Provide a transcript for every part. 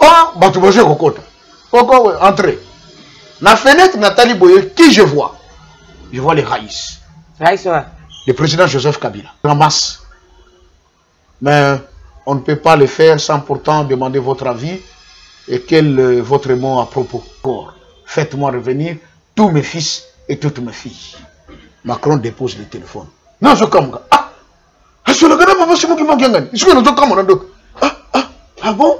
Oh, bah tu vas jouer au côté. Pourquoi entrer? La fenêtre Nathalie Boye, qui je vois? Je vois les Raïs. Raïs, ouais. Le président Joseph Kabila. En masse. Mais on ne peut pas le faire sans pourtant demander votre avis et quel votre mot à propos. Faites-moi revenir tous mes fils et toutes mes filles. Macron dépose le téléphone. Non, je comme. Ah, je le connais pas, c'est moi qui manque. Je suis le comme. Ah bon?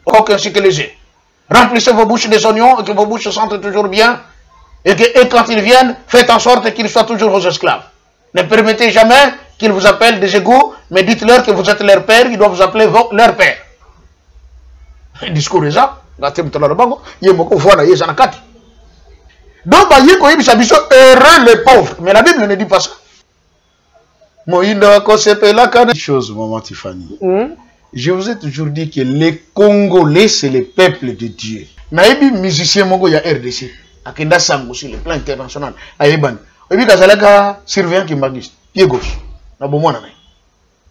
Aucun ainsi que les yeux. Remplissez vos bouches des oignons et que vos bouches se sentent toujours bien. Et quand ils viennent, faites en sorte qu'ils soient toujours vos esclaves. Ne permettez jamais qu'ils vous appellent des égaux, mais dites-leur que vous êtes leur père, ils doivent vous appeler leur père. Le discours est ça. Donc, heureux les pauvres. Mais la Bible ne dit pas ça. Chose, maman Tiffany. Je vous ai toujours dit que les Congolais, c'est le peuple de Dieu. Naïbi musicien mongo ya RDC. Akenda Sango sur le plan international. Aïban. Et puis Kazalaka surveillant qui magiste. Pied gauche. Na bomona na.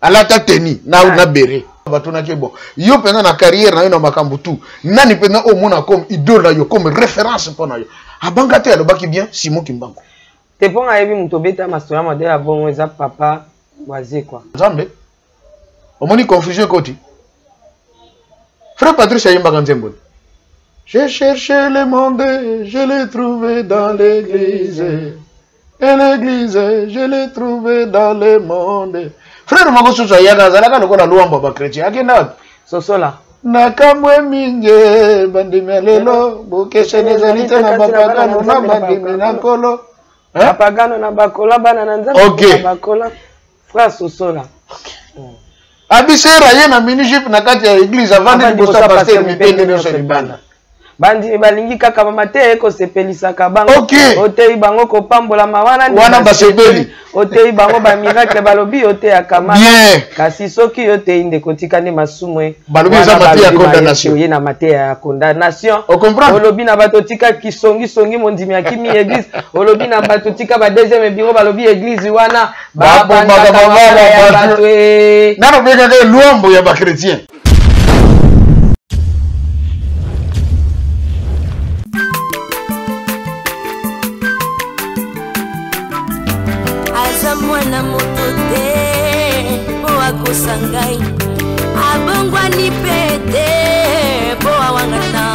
Alata teni na béré. Batuna ke bon. Yo pendant na carrière na yo na makambu tout. Nani pendant au mona comme idole na yo comme référence pour na yo. Abanga te alobaki bien Simon Kimbangu. Te pon ayebi mutobeta mastoya modèle abongo eza papa boisé quoi. Zambe. Omoni confusion koti. Frère Patrice Ayimba Nzembo. J'ai cherché le monde, je l'ai trouvé dans l'église. Et l'église, je l'ai trouvé dans le monde. Frère Magoso Yaga Zalaka lokola luamba ba chrétien. Akenda Sosola. Nakamwe minge bandime lelo bokeshe nezalite na bapagano na bandime na kolo. Bapagano na bakola bana na nzambe na bakola. Frère Sosola. Abisera yena minijip na kati ya église avant de bossa pasteur mipende no solibana. Bandi balingi kaka mamate eko sepelisa kabango. Otei bango ko pambola mawana ndi. Wana basepeli. Otei bango ba miracle balobi ote akama. Bien. Kasi soki ote inde kotika ni masumwe. Balobi za mate ya condamnation. Yena mate ya condamnation. On comprend. Olobi na batotika kisongi mondimi ya kimi église. Olobi na batotika ba deuxième bureau balobi église wana. Ba banga batwe. Nano bega ke luambo ya ba chrétien. Mwana motote boa kosangai abongwa ni pete boa wangana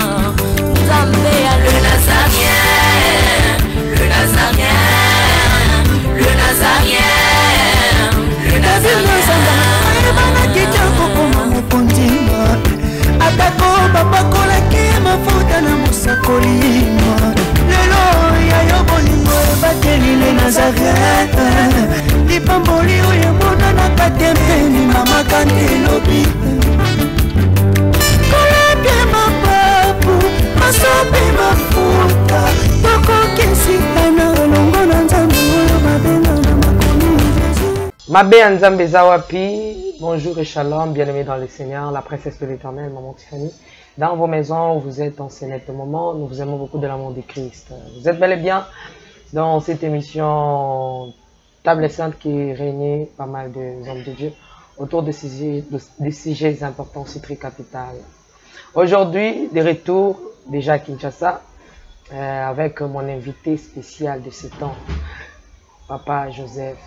Nzambe ya le Nazarien le Nazarien le Nazarien le Nazarien bana kitoko koma mukondima atako babakola ke mafuta na musakolima lelo ya yobolingo bateli le Nazarien Lipamboli oyo mona na katempeni mama kandelobi Kolake mapapu masope mafuta Toko kesitana longo na nzambe oyo mabenga na makomi Mabe Nzambe Zawapi, bonjour et shalom, bien-aimés dans le Seigneur, la princesse de l'Éternel, maman Tiffany. Dans vos maisons, vous êtes en célèbre moment, nous vous aimons beaucoup de l'amour de Christ. Vous êtes bel et bien dans cette émission Table Sainte qui réunit pas mal de hommes de Dieu autour de des sujets importants, c'est très capital. Aujourd'hui, de retour déjà à Kinshasa avec mon invité spécial de ce temps, Papa Joseph,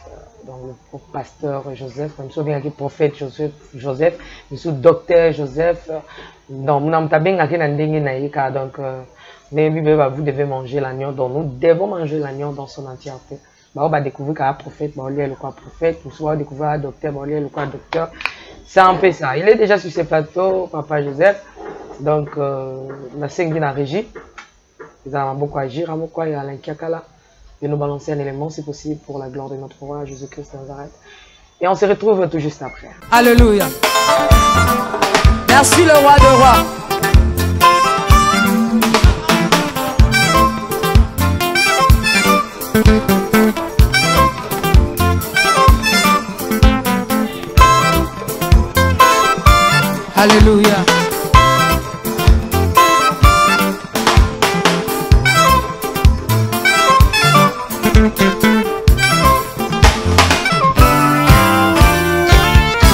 donc le pasteur Joseph, je me souviens que le prophète Joseph, je suis docteur Joseph, donc vous devez manger l'agneau, donc nous devons manger l'agneau dans son entièreté. On va découvrir qu'un prophète, on va le quoi prophète, on va découvrir un docteur, on va le quoi docteur. C'est un peu ça. Il est déjà sur ce plateau, Papa Joseph. Donc, on a 5 dans la régie. Nous avons beaucoup à agir, à beaucoup à l'inquiakala. De nous balancer un élément, si possible, pour la gloire de notre roi Jésus-Christ de Nazareth. Et on se retrouve tout juste après. Alléluia. Merci le roi de rois. Alléluia.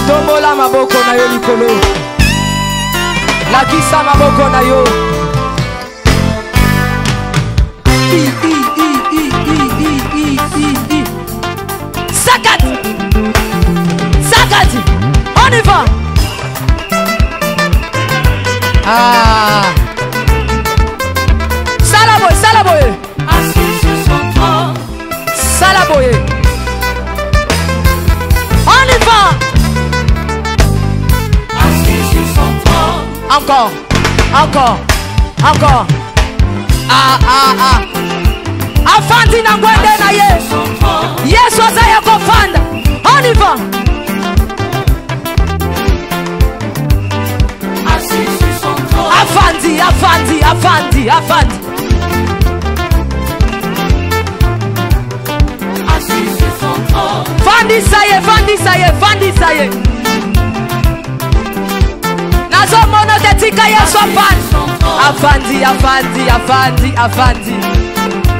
Tombola maboko na yo likolo. lakisa maboko na yo. Sakat, sakat, on y va. Ah, Salaboye, Salaboye, assis sur son trône, Salaboye. On y va. assis sur son trône, Encore, encore, encore. Ah, ah, ah. Afandi na ngwende na ye. son trône, Yesu azaya kofanda. On y va. assis sur son trône, Afandi, afandi, afandi, afandi. assis sur son trône, Fandi saye, fandi saye, fandi saye. Nazo mono te tika Yesu afandi. Afandi, afandi, afandi, afandi.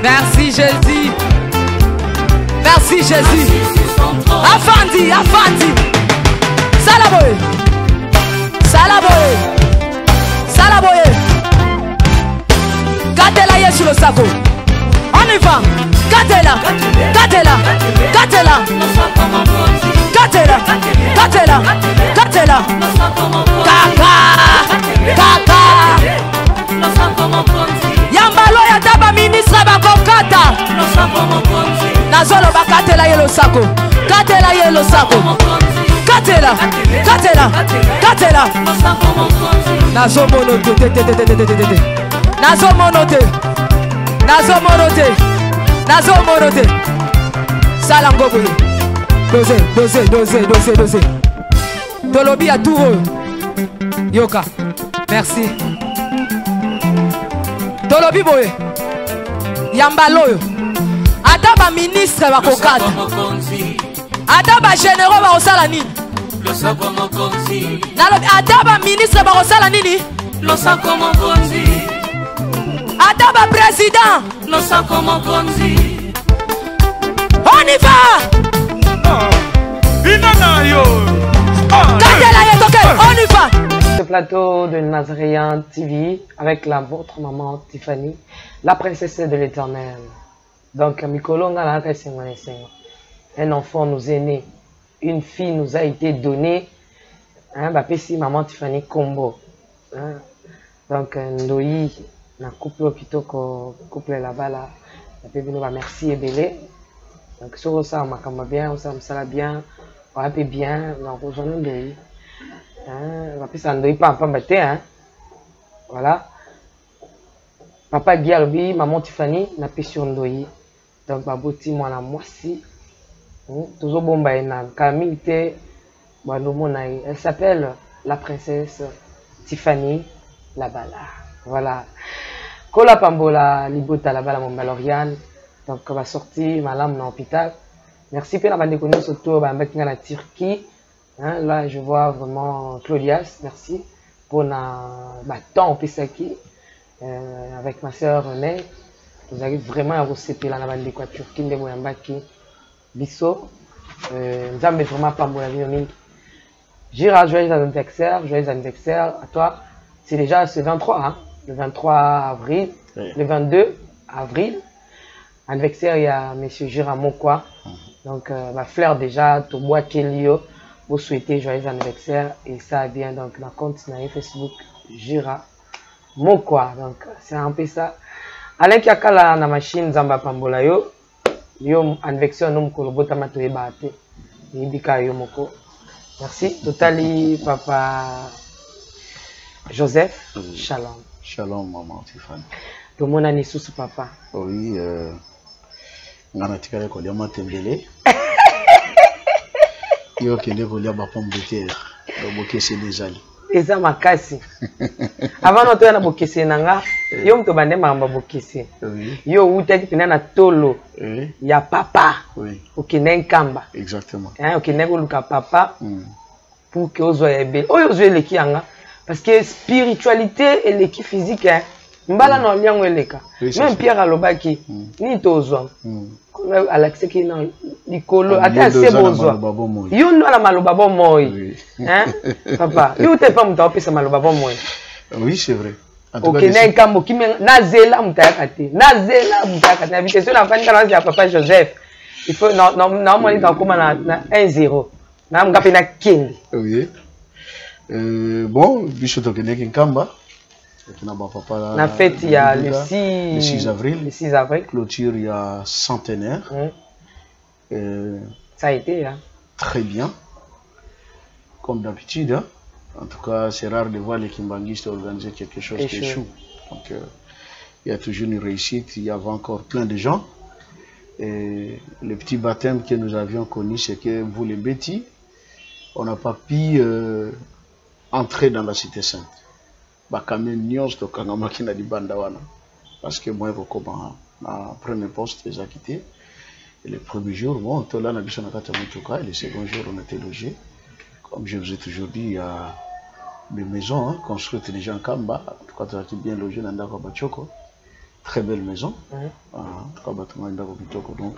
Merci Jésus. Merci Jésus. sur son trône, Afandi, afandi. Salaboye. Salaboye. Salaboye. Gatela Yesu le sako. On y va. Gatela. Gatela. Gatela. Gatela. Gatela. Gatela. Kaka. Kaka. Yambalo ya taba ministre bakokata. Nazolo bakatela yelo sako. Katela yelo sako. Katela. Katela. Katela. Nazo monote. Nazo monote. Nazo monote. Nazo monote. Salango boye. Dose, dose, dose, dose, dose. Tolobi a tout. Yoka. Merci. Tolobi boye. Yambaloyo. Ata ba ministre bakokata. Ata ba généraux bakosala nini? Ata ba ministre bakosala nini? Ata ba président. On y va. On y va. Ce plateau de Nazaréen TV avec votre maman Tiffany, la princesse de l'Éternel. Donc, un enfant nous est né, une fille nous a été donnée. Hein, maman Tiffany Combo. Hein? Donc, Ndoi, na couple plutôt couple là-bas là, merci et belé. Donc, sur ça, on m'a bien, on s'en bien, on a bien, donc on s'en Ndoi. Hein, ça Ndoi pas batté, hein. Voilà. Papa Diarbi, maman Tiffany, n'a pas sur Ndoi. Donc, baboti moi la moisi. Toujours bon na Camille te, elle s'appelle la princesse Tiffany Labala. Voilà. Kola Pambola Libota Labala mon Baloriane. Donc on va sortir malam dans l'hôpital. Merci pour la bande de surtout avec la Turquie. Hein, là je vois vraiment Claudias, merci pour na temps Pisaki avec ma soeur Renée. Vous avez vraiment à recevoir la bande de Turquie de Moyambaki. Bisso, nous avons vraiment pas mon avis. Gira, joyeux anniversaire à toi. C'est déjà ce 23, hein? Le 23 avril, oui. Le 22 avril. Anniversaire, il y a M. Gira Mokwa. Donc, ma fleur déjà, tout bois Kelio, vous souhaitez joyeux anniversaire. Et ça bien, donc, ma compte sur Facebook, Gira Mokwa. Donc, c'est un peu ça. Alain Kiakala, na machine Zamba Pambola yo. Yo anniversaire nom kolobota matoye bate yibika yo moko. Merci totali papa Joseph. Shalom. Shalom maman Tiffany. To mona ni susu papa. Oui ngana tikale ko liama tembele. Yo kende ko liaba pomme de terre. Do bokese nezali. Eza makasi. Avant no to na bokese nanga. Yo mto bande mamba bokese. Yo utaki pina na tolo. Ya papa. Oui. Okine nkamba. Exactement. Hein, okine koluka papa. Pour que ozo ebe. Oyo ozo eleki anga. Parce que spiritualité et l'équipe physique hein. Mbala no liango eleka. Même Pierre alobaki. Ni tozo. Alexe qui na likolo ata se bozo. Yo ndo na maloba bo moyi. Hein? Papa, yo te pas mta opesa maloba bo moyi. Oui, c'est vrai. Ok, Nkambo qui m'a nazela mutakate. Nazela mutakate. Invitation à fin de la papa Joseph. Il faut normalement il doit comme na 1-0. Na ngape na king. Oui. Bon, biso to kene Nkamba. La fête, il y a le 6 avril. Le 6 avril. Clôture, il y a centenaire. Ça a été, hein? Très bien. Comme d'habitude. Hein? En tout cas, c'est rare de voir les kimbanguistes organiser quelque chose qui échoue. Donc, il y a toujours une réussite. Il y avait encore plein de gens. Et le petit baptême que nous avions connu, c'est que vous, les bêtis, on n'a pas pu entrer dans la cité sainte. Parce que moi, comment à premier poste, les a quittés. Et le premier jour, bon, on là, et le second jour, on était logés. Comme je vous ai toujours dit, il y a des maisons hein, construites déjà en Kamba. En tout cas, tu as bien logé dans Ndako Bachoko. Très belle maison. En tout cas, donc,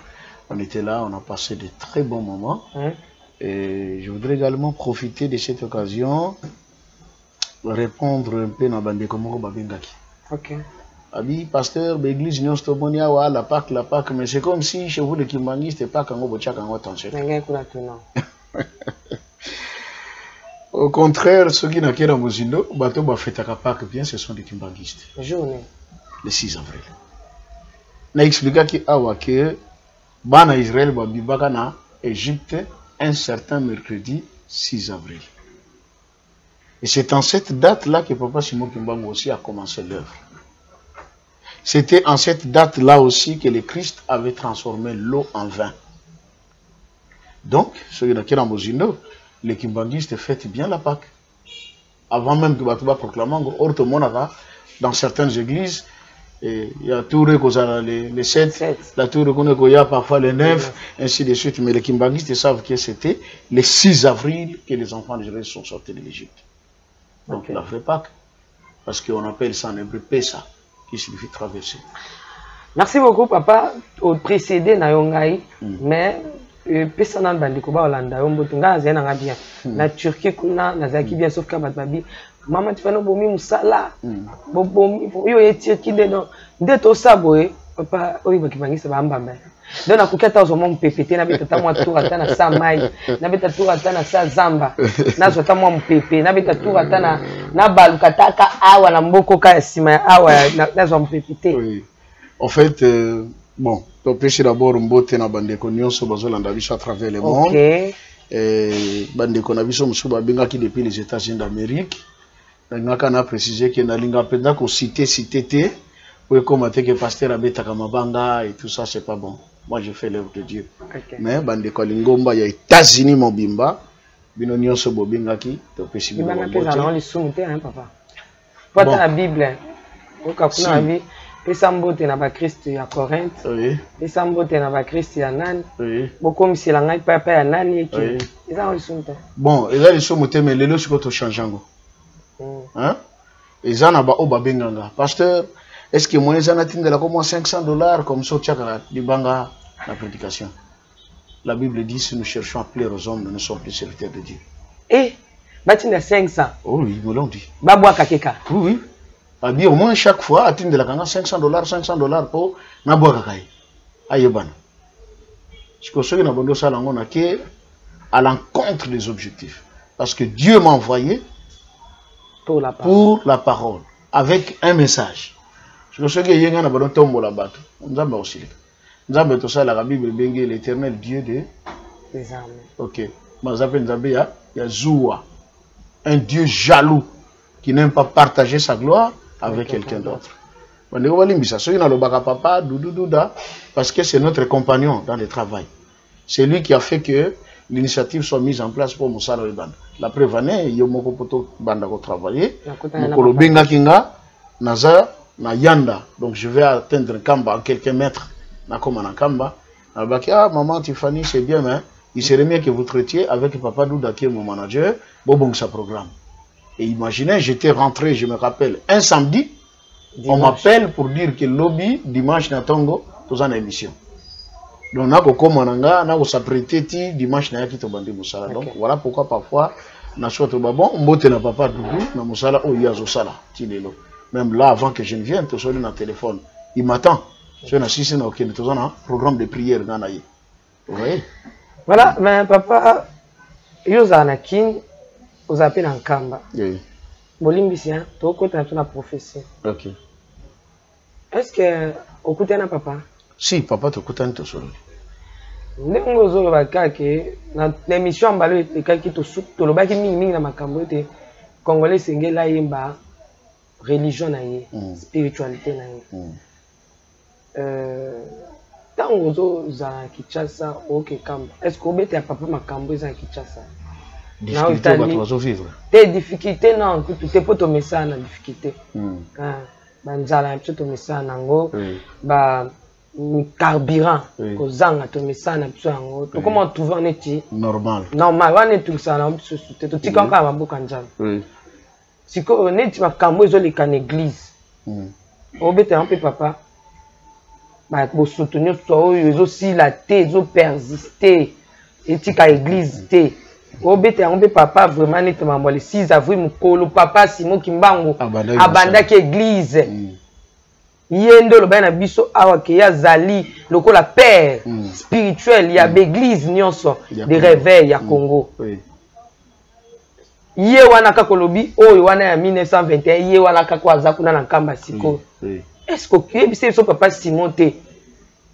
on était là, on a passé de très bons moments. Et je voudrais également profiter de cette occasion répondre un peu dans Bande Komoko Babengaki. Ok. Abi, pasteur, l'église Nyon Stomonia, la Pâque, mais c'est comme si chez vous, les Kimbanguistes, pas quand vous tchak en attention. Au contraire, ceux qui n'ont qu'à Mozindo, bateau ba fête à Pâque, bien, ce sont des Kimbanguistes. Journée. Le 6 avril. Na expliqué que awa que bana Israël ba bibaka na Égypte un certain mercredi 6 avril. Et c'est en cette date-là que Papa Simon Kimbangu aussi a commencé l'œuvre. C'était en cette date-là aussi que le Christ avait transformé l'eau en vin. Donc, ceux qui sont Mozindo, les Kimbanguistes fêtent bien la Pâque. Avant même que Batouba proclame, dans certaines églises, il y a tout les 7, la tour il y a parfois les 9, ainsi de suite. Mais les Kimbanguistes savent que c'était le 6 avril que les enfants d'Israël sont sortis de l'Égypte. Donc la vraie Pâque, parce qu'on appelle ça en hébreu Pessa, qui signifie traverser. Merci beaucoup, papa. Au précédé, mais Pessa nan bandiko ba Hollanda, yombotunga zena bien. La Turquie kuna nazaki bien sauf kabatbabi. Maman tu fais no bomi musala. Bomi yo etie kide no. Ndeto saboé, papa oyi bakibangisa ba mbamba. Donc na kuketa zo mo mpepete na beta tamwa tour ata na sa mai, na beta tour ata na sa zamba. Na zo tamwa mpepe, na beta tour ata na balukata ka awa na mboko ka sima awa na zo mpepete. Oui. En fait bon, to pesi d'abord mbote na bandeko nyonso bazolanda biso à travers le monde. OK. Bandeko na biso musuba bengaki depuis les États-Unis d'Amérique. Ngaka na préciser que na linga penda ko citer te pour commenter que pasteur abeta kamabanga et tout ça c'est pas bon. Moi je fais l'œuvre de Dieu. Okay. Mais bandeko lingomba ya États-Unis mobimba bino nyonso bobengaki to pesi bino. Bana pesa na oli sumute hein papa. Pata la Bible. Okakuna vie pesa mbote na ba Christ ya Corinthe. Oui. Pesa mbote na ba Christ ya nani? Oui. Bokomisi la ngai papa ya nani eki. Eza oli sumute. Bon, eza li sumute mais lelo siko to changeango. Hein? Et ça n'a pas obabenganga. Pasteur, est-ce que moi j'en atteins de la comme $500 comme ça tchakara du banga la prédication. La Bible dit si nous cherchons à plaire aux hommes, nous ne sommes plus serviteurs de Dieu. Eh, batina 500. Oh oui, ils me l'ont dit. Babwa kakeka. Oui, oui. A dit au moins chaque fois atteindre de la kanga $500 pour na bois kakai. Ayebana. Ce que ceux qui n'ont pas de ça on a que à l'encontre des objectifs. Parce que Dieu m'a envoyé pour la parole, avec un message. Je sais que Yenga n'a pas de tombe la batte. Nous avons aussi. Nous avons tout ça, la Bible, l'éternel Dieu des armées. Ok. Mais il y a Zoua, un Dieu jaloux qui n'aime pas partager sa gloire avec quelqu'un d'autre. Parce que c'est notre compagnon dans le travail. C'est lui qui a fait que l'initiative soit mise en place pour Moussa Loïban. La preuve année, il y a beaucoup de travailler. Mokolo Benga Kinga, Naza, na Yanda. Donc je vais atteindre Kamba en quelques mètres. Nakoma na Kamba. Ah, maman Tiffany, c'est bien, mais il serait mieux que vous traitiez avec Papa Douda qui est mon manager. Bon, ça programme. Et imaginez, j'étais rentré, je me rappelle, un samedi, on m'appelle pour dire que lobby, dimanche, Natongo, tous en émission. Donc, on a s'apprêter dimanche, donc voilà pourquoi parfois na soto babon mbote na papa Doudou na mosala o yazo sala tilelo. Même là avant que je ne vienne, tu sonnes dans le téléphone. Il m'attend. Je suis dans un programme de prière dans Vous voyez? Voilà, mais papa, Yozanakin, vous appelez en Kamba. Oui. Bolimbisien, tu as côté la prophétie. Ok. Est-ce que au côté na papa? Si, papa, tu écoutes un peu sur lui. Ndenge ozoloba ke na l'émission mbalo ekaki to lobaki mingi na makambo te Congolais sengela yemba religion na ye, spiritualité na ye. Tango ozozala Kinshasa oke kamba. Est-ce que obete ya papa makambo eza Kinshasa? Difficulté bato bazovivre. Te difficulté non, tout te poto message na difficulté. Banzala mpe to message nango ba carburant kozanga to message na biso yango. To comment trouver en eti normal. Normal, wana tout ça na biso te to tika ka maboka njala. Siko neti makambo ezoleka na église. Obete un peu papa. Ba bo soutenir so oyo ezosila te, ezopersister etika église te. Obete un peu papa vraiment neti mambo le 6 avril mukolo papa Simon Kimbangu abandaki église. Yendo lo bana biso awa ke ya zali lokola père spirituel ya l'église nyonso de réveil ya Congo. Ye wana kakolobi oyo wana ya 1921 ye wana kakwaza kuna na kamba siko. Est-ce que yebise so papa Simon te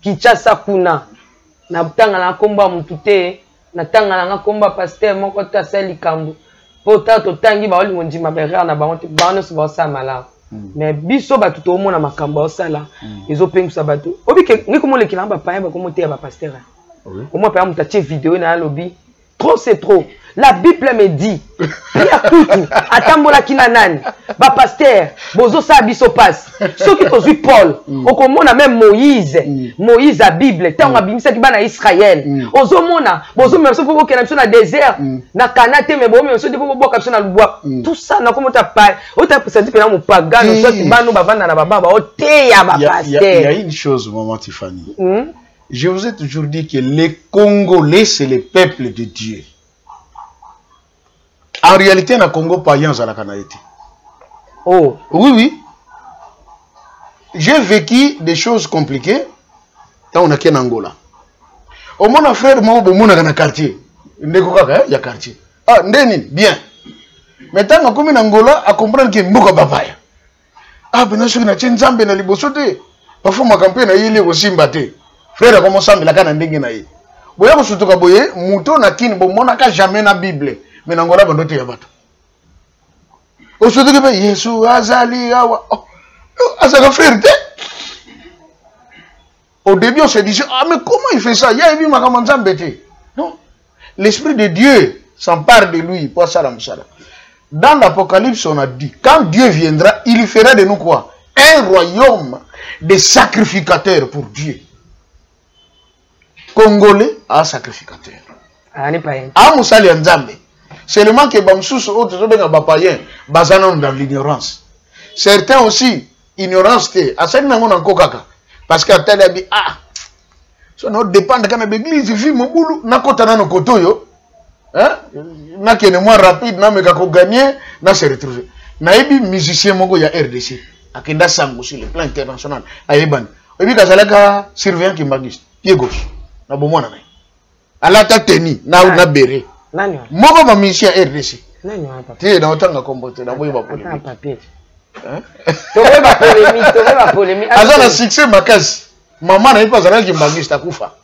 Kinshasa kuna na butanga na komba mutu te na tanga na komba pasteur moko ta sali kambu pota to tangi ba oli ndima bera na ba onte ba no so ba sa mala. Mais biso ba tout au monde na makambo osala ezopengisa bato obike ngiko mo lekila ba paye ba komo te ba pasteur. Au moins pa mutache vidéo na lobby. Trop c'est trop. La Bible me dit, atambola kina nani, ba pasteur, bozo sa biso passe. Ceux qui ont vu Paul, okomona même Moïse, Moïse a Bible, tant abimisa ki bana Israël. Ozomona, bozo même so po ke na biso na désert, na kanate me bo même so de bo boka biso na lubwa. Tout ça na komo ta pa, o ta senti pe na mo pagano so ti bano bavanda na baba o te ya ba pasteur. Il y a une chose maman Tiffany. Je vous ai toujours dit que les Congolais c'est le peuple de Dieu. En réalité, dans le Congo, pas rien à la Canaïti. Oh. Oui, oui. J'ai vécu des choses compliquées quand on a qu'un Angola. Au mon frère, moi, au mon quartier. Il y a quartier. Ah, bien. Maintenant, on a comme Angola à comprendre qu'il y a beaucoup de papaya. Ah, ben, je suis un Nzambe na libosote. Parfois, ma campagne, il est aussi mbatté. Frère, comment ça, mais la canne n'est pas. Boya, vous surtout kaboye, mouton na kin, bon, mon n'a jamais na Bible. Mais n'angola bandote ya bato. Aujourd'hui que Yesu azali awa. Azali frère te. Au début on se disait ah mais comment il fait ça? Il y a eu makamanza mbete. Non. L'esprit de Dieu s'empare de lui pour ça la msala. Dans l'Apocalypse on a dit quand Dieu viendra, il fera de nous quoi? Un royaume de sacrificateurs pour Dieu. Congolais à sacrificateur. Ah musali nzambe. Seulement que Bamsous autres des païens basant dans l'ignorance. Certains aussi ignorance te. Asa ni nango nango kaka. Parce que tel a dit ah. Ça ne dépend de quand l'église vit mon boulot na kota na no kotoyo. Hein? Na kene moins rapide na meka ko gagner na se retrouver. Na ebi musicien moko ya RDC. Akenda sango sur le plan international. Ayeban. Ebi kazalaka surveillant qui magiste. Pied gauche. Na bomona na. Ala ta teni na béré. Nani? Moko ba mission RDC. Nani wa papa? Te na otanga kombote na boye ba polémique. Attends papier. Hein? Tobe ba polémique. Azana succès makasi. Maman na ipa zala ki mbangista kufa.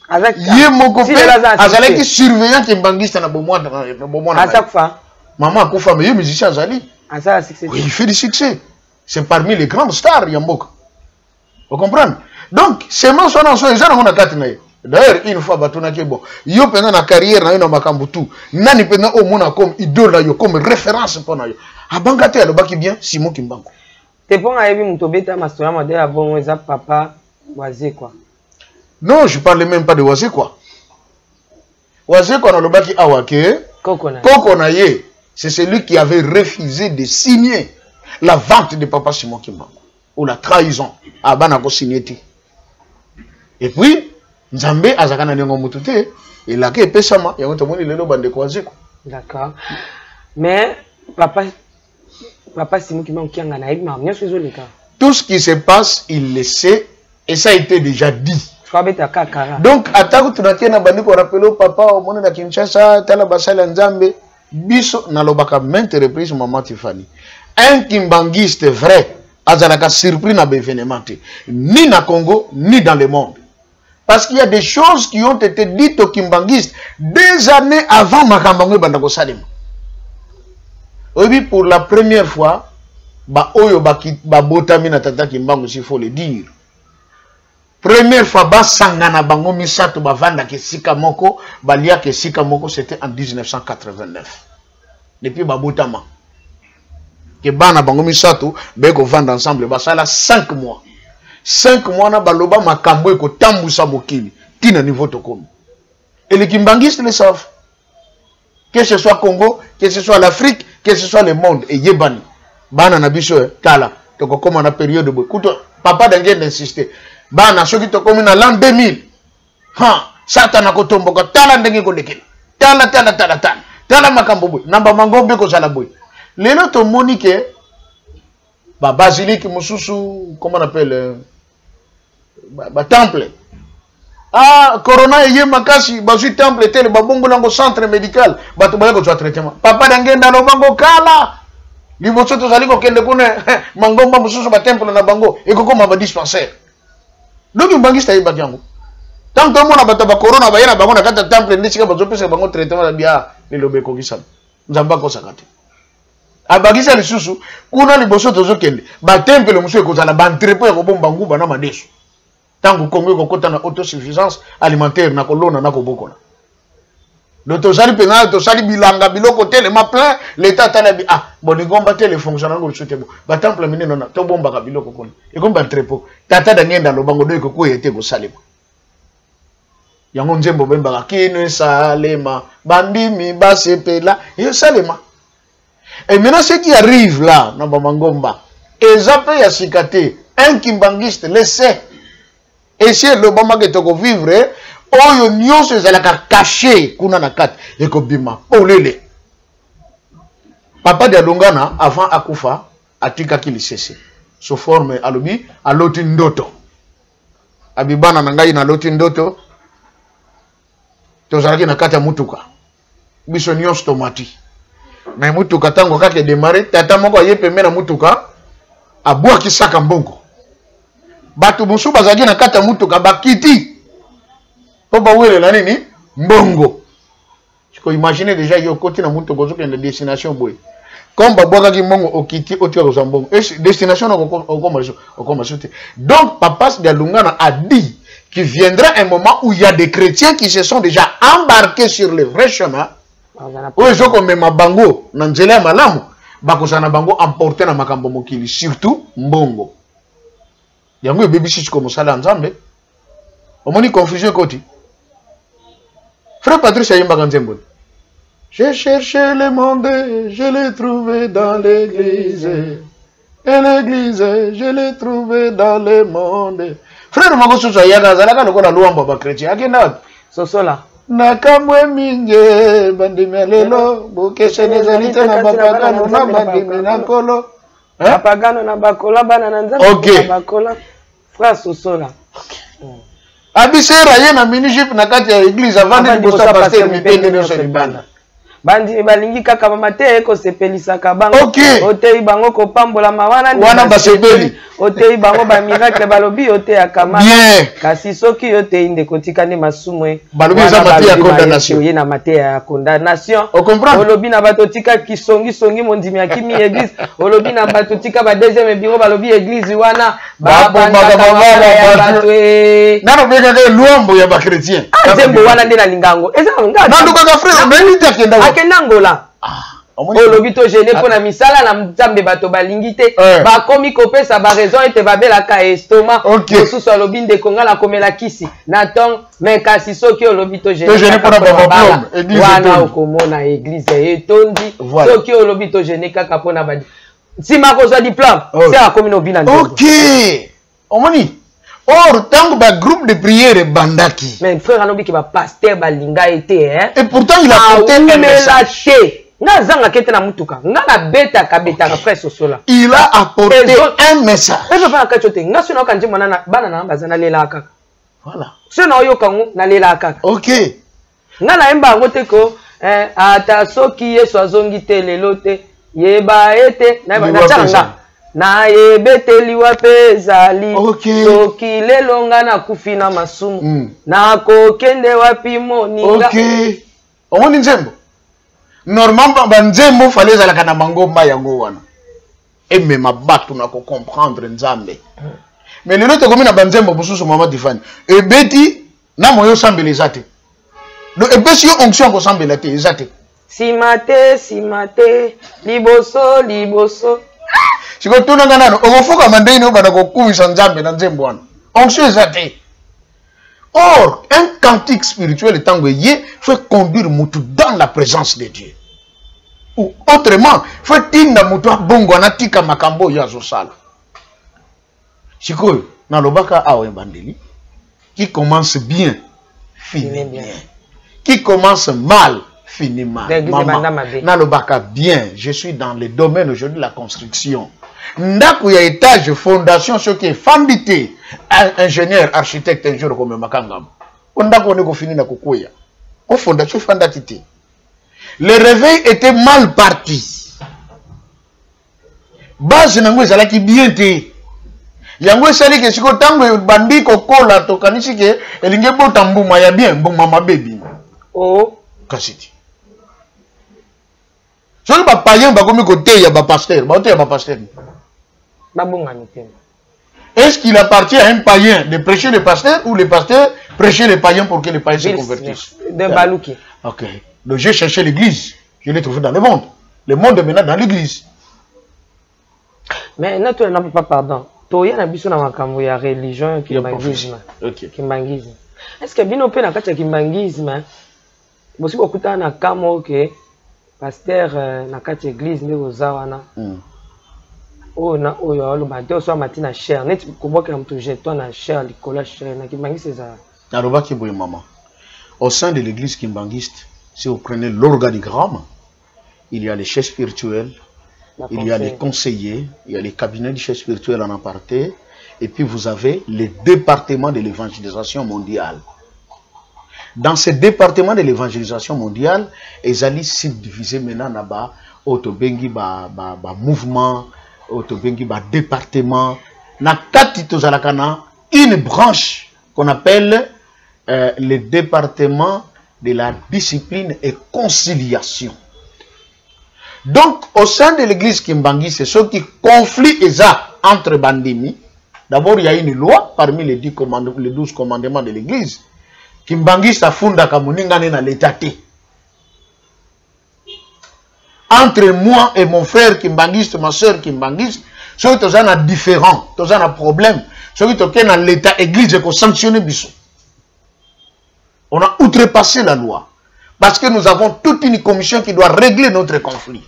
Avec Ye moko pe azala ki surveillant ki mbangista na bomona na bomona. Asa kufa. Maman kufa mais ye musicien azali. Asa succès. Oui, il fait du succès. C'est parmi les grandes stars Yamboka. Vous comprenez? Donc, c'est mon son en son ezana ngona katinaye. D'ailleurs, une fois, bon, yo pendant la carrière, na yo makambutu, nani pendant au monde comme idole yo, comme référence pour na yo. Abangate alo baki bien, Simon Kimbangu. Te pon ayebi mutobeta mastora modèle bon eza papa Wazé quoi. Non, je parle même pas de Wazé quoi. Wazé quoi na lo baki awake. Kokonaye, c'est celui qui avait refusé de signer la vente de papa Simon Kimbangu ou la trahison. Abana ko signer. Et puis Nzambe azakana nengo mutute elaka epesama yango tomoni lelo bande kwazeko D'accord. Mais, papa Simon qui m'a dit qu'il tout ce qui se passe, il le sait et ça a été déjà dit. Donc, à ta tu n'as pas dit qu'on rappelle au papa au monde de Kinshasa, Tala Basala Nzambe, Biso, Nalobaka, maintes reprises, maman Tiffany. Un kimbangiste vrai, Azalaka surpris n'a événement, ni na Congo, ni dans le monde. Parce qu'il y a des choses qui ont été dites aux kimbangistes des années avant Makambango Bandako Salim. Oui, pour la première fois, Oyo Botami na tata Kimbango, s'il faut le dire. Première fois, Basangana Bango Misato Bavanda Kesika Moko, Balia Kesika Moko, c'était en 1989. Depuis Babotama. Que Bana Bango Misato, Beko vendre ensemble, Basala 5 mois. 5 mois na baloba makambo eko tambusa mokili tina niveau tokomi. Et les kimbangistes le savent. Que ce soit Congo, que ce soit l'Afrique, que ce soit le monde et yebani. Bana na biso tala toko koma na période de kuto papa d'angien d'insister. Bana soki tokomi na l'an 2000. Ha, satana kotomboka tala ndenge ko lekela. Tala makambo boy. Namba mangombe ko sala boy. Lelo to monike ba basilique mususu comment on appelle temple. Ah, corona et makasi basu temple tel babongo lango centre médical batu bayako twa traitement. Papa d'angenda no bango kala. Liboso to zaliko kende kone mangomba mususu ba temple na bango e koko ma dispensaire. Donc mbangista yi bakango. Tant que mona bata ba corona ba yena bango na kata temple ndisika bazo pesa bango traitement la bia le lobeko kisam. Nzamba ko sakate. Abagisa lisusu kuna liboso tozo kende ba temple musu ekozala ba entrepôt ya kobomba nguba na madesu. Tango Congo kokota na autosuffisance alimentaire na kolona na kobokola. Le tosali penga tosali bilanga biloko tele ma plein l'état tala bi bonigomba tele fonctionnaire ko chute bo. Ba temple mine nona to bomba ka biloko kona. E komba entrepôt tata da ngenda lo bango do ko yete ko salema. Yango nzembo bemba ka kine salema bandimi basepela yo salema. Et maintenant, ce qui arrive là, dans Bamangomba, Ezape Yasikate, un kimbangiste, le sait. Et si le Bama qui toko vivre, Oyo Nyon se zalaka caché, Kuna Nakat, et Kobima, Olele. Papa de Alongana, avant Akufa, Atika qui le cesse. Sous forme Alobi, à l'Otindoto. Abibana Nangayi na l'Otindoto, Tozaraki Nakata Mutuka. Bisonyon Stomati. Na mutuka tango kake démarrer tata moko ayepembe na mutuka abwa kisaka mbongo batu musu bazaki na kata mutuka bakiti po bawele la nini mbongo. Tu peux imaginer déjà yo côté na mutuka zo kende destination boy comme babwaka ki mbongo okiti otia ko mbongo et destination okoma soute. Donc papa de Lungana a dit qu'il viendra un moment où il y a des chrétiens qui se sont déjà embarqués sur le vrai chemin. Oui, je comme ma bango, nanzela malamu, bakosana bango emporter na makambo mokili, surtout mbongo. Yango e baby si comme ça là nzambe. Omoni confusion koti. Frère Patrice Ayimba Kanzembo. J'ai cherché le monde, je l'ai trouvé dans l'église. Et l'église, je l'ai trouvé dans le monde. Frère Magoso Yaga zalaka lokola luamba ba chrétien. Akenda Sosola. Nakamwe minge bandime lelo bokeshe nezalite na bapagano na bandime na kolo bapagano na bakola bana na nzambe na bakola frère Sosola. Abisera ye na mini-jupe na kati ya église avant de bosa pasteur mitende no solibanda bandi balingi kaka mamate ko sepelisa ka bango otei bango ko pambola mawana wana basepeli otei bango ba miracle balobi ote akama kasi soki otei ndeko tikane masumwe balobi za mate ya condamnation ye na mate ya condamnation comprendre olobi na bato tika kisongi songi mondimi akimi église olobi na bato tika ba deuxième bureau balobi église wana ba banda nano beka ke luambo ya ba chrétien zembo wana ndena lingango eza ngaka nando kaka frère mais ta kenda akendangola olobi to gêné pona misala na nzambe bato balingi te bakomi kopesa ba raison ete babelaka estomac mosusu alobi ndeko nga na komela kisi na tong mais kasi soki olobi to gêné pona baba wana okomona église etondi soki olobi to gêné kaka pona ba nsima kozwa diplôme c'est akomi no bina OK omoni Or, tant que le groupe de prière est bandaki. Mais frère Anobi qui va pasteur balinga été hein. Et pourtant il a porté un message. Nazanga kete na mutuka. Nga beta kabeta frère sosola. Il a apporté un message. Ezo fa kachote. Nga sona kanji mwana bana na bazana lela kaka. Voilà. Sona oyo kangu na lela kaka. OK. Nga na emba ngote ko ata soki Yesu azongi te lelo te yeba ete na changa. Na yebeteli wape zali soki lelo nga na kufi na masumu na kokende wapi moninga. OK. On dit nzembo. Normalement banzembo fallait zalaka na mangomba yango wana. Et même abatu na ko comprendre nzambe. Mais lelo te komi na banzembo bususu mama Tiffany. E beti na moyo sambele zate. Donc e besi onction ko sambela te zate. Simate liboso liboso. Siko tuna ngana ogofuka mandeni obana ko kuisa nzambe na nzembo wana. Onction zate. Or, un cantique spirituel tangoye fait conduire mutu dans la présence de Dieu. Ou autrement, fait tinda mutu bongo na tika makambo ya zosala. Sikoyo, na lobaka awe bandeli, qui commence bien, finit bien. Qui commence mal, finit mal. Maman, na lobaka bien, je suis dans le domaine aujourd'hui de la construction. Ndaku ya étage, fondation, ce qui est fambité, ingénieur, architecte, un jour comme Makangam. On a qu'on fini na kukuya. Au fondation, fandatité. Le réveil était mal parti. Base nango ezala ki bien te. Yango esali ke siko tango bandi ko kola to kanisi ke elinge bota mbuma ya bien mbuma mabebi. Oh, kasiti. Soki ba payen ba komi côté ya ba pasteur, ba côté ya ba pasteur. Est-ce qu'il appartient à un païen de prêcher le pasteur ou le pasteur prêcher les païens pour que les païens se convertissent? Ok. Donc j'ai cherché l'église. Je l'ai trouvé dans le monde. Le monde est maintenant dans l'église. Mais non, tu n'as pas pardon. Tu as vu sur la religion qui kimbangisme. Est-ce que bien on peut na kimbangisme? Aussi beaucoup de na kamo que pasteur na kati église mais aux awana. Oh na oyo aloba so matina cher net koboka mtu jeton na cher likola cher na kimbangiste za aloba ki boye maman au sein de l'église kimbangiste si vous prenez l'organigramme il y a les chefs spirituels il y a les conseillers il y a les cabinets de chefs spirituels en aparté et puis vous avez les départements de l'évangélisation mondiale. Dans ces départements de l'évangélisation mondiale ezali subdivisé maintenant na ba otobengi ba mouvement autobengi ba département na kati tozalakana une branche qu'on appelle le département de la discipline et conciliation. Donc au sein de l'église Kimbangi c'est ce qui conflit entre bandimi. D'abord il y a une loi parmi les 12 commandements de l'église. Kimbangi sa funda kamuningane na l'état. Entre moi et mon frère kimbangiste, ma soeur kimbangiste, ceux qui sont différents, qui ont un problème, ceux qui sont dans l'état église et qui ont sanctionné Bissot. On a outrepassé la loi. Parce que nous avons toute une commission qui doit régler notre conflit.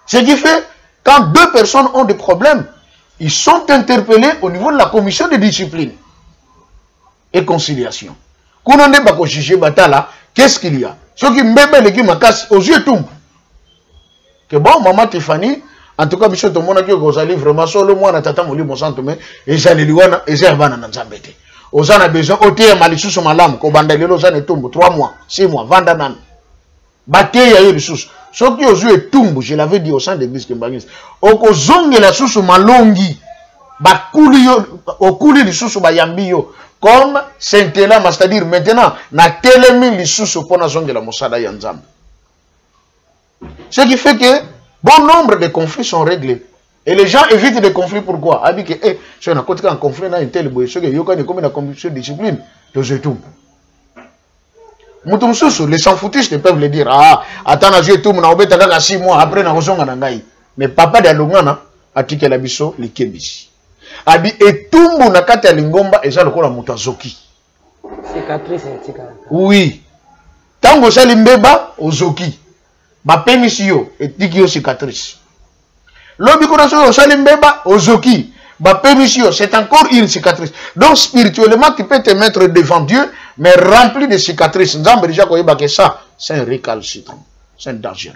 Ce qui fait, quand deux personnes ont des problèmes, ils sont interpellés au niveau de la commission de discipline et conciliation. Quand on n'est pas juger Batala, qu'est-ce qu'il y a? Ceux qui m'bébé les qui m'acassent aux yeux tout. Que bon, maman Tiffany, en tout cas, monsieur tout le monde qui vous allez vraiment solo moi na tata moli mon santo mais et j'allais lui wana et j'ai bana na nzambete. Ozana besoin oté malisusu malam ko bandalelo zane tumbu 3 mois, 6 mois vanda nan. Baté ya yo lisusu. Ceux qui aux yeux tumbu, je l'avais dit au sein de l'église Kimbangis. Oko zongela susu malongi. Bakuli yo okuli lisusu bayambi yo. Comme Saint-Elam, c'est-à-dire maintenant, na telemi lisusu pona zongela mosada ya nzambe. Ce qui fait que bon nombre de conflits sont réglés. Et les gens évitent des conflits pourquoi? A dit que, si on a côté un conflit dans une telle boue, ce que yoka ni comme une commission de discipline, de tout. Moutoumsoussou, les sans-foutistes peuvent le dire. Ah, attends, j'ai tout, mon obéta dans 6 mois, après, na rozonga nangai. Mais papa de Alungana a tiqué la biso, les kebisi. A dit, et tout mon akate à lingomba, et ça le kola moutazoki. Cicatrice, cicatrice. Oui. Tango salimbeba, ozoki. Ma pénisio, et tikio cicatrice. L'obikoration au salimbeba, ozoki. c'est encore une cicatrice. Donc spirituellement, tu peux te mettre devant Dieu, mais rempli de cicatrices. Ça, c'est un récalcitrant. C'est un dangereux.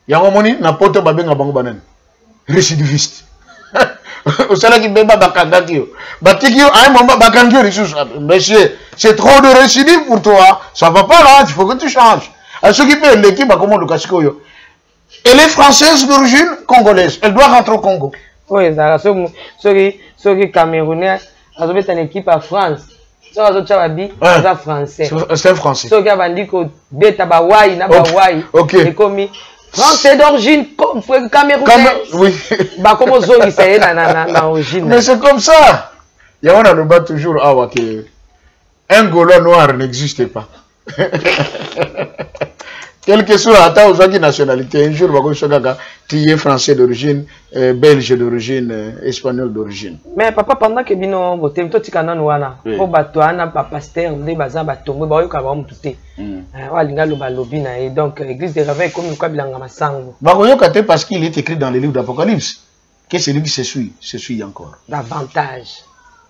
Yangomoni, n'importe quoi, récidiviste. Au salaire qui beba bakangakio. Batikio, à un moment, bakangio, monsieur, c'est trop de récidive pour toi. Ça va pas là, il faut que tu changes. À ceux qui paient l'équipe, comment le cascoyo. Elle est française d'origine congolaise. Elle doit rentrer au Congo. Oui, ceux qui Camerounais, ils ont une équipe à France. Ceux qui ont français. C'est un français. Ceux qui ont dit que Beta Bawaï, Nabawaï. Ok. Et comme français d'origine camerounais. Oui. Bah, comment Zori, c'est l'origine. Mais c'est comme ça. Il y a le bas toujours que un Gaulois noir n'existe pas. Quelle que soit la nationalité, un jour, tu es français d'origine, belge d'origine, espagnol d'origine. Mais papa, pendant que bino voté, toi tu kana nouana, pour batoana, papa pasteur, des bazar batombe, bayo kabam touté. Walinga lo balobi na et donc l'église des réveils comme le kabilanga masango. Bakoyo kate parce qu'il est écrit dans les livres d'Apocalypse que celui qui se suit encore. Davantage.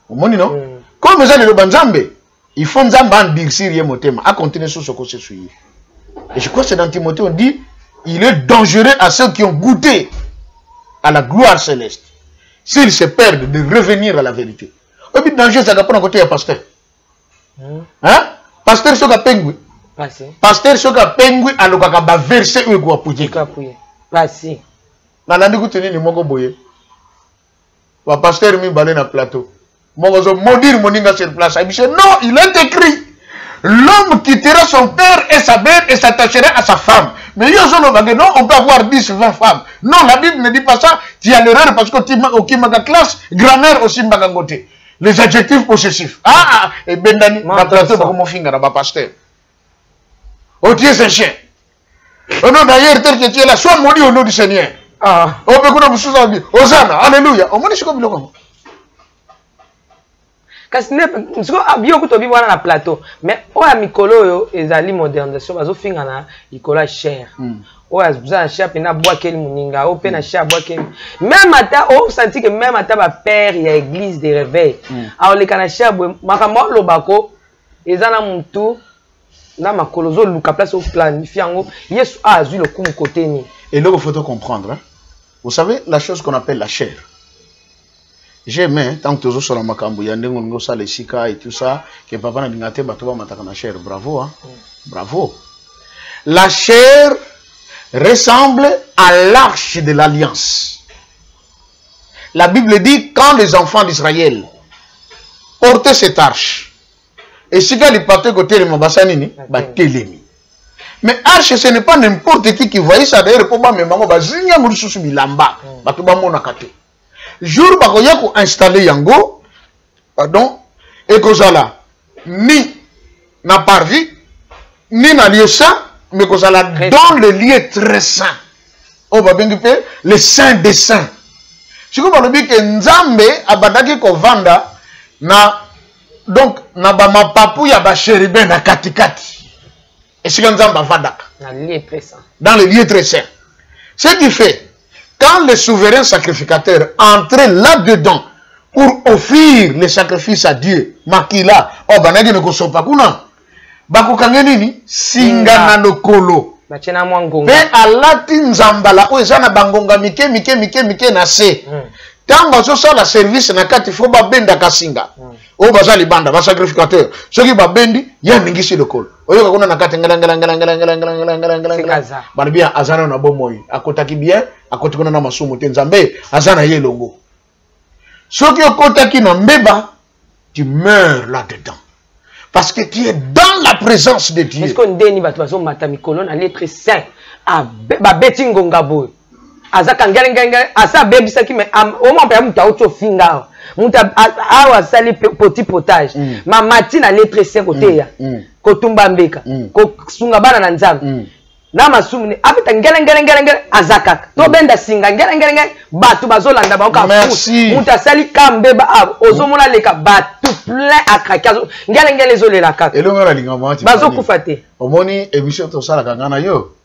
Au monde non? Comme ça le banzambe, il faut nzamba ndirsi rien motema, à continuer sur ce qu'on se suit. Et je crois que c'est dans Timothée, on dit, il est dangereux à ceux qui ont goûté à la gloire céleste. S'ils se perdent de revenir à la vérité. Et puis, danger, ça va prendre côté à pasteur. Hein? Pasteur, ce qu'a pengui. Pasteur, ce qu'a pengui, à l'okaka verser où il va pouiller. Passé. Nanandi kouteni ni mongo boye. Va pasteur mi balé na plateau. Mongo zo maudire moninga sur place. Il dit, non, il est écrit. L'homme quittera son père et sa mère et s'attachera à sa femme. Mais non, on peut avoir 10, 20 femmes. Non, la Bible ne dit pas ça. Tu as l'erreur parce que tu as classe, grand-mère aussi côté. Les adjectifs possessifs. Et Bendani, la plateau, comment finir là-bas, pasteur. Oh, tu es un chien. Oh non, d'ailleurs, tel que tu es là, sois maudit au nom du Seigneur. Oh, mais qu'on a besoin de dire, Hosanna, alléluia. Oh, moi, je suis comme le comment. Kasi bien que tu vis na plateau mais oya mikolo yo ezali modernisation bazo finga na ikola cher oya za cher pe na bois quel muninga o pe na cher bois quel même ata o senti que même ata ba père ya église des réveils a o le kana cher makambo lobako ezana muntu na makolo zo luka place au planifie yango Yesu a azu le kumu côté ni. Et là il faut comprendre hein? Vous savez la chose qu'on appelle la chair. J'aime, tant que tu es sur la makambo, il y a des sika et tout ça, que papa n'a pas dit que la chair. Bravo, hein? Bravo. La chair ressemble à l'arche de l'alliance. La Bible dit quand les enfants d'Israël portaient cette arche, et si ils partaient côté de Mabassanini, télémi. Mais arche, ce n'est pas n'importe qui voyait ça d'ailleurs pour moi, mais maman, bazinya murususu bilamba, batuba monakate. Jour bakoya ko installer yango pardon et kozala ni na parvis ni na lieu saint mais kozala dans le lieu très saint on va bien dire le saint des saints si vous parlez que nzambe abadaki ko vanda na donc na ba mapapu ya ba chérubin na katikati et si nzamba vadaka dans le lieu très saint ce qui fait quand le souverain sacrificateur entrait là-dedans pour offrir le sacrifice à Dieu, makila, oh banagi ne kosopa kuna, bakukangenini singana no kolo. Mais alati nzambala o ezana bangonga mike na se. Tamba so ça la service na kati fo ba benda kasinga. O bazali banda ba sacrificateur. Soki ba bendi ya mingisi le kolo. Oyo kuna na kati ngala. Bana bien azana na bomoyi. Akotaki bien, akoti kuna na masumu te nzambe azana ye longo. Soki okotaki na mbeba, tu meurs là-dedans. Parce que tu es dans la présence de Dieu. Est-ce qu'on déni batuazo matami kolon à l'être saint a ba betingo ngabo. Azaka ngala asa bebisaki mais au moins pe muta auto finga. Muta awa sali petit potage. Ma matina lettre 5 côté ya. Kotumba mbeka. Ko sunga bana na nzambe. Na masumu ni apita ngala azaka. To benda singa ngala batu bazolanda ba ka. Muta sali kambeba ozomona leka batu plein à krakazo. Ngala ezolela kaka. Elonga linga mati. Bazo kufate. Omoni émission to sala kangana yo.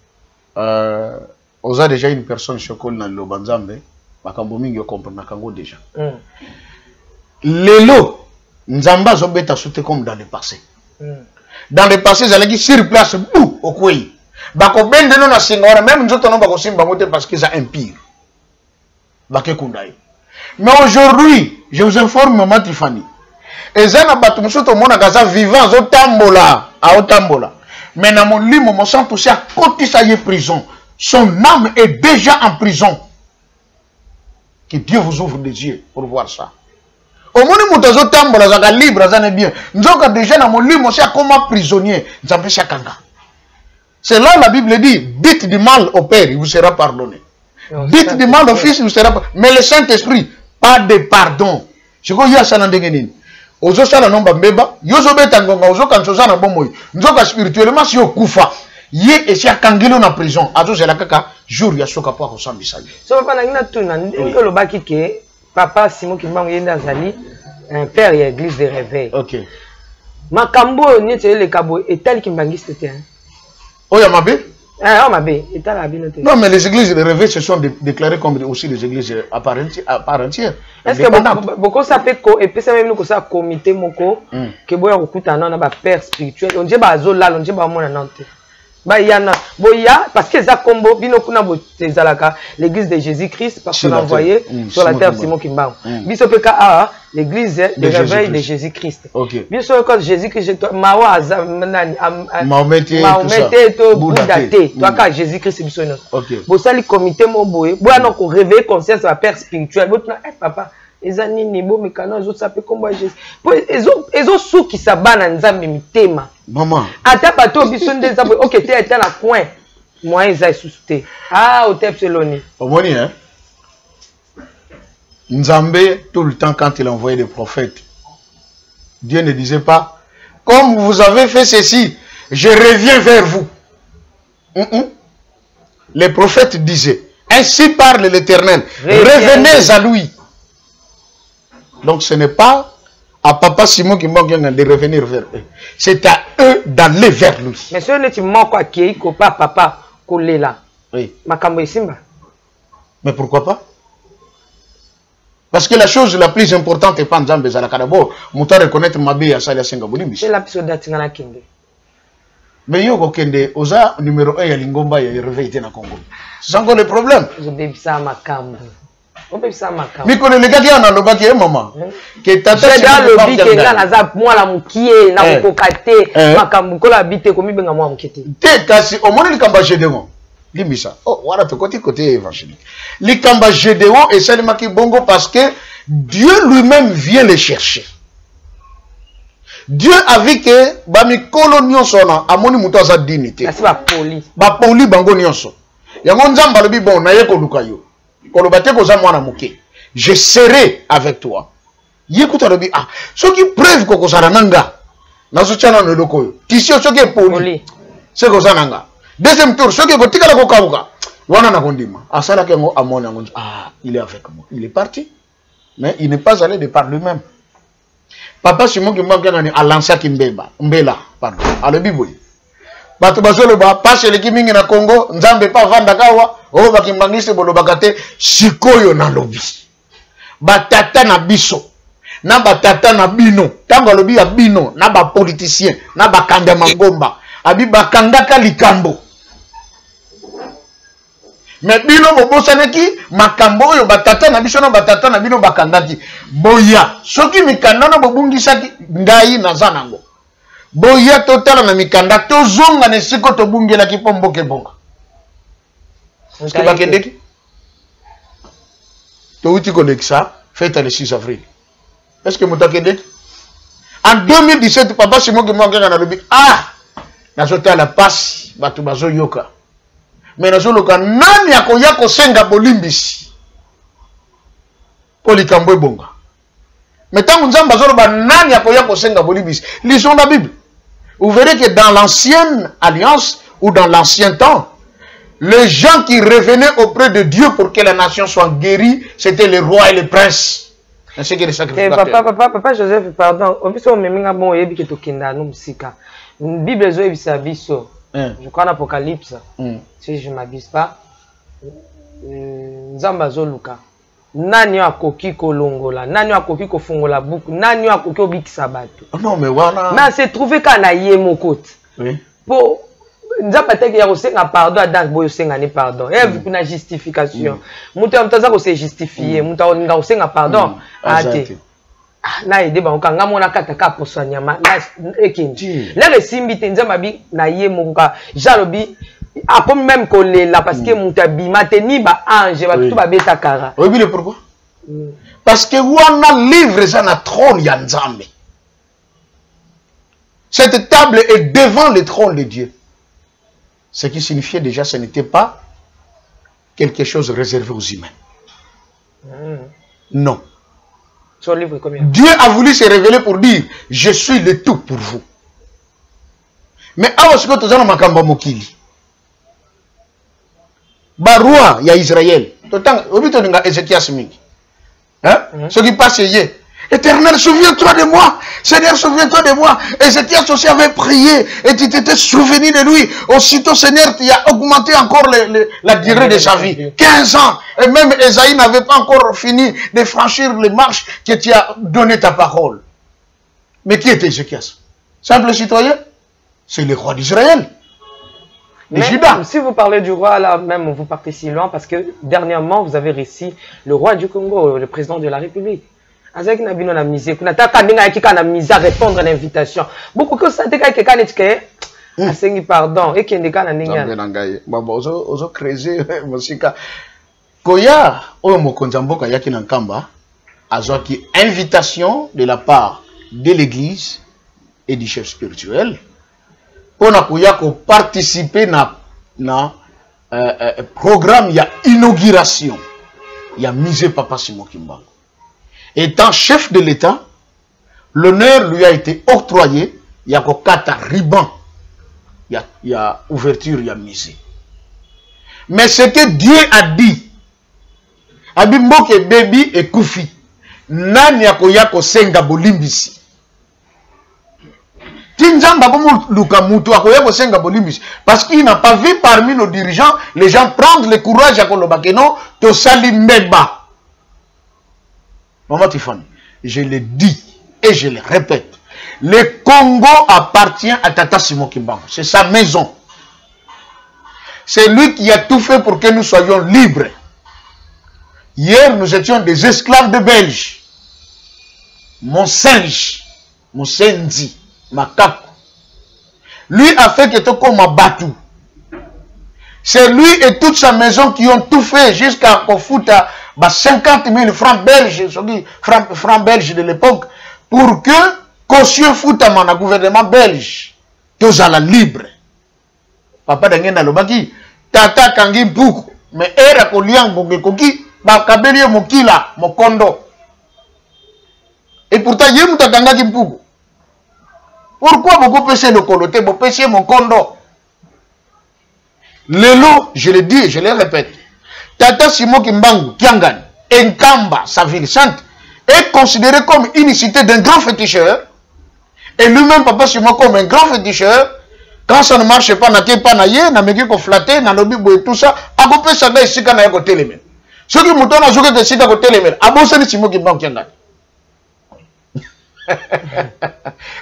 Oza déjà une personne chokol na lobanzambe. Bakambo mingi yo comprendre kango déjà. Lelo Nzamba zobeta sauté comme dans le passé. Dans le passé zalaki sur place bou okwei. Bako bende no na singora même nzoto no bako simba moté parce que ça impire. Baké kundai. Mais aujourd'hui, je vous informe maman Tiffany. Ezana batu musoto mona gaza vivant zo tambola, a otambola. Mais na mon limo mon sang touché à côté ça y est prison. Son âme est déjà en prison. Que Dieu vous ouvre les yeux pour voir ça. Au moins nous zo tambola zaka libre zane bien. Nzoka déjà na mon limo c'est comme prisonnier, nzambe chakanga. C'est là la Bible dit, dites du mal au Père, il vous sera pardonné. Dites du mal au Fils, il vous sera pardonné. Mais le Saint-Esprit, pas de pardon. Je crois qu'il y a ça dans les ozo sala nomba mbeba yozo beta ngonga ozo kanchoza na bomoy nzoka spirituellement si okufa ye esi akangelo na prison azo zela kaka jour ya soka po akosambisa ye so papa na ngina tuna ndenge lobaki ke papa Simon Kimbangu yenda zali un père ya église de réveil. OK. Makambo nyete le kabo etali kimbangiste te hein. Oya mabe? Ah mabe etala binote. Non mais les églises de réveil se sont déclarées comme aussi des églises à part entière. Est-ce que beaucoup ça fait ko et puis ça même nous que ça comité moko que boya okuta na ba père spirituel on dit ba zola on dit ba mona nante. Ba yana boya parce que ça combo bino kuna bo tezalaka l'église de Jésus-Christ parce qu'on a envoyé sur la terre Simon Kimbangu. Biso PKA l'église de réveil de Jésus-Christ. OK. Biso quand Jésus-Christ mawa nani Mahomet to Bouddha te toi ka Jésus-Christ biso no. OK. Bo sali comité mo boye boya no ko réveiller conscience ba père spirituel bo tuna papa ezani ni bo mekano zo sape komba Jésus. Po ezo suki sabana nzambe mitema. Maman. Ata bato biso ndeza bo OK te eta na coin. Moi eza susute. Ah au tepseloni. Omoni hein. Nzambe, tout le temps, quand il envoyait des prophètes, Dieu ne disait pas, comme vous avez fait ceci, je reviens vers vous. Les prophètes disaient, ainsi parle l'Éternel, revenez à lui. Donc ce n'est pas à papa Simon qui manque de revenir vers eux. C'est à eux d'aller vers lui. Mais si on est mort, qui papa, là. Oui. Simba. Mais pourquoi pas? Parce que la chose la plus importante est pas Nzambe Zalaka d'abord. Mouta reconnaître Mabé à Salia Senga Bolimbi. C'est l'épisode d'Atingana Kende. Mais yo Kende, oza numéro 1 ya Lingomba ya réveillé na Congo. C'est encore le problème. Je bébé ça makambo. On bébé ça makambo. Mais connaît les gars qui en a le bac et maman. Que tata c'est dans le bik et là naza moi la mukie na kokate makambo ko la bite ko mi benga moi mukete. Te kasi au moins le kamba jedemo. Limisa. Oh, voilà, côté évangélique. Les Kamba Gédéon et Salimaki Bongo parce que Dieu lui-même vient les chercher. Dieu a vu que Bami Kolonio Sona, Amoni Moutaza dignité. C'est pas poli. Ba poli Bango Nyonso. Yangon Zamba Lobi Bon, Naye Kolukayo. Kolobate Kozamwana Mouke. Je serai avec toi. Yekuta Lobi, ah, ceux qui preuve Kokosarananga, Nasochana Nodokoyo. Kisio, ceux qui est poli. C'est Kosananga. Deuxième tour, ceux qui ont tika la kokauka, wana na kondima. Asala kengo amoni ango. Ah, il est avec moi. Il est parti. Mais il n'est pas allé de par lui-même. Papa Simon qui manque à lancer Kimbeba, Mbela, pardon. À le biboui. Batu bazolo ba passe le kimingi na Congo, nzambe pa vanda kawa, o ba kimbangiste bolo bakate sikoyo na lobi. Batata na biso. Na batata na bino. Tango lobi ya bino, na ba politicien, na ba kanda mangomba. Abi bakangaka likambo. Mais bino bobosanaki makambo oyo batata na biso na batata na bino bakangaki boya soki mikanda na bobungisaki ngai naza nango boya totala na mikanda tozonga na siko tobungelaki po mboke bonga est-ce que bakendeki touti konekisa fête le 6 avril est-ce que mutakendeki en 2017 papa Simon qui manque na lobi ah nazotala passe batu bazo yoka mais nazoloka nani akoya kosenga bolimbisi polikambo bonga mais tant nzamba zoloba nani akoya kosenga bolimbisi lisons la Bible vous verrez que dans l'ancienne alliance ou dans l'ancien temps les gens qui revenaient auprès de Dieu pour que la nation soit guérie c'était les rois et les princes ainsi que les sacrificateurs. Papa Joseph pardon on peut se meminga bon yebi ke tokenda no musika Bible zo ebisa biso. Je crois en Apocalypse, si je ne m'abuse pas, Nzamba Zoluka, Nani akoki kolongola, nani akoki kofungola buku, nani akoki obikisa bato. Non mais voilà. Mais c'est trouvé kana yé mokot. Oui. Pour nzamba teke ya kosenga pardon dans boyo senga ni pardon. Et vu kuna justification. Mutu amtaza ko se justifier, mutu nga kosenga pardon. Ate. Na ide ba okanga mona kata ka posanya ma na ekindi. La resimbi nzamba bi na yé mokoka jalobi a comme même kolela parce que mutu abima teni ba ange ba tout ba beta kara. Oui, mais pourquoi? Parce que wana livre ça na trône ya Nzambe. Cette table est devant le trône de Dieu. Ce qui signifiait déjà ce n'était pas quelque chose réservé aux humains. Non. Son livre combien? Dieu a voulu se révéler pour dire je suis le tout pour vous. Mais awa siko tozana makamba mokili. Barua ya Israël. Totang obito nga Ézéchias mingi. Hein? Ce qui passe hier. Éternel, souviens-toi de moi. Seigneur, souviens-toi de moi. Ézéchias aussi avait prié et tu t'étais souvenu de lui. Aussitôt, Seigneur, tu as augmenté encore la durée de sa vie. 15 ans. Et même Esaïe n'avait pas encore fini de franchir les marches que tu as donné ta parole. Mais qui était Ézéchias? Simple citoyen? C'est le roi d'Israël. Mais si vous parlez du roi, là même, vous partez si loin parce que dernièrement, vous avez réussi le roi du Congo, le président de la République. Azaki na bino na misé, kuna taka ndinga yakika na misa répondre à l'invitation. Beaucoup que ça teka ke kana tike asengi pardon et kende kana ndinga. Baba ozo creuser musika. Koya oyo mokonzi mboka yaki na nkamba azwaki invitation de la part de l'église et du chef spirituel pour na koya ko participer na programme ya inauguration ya musée Papa Simon Kimbangu. Étant chef de l'État, l'honneur lui a été octroyé. Il y a kata riban, il y a ouverture, il y a musée. Mais ce que Dieu a dit, Abimboke baby et Koufi, nani yako senga bolimbisi. Tinjamba bomu luka mutu akoyako senga bolimbisi. Parce qu'il n'a pas vu parmi nos dirigeants, les gens prendre le courage à kolobakeno, to sali meba. Maman Tiffany, je le dis et je le répète. Le Congo appartient à Tata Simon Kimbangu. C'est sa maison. C'est lui qui a tout fait pour que nous soyons libres. Hier, nous étions des esclaves de Belges. Mon singe, mon sendi, ma cape. Lui a fait que tout comme ma batou. C'est lui et toute sa maison qui ont tout fait jusqu'à Kofuta. 50 000 francs belges, francs belges de l'époque, pour que caution foutama na gouvernement belge, tous à la libre. Papa d'Angenda Lobaki, Tata Kangi Mpuku, mais era Koliang Bongekoki, Bakabelie Mokila, Mokondo. Et pourtant, il y a un Tata Mpuku. Pourquoi beaucoup pêcher le coloté, beaucoup pêcher Mokondo? Lelo, je le dis et je le répète. Tata Simon Kimbangu, Kiangan, Nkamba, sa ville sainte, est considéré comme une cité d'un grand féticheur. Et lui-même, Papa Simon, comme un grand féticheur. Quand ça ne marche pas, n'a pas naïe, n'a pas flatté, n'a pas et tout ça, à côté ça va ici quand il y a côté les mains. Ceux qui m'ont joué de site à côté les mains, à bon sens, Simon Kimbangu, Kiangan.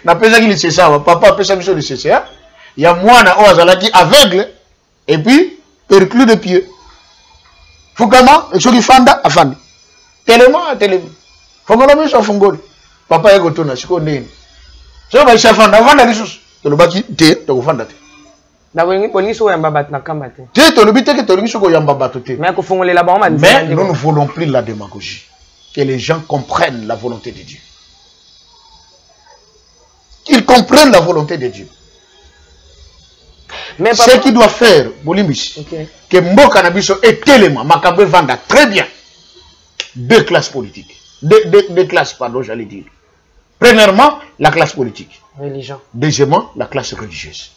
N'a pas ça qu'il ça, papa a fait ça qu'il le CCA. Il y a moi, qui aveugle, et puis, perclus de pied. Fukama, et ceux qui fanda, afandi. Tellement, tellement. Fongolo, mais ça fongoli. Papa est gotona, c'est qu'on est. Ça va, ça fanda, fanda les choses. Tu le bâtis, tu le fanda. Mais nous ne voulons plus la démagogie. Que les gens comprennent la volonté de Dieu. Qu'ils comprennent la volonté de Dieu. Mais ce qu'il doit faire, Bolimbis, que Mboka Nabiso est tellement, Makabwe Vanda, très bien. Deux classes politiques. Deux classes, pardon, j'allais dire. Premièrement, la classe politique. Religion. Deuxièmement, la classe religieuse.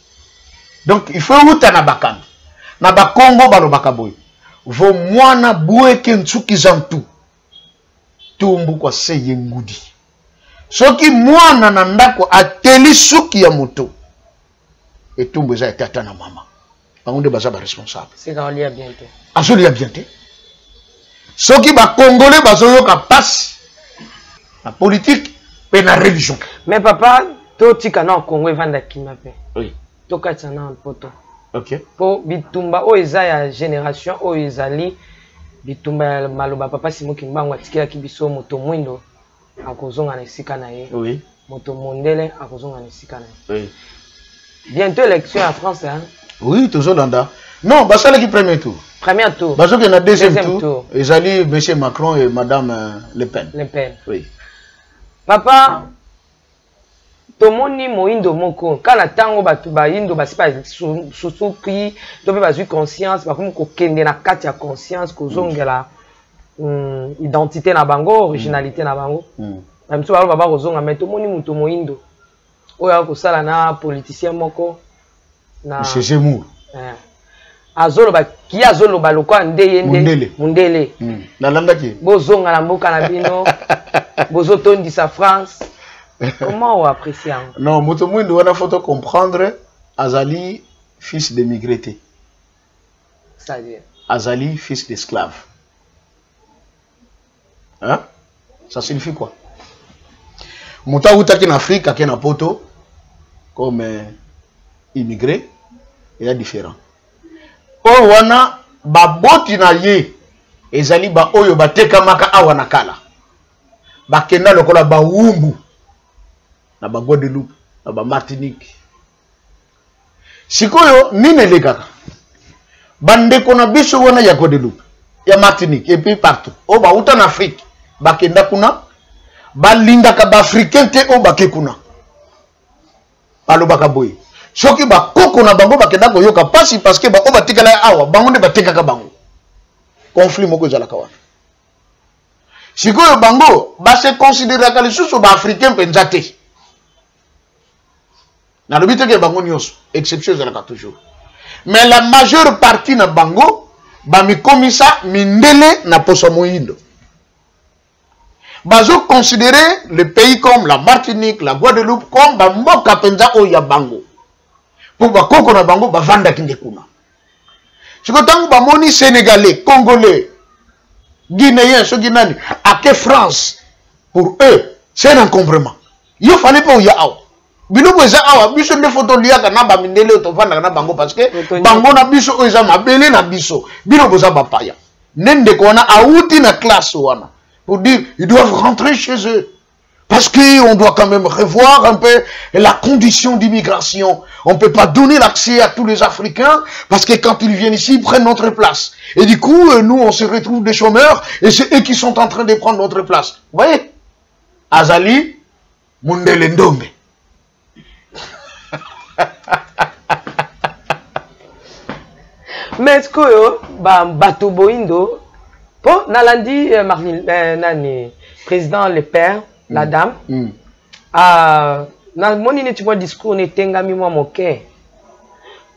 Donc, il faut où t'as Nabakan. Nabakongo Balobakaboy. Vos moana boué kensuki zantu. Tumbu kwa seye ngudi. Soki moana nandako ateli suki ya moto. Et tout le monde est tata na maman. On est responsable. C'est quand on lit à bientôt. On lit à bientôt. Ceux qui va Congolais, bazoyoka passe la politique et la religion. Mais papa, to tika na Congo vanda kimape. Oui. To katana poto. Ok. Po bitumba o eza ya génération o ezali bitumba maloba papa Simon Kimbangu atikela kibiso moto mwindo akozonga na esika na ye. Oui. Moto mondele akozonga na esika na ye. Oui. Bientôt élection en France hein. Oui, toujours dans. Non, bah ça qui premier tour. Premier tour. Parce qu'il y a deuxième tour. Ils allaient M. Macron et Mme Le Pen. Le Pen. Oui. Papa, tomoni moindo moko. Kana tango batu ba indo basi pa susuki, to pe bazui conscience, ba komi ko kende na kati ya conscience ko zongela identité na bango, originalité na bango. Même so baba ko zonga mais tomoni muto moindo. Oya ko sala na politicien moko na M. Zemmour. Azoloba ki azoloba lokwa ndeyende mundele na landa ki bozonga na mboka na bino bozotondisa France. Comment on apprécie? Non, moto mwindo wana faut comprendre Azali fils d'émigré. C'est-à-dire Azali fils d'esclave. Hein? Ça signifie quoi? Mouta utaki en Afrique à Kena Poto comme immigré, il y a différent. O wana baboti na ye ezali ba oyo bateka maka awa na kala bakenda lokola ba wumbu na ba Guadeloupe na ba Martinique sikoyo nine lekaka bandeko na biso wana ya Guadeloupe ya Martinique et puis partout o ba uta na Afrique bakenda kuna balingaka ba africain te o bakekuna balobaka boye soki ba koko na bango bakenda koyoka pasi parce que ba o batikala awa bango ne batekaka bango conflit moko ezalaka wana sikoyo bango ba se considéraka lisusu ba africain penza te na lobi te ke bango nyonso exception ezalaka toujours mais la majeure partie na bango ba mikomisa mindele na poso moyindo bazo considérer le pays comme la Martinique, la Guadeloupe comme ba mboka penza o ya bango. Pour bakoko na bango bavanda kinde kuna. Siko tangu ba moni Sénégalais, Congolais, Guinéens, ce Guinéens, à que France pour eux, c'est un encombrement. Il fallait pas ya awa. Bilo ko za awa biso ne photo liaka na ba mindele to vanda na bango parce que bango na biso o za mabele na biso. Bilo ko za bapaya. Nende ko na auti na classe wana. Pour dire, ils doivent rentrer chez eux. Parce qu'on doit quand même revoir un peu la condition d'immigration. On ne peut pas donner l'accès à tous les Africains, parce que quand ils viennent ici, ils prennent notre place. Et du coup, nous, on se retrouve des chômeurs, et c'est eux qui sont en train de prendre notre place. Vous voyez? Azali, Mundele Ndombe. Mais est-ce que Bato Boindo, pour Nalandi Nani, président le père, la dame, na moni ne tu vois discours ne tengami moi moke.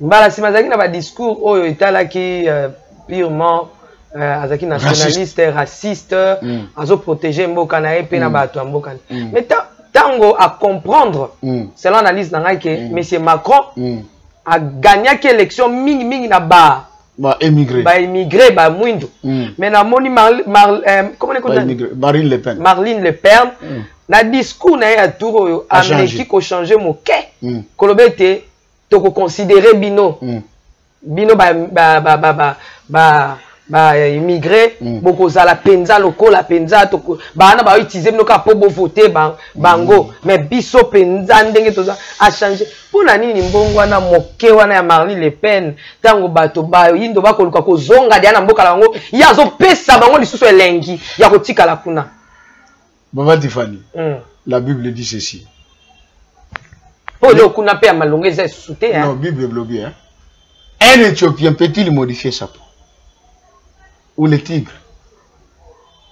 Mbala si mazaki na ba discours oyo etala ki purement azaki nationaliste, raciste, azo protéger mboka na pe na bato mboka. Mais tango à comprendre, c'est l'analyse na ngai que monsieur Macron a gagné l'élection mingi na ba émigré. Ba immigré, ba mwindo. Mais na moni comment on dit Marine Le Pen. Marine Le Pen. Na discours na ya tour Amérique ko changer moke. Kolobete to ko considérer bino. Bino ba immigré boko za la penza loko la penza to ba na ba utiliser bino ka po bo voter bango mais biso penza ndenge to a changer. Pona nini mbongo wana moke wana ya Marine Le Pen tango bato ba yindo ba koluka ko zonga dia na mboka la bango ya zo pesa bango lisusu elengi ya kotika la kuna. Maman Tiffany, la Bible dit ceci. Oh, le kuna pe malonge za souté hein. Non, Bible bloquée hein. Un Éthiopien peut-il modifier sa peau? Ou le tigre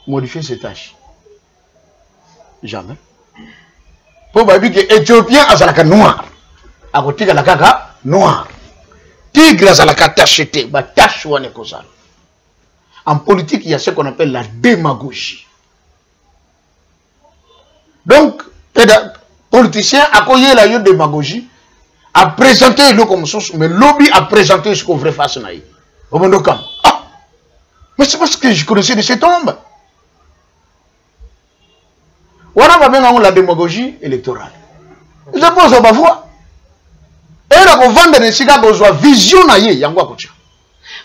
modifier ses taches? Jamais. Pour dire que Éthiopien azalaka noir. Akotika la kaka noir. Tigre azalaka tacheté, ba tache wane kozala. En politique, il y a ce qu'on appelle la démagogie. Donc, politicien a connu la démagogie, a présenté le comme source, mais lobby a présenté ce qu'on vrai face naïf. Au monde comme Mais c'est parce que je connaissais de ces tombes. On a bien la démagogie électorale. Je pense à voix. Et là, on vend des cigares, on a vision naïe, yangwa kocha.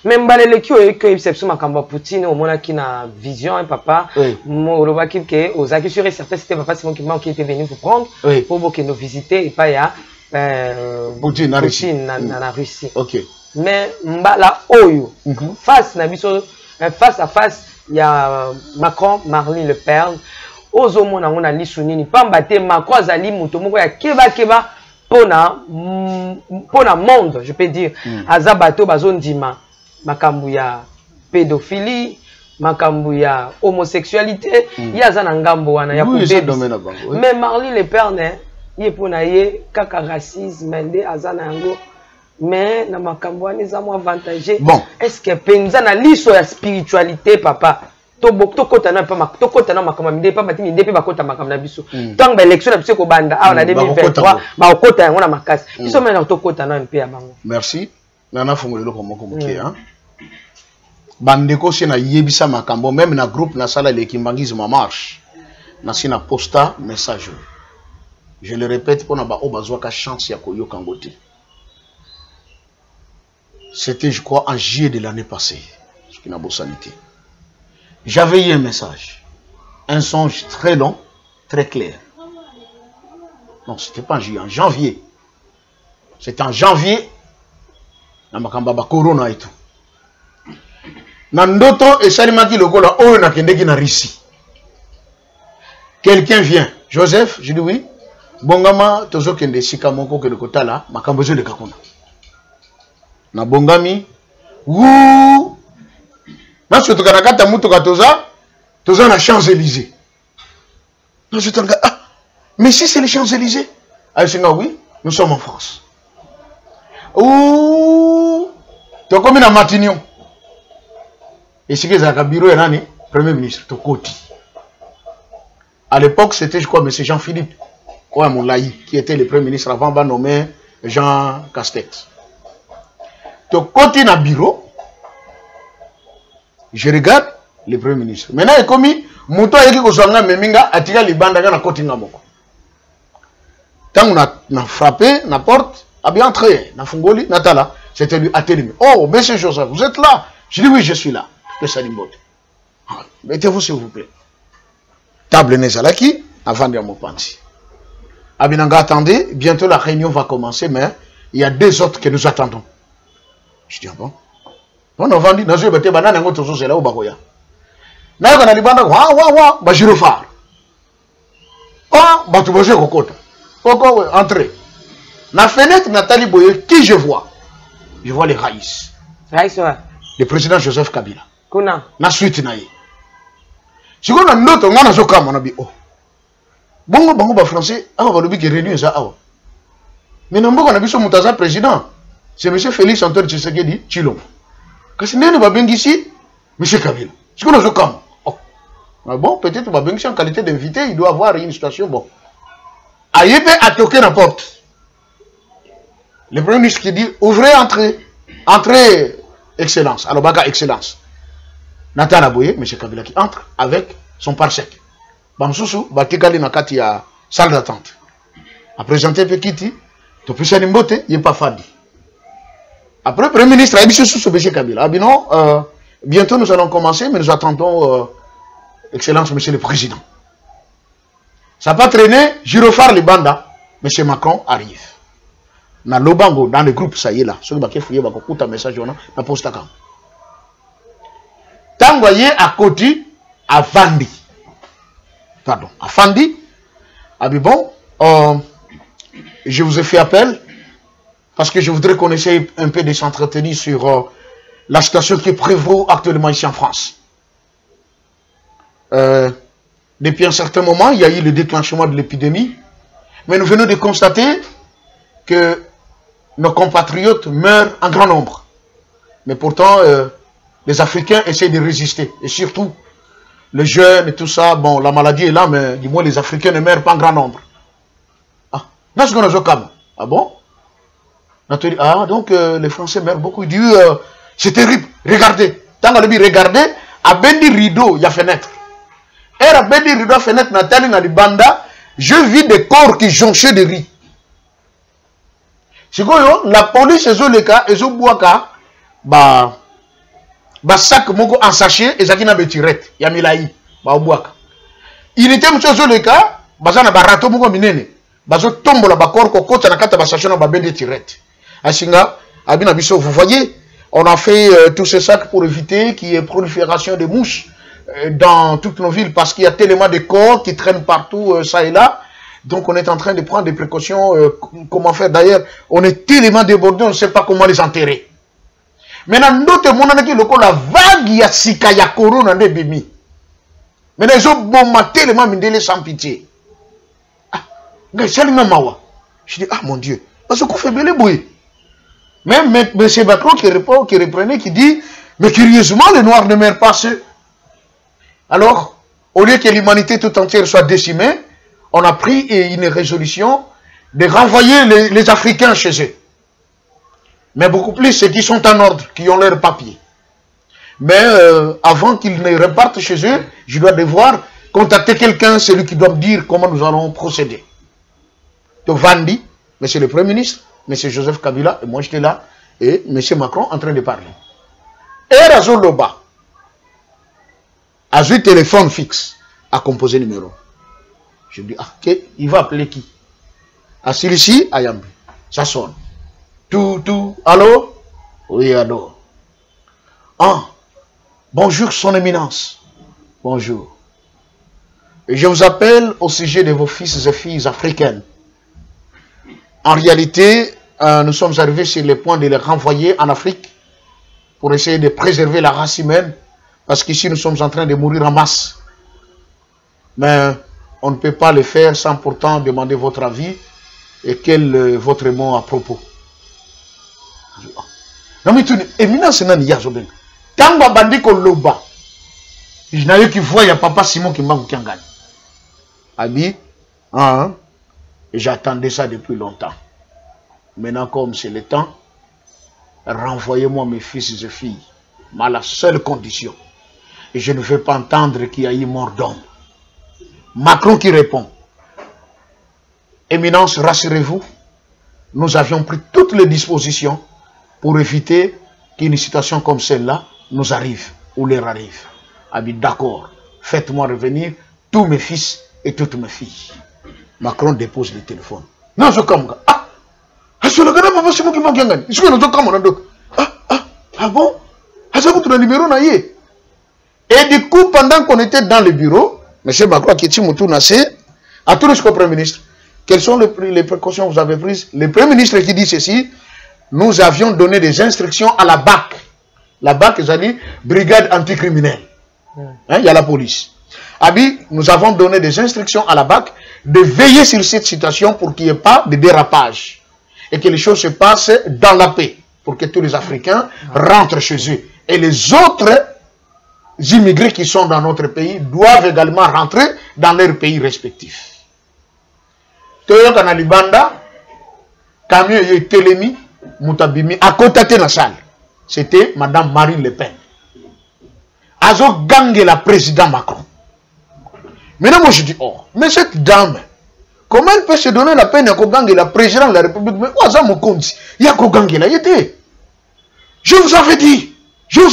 Même balele qui est que c'est ma kamba Poutine au moins qui na vision papa. Moi le vois que aux acquis sur certains c'était papa Simon qui était venu vous prendre pour que nous visiter et pas ya Poutine na Russie. Na Russie. OK. Mais mbala oyo face na biso face à face il y a Macron Marly Le Pen ozo mona ngona lisuni ni pamba te Macron azali muto moko ya keba pona monde je peux dire azabato bazondima makambu ya pédophilie makambu ya homosexualité yaza na ngambo wana ya mais Marly Le Pen ye pona ye kaka racisme nde azana yango mais na makambu wana eza mo avantagé est-ce que penza na liso ya spiritualité papa to kota na pa to kota na makambu minde pa matini nde pe bakota makambu na biso tant ba élection na biso ko banda a na 2023 ba kota yango na makasi biso mena to kota na mpe ya bango. Merci nana fongolelo ko moko moke hein bandeko si na yebisa makambo même na groupe na sala le kimbangisme marche na sina posta message je le répète pour na ba obazwa ka chance ya koyo kangote. C'était je crois en juillet de l'année passée ce qui n'a beau sanité. J'avais eu un message, un songe très long, très clair. Non, c'était pas en juillet, en janvier. C'était en janvier. Na makamba ba corona et tout. Nandoto et salimaki lokola oyo na kendeki na Russie. Quelqu'un vient, Joseph, je dis oui. Bongama tozo kende sika moko ke lokotala makambo zo de kakuna. Na bongami wou. Na soto kanakata muto toza na Champs-Élysées. Na soto ah mais si c'est les Champs-Élysées. Ah je dis oui, nous sommes en France. Ouh. To comme na Matignon. Et c'est que ça bureau nani premier ministre to koti. À l'époque, c'était je crois M. Jean-Philippe Moulaï qui était le premier ministre avant de nommer Jean Castex. To koti na bureau. Je regarde le premier ministre. Maintenant, il est commis, Mouto Eki Kozwanga Meminga, Atika Libanda na Kotinga Moko. Tant on a frappé, la porte, a bien entré, na Fungoli, Natala, c'était lui atterri. Oh, monsieur Joseph, vous êtes là? Je dis oui, je suis là. Le Salimbote. Mettez-vous s'il vous plaît. Table Nezalaki, avant de Mopansi. Abinanga, attendez, bientôt la réunion va commencer, mais il y a deux autres que nous attendons. Je dis ah bon? On a vendu dans une banane et on a là au Bagoya. N'a pas de bande, wa, bah girofard. Ah, bah tu vas jouer au côté. Pourquoi entrer? La fenêtre Nathalie Boye, qui je vois? Je vois les Raïs. Raïs, ouais. Le président Joseph Kabila. Kuna. Na suite naïe. Si on a un autre, on a un autre, on a dit oh. Bon, bah français, on va le dire que réunion ça. Mais non, on a vu son Moutaza président. C'est M. Félix Antoine Tshisekedi Tshilombo. Parce que nous avons ici, M. Kabila. C'est qu'on a joué comme. Bon, peut-être qu'on va en qualité d'invité, il doit avoir une situation bon. Aïebe a toqué la porte. Le premier ministre qui dit ouvrez, entrez. Entrez, excellence. Alors, baga, excellence. Nathan Aboye, M. Kabila qui entre avec son parsec. Bamsousou, Batikali Nakati à salle d'attente. A présenté Pekiti, tu peux s'en imboter, il n'est pas fadi. Après, le Premier ministre a dit sous M. Kabila. Ah, non, bientôt nous allons commencer, mais nous attendons, Excellence, Monsieur le Président. Ça n'a pas traîné, Girofard les bandas, M. Macron arrive. Dans l'Obango, dans le groupe, ça y est là. Ceux qui ont fouillé, ils ont un message, na poste quand. Tangoye à côté, à Fandi. Pardon, à Fandi. Ah, bon, je vous ai fait appel. Parce que je voudrais qu'on essaye un peu de s'entretenir sur la situation qui prévaut actuellement ici en France. Depuis un certain moment, il y a eu le déclenchement de l'épidémie. Mais nous venons de constater que nos compatriotes meurent en grand nombre. Mais pourtant, les Africains essaient de résister. Et surtout, les jeunes et tout ça, bon, la maladie est là, mais du moins les Africains ne meurent pas en grand nombre. Ah, ah bon? Ah, donc les Français meurent beaucoup. C'est terrible. Regardez, Tant que le regardez, à bendi rideau, il y a fenêtre. Et à bendi rideau, fenêtre, Nathalie, dans le banda, je vis des corps qui jonchaient de riz. C'est quoi, la police, ils ont le cas, ils ont boaka, bah, sac moko en sachet, et ça qui n'a pas de tirette, il y a milaï, bah, boaka. Il était, monsieur, ils ont le cas, bah, ça n'a pas rato moko minene, bah, ça tombe la bakor, koko, ça n'a pas de sachet, n'a pas de tirette. Asinga, Abina Bisso, vous voyez, on a fait tous ces sacs pour éviter qu'il y ait prolifération de mouches dans toutes nos villes, parce qu'il y a tellement de corps qui traînent partout, ça et là. Donc on est en train de prendre des précautions, comment faire. D'ailleurs, on est tellement débordé, on ne sait pas comment les enterrer. Maintenant, d'autres monde la vague ya sika ya corona de bimi. Maintenant, ils ont bombé tellement mindélé sans pitié. Ah, je dis, ah mon Dieu, parce qu'on fait belé bouillir. Même M. Macron qui reprenait, qui dit, mais curieusement, les Noirs ne meurent pas ceux. Alors, au lieu que l'humanité tout entière soit décimée, on a pris une résolution de renvoyer les Africains chez eux. Mais beaucoup plus ceux qui sont en ordre, qui ont leur papier. Mais avant qu'ils ne repartent chez eux, je dois devoir contacter quelqu'un, celui qui doit me dire comment nous allons procéder. Donc Vandi, monsieur le Premier ministre, monsieur Joseph Kabila, et moi j'étais là, et monsieur Macron en train de parler. Et Razo Loba a eu téléphone fixe à composer numéro. Je dis, ah, ok, il va appeler qui? À celui-ci, à Yambi. Ça sonne. Allô? Oui, allô. Ah, bonjour, son éminence. Bonjour. Et je vous appelle au sujet de vos fils et filles africaines. En réalité, nous sommes arrivés sur le point de les renvoyer en Afrique pour essayer de préserver la race humaine, parce qu'ici, nous sommes en train de mourir en masse. Mais on ne peut pas le faire sans pourtant demander votre avis et quel votre mot à propos. Non mais tu éminence nan yazoben. Tamba bandi ko loba. Je n'ai qui voit, il y a papa Simon qui m'a gagné. Abi, hein, j'attendais ça depuis longtemps. Maintenant, comme c'est le temps, renvoyez-moi mes fils et filles. Mais à la seule condition. Et je ne veux pas entendre qu'il y a eu mort d'homme. Macron qui répond. Éminence, rassurez-vous, nous avions pris toutes les dispositions pour éviter qu'une situation comme celle-là nous arrive ou leur arrive. Abi, d'accord, faites-moi revenir tous mes fils et toutes mes filles. Macron dépose le téléphone. Non, je comme ah bon? Et du coup, pendant qu'on était dans le bureau, M. Macron qui est à tous les Premier ministre, quelles sont les précautions que vous avez prises? Le Premier ministre qui dit ceci, nous avions donné des instructions à la BAC. La BAC, c'est-à-dire Brigade anticriminelle. Il y a la police. Abi, nous avons donné des instructions à la BAC de veiller sur cette situation pour qu'il n'y ait pas de dérapage. Et que les choses se passent dans la paix. Pour que tous les Africains rentrent chez eux. Et les autres immigrés qui sont dans notre pays doivent également rentrer dans leurs pays respectifs. Toyo Kanalibanda, camion et Télémi, Moutabimi, à côté de la salle. C'était Madame Marine Le Pen. Azo gangue la président Macron. Maintenant, moi je dis, oh, mais cette dame, comment elle peut se donner la peine à gangue la présidente de la République? Mais où est-ce que il y a gangue là, je vous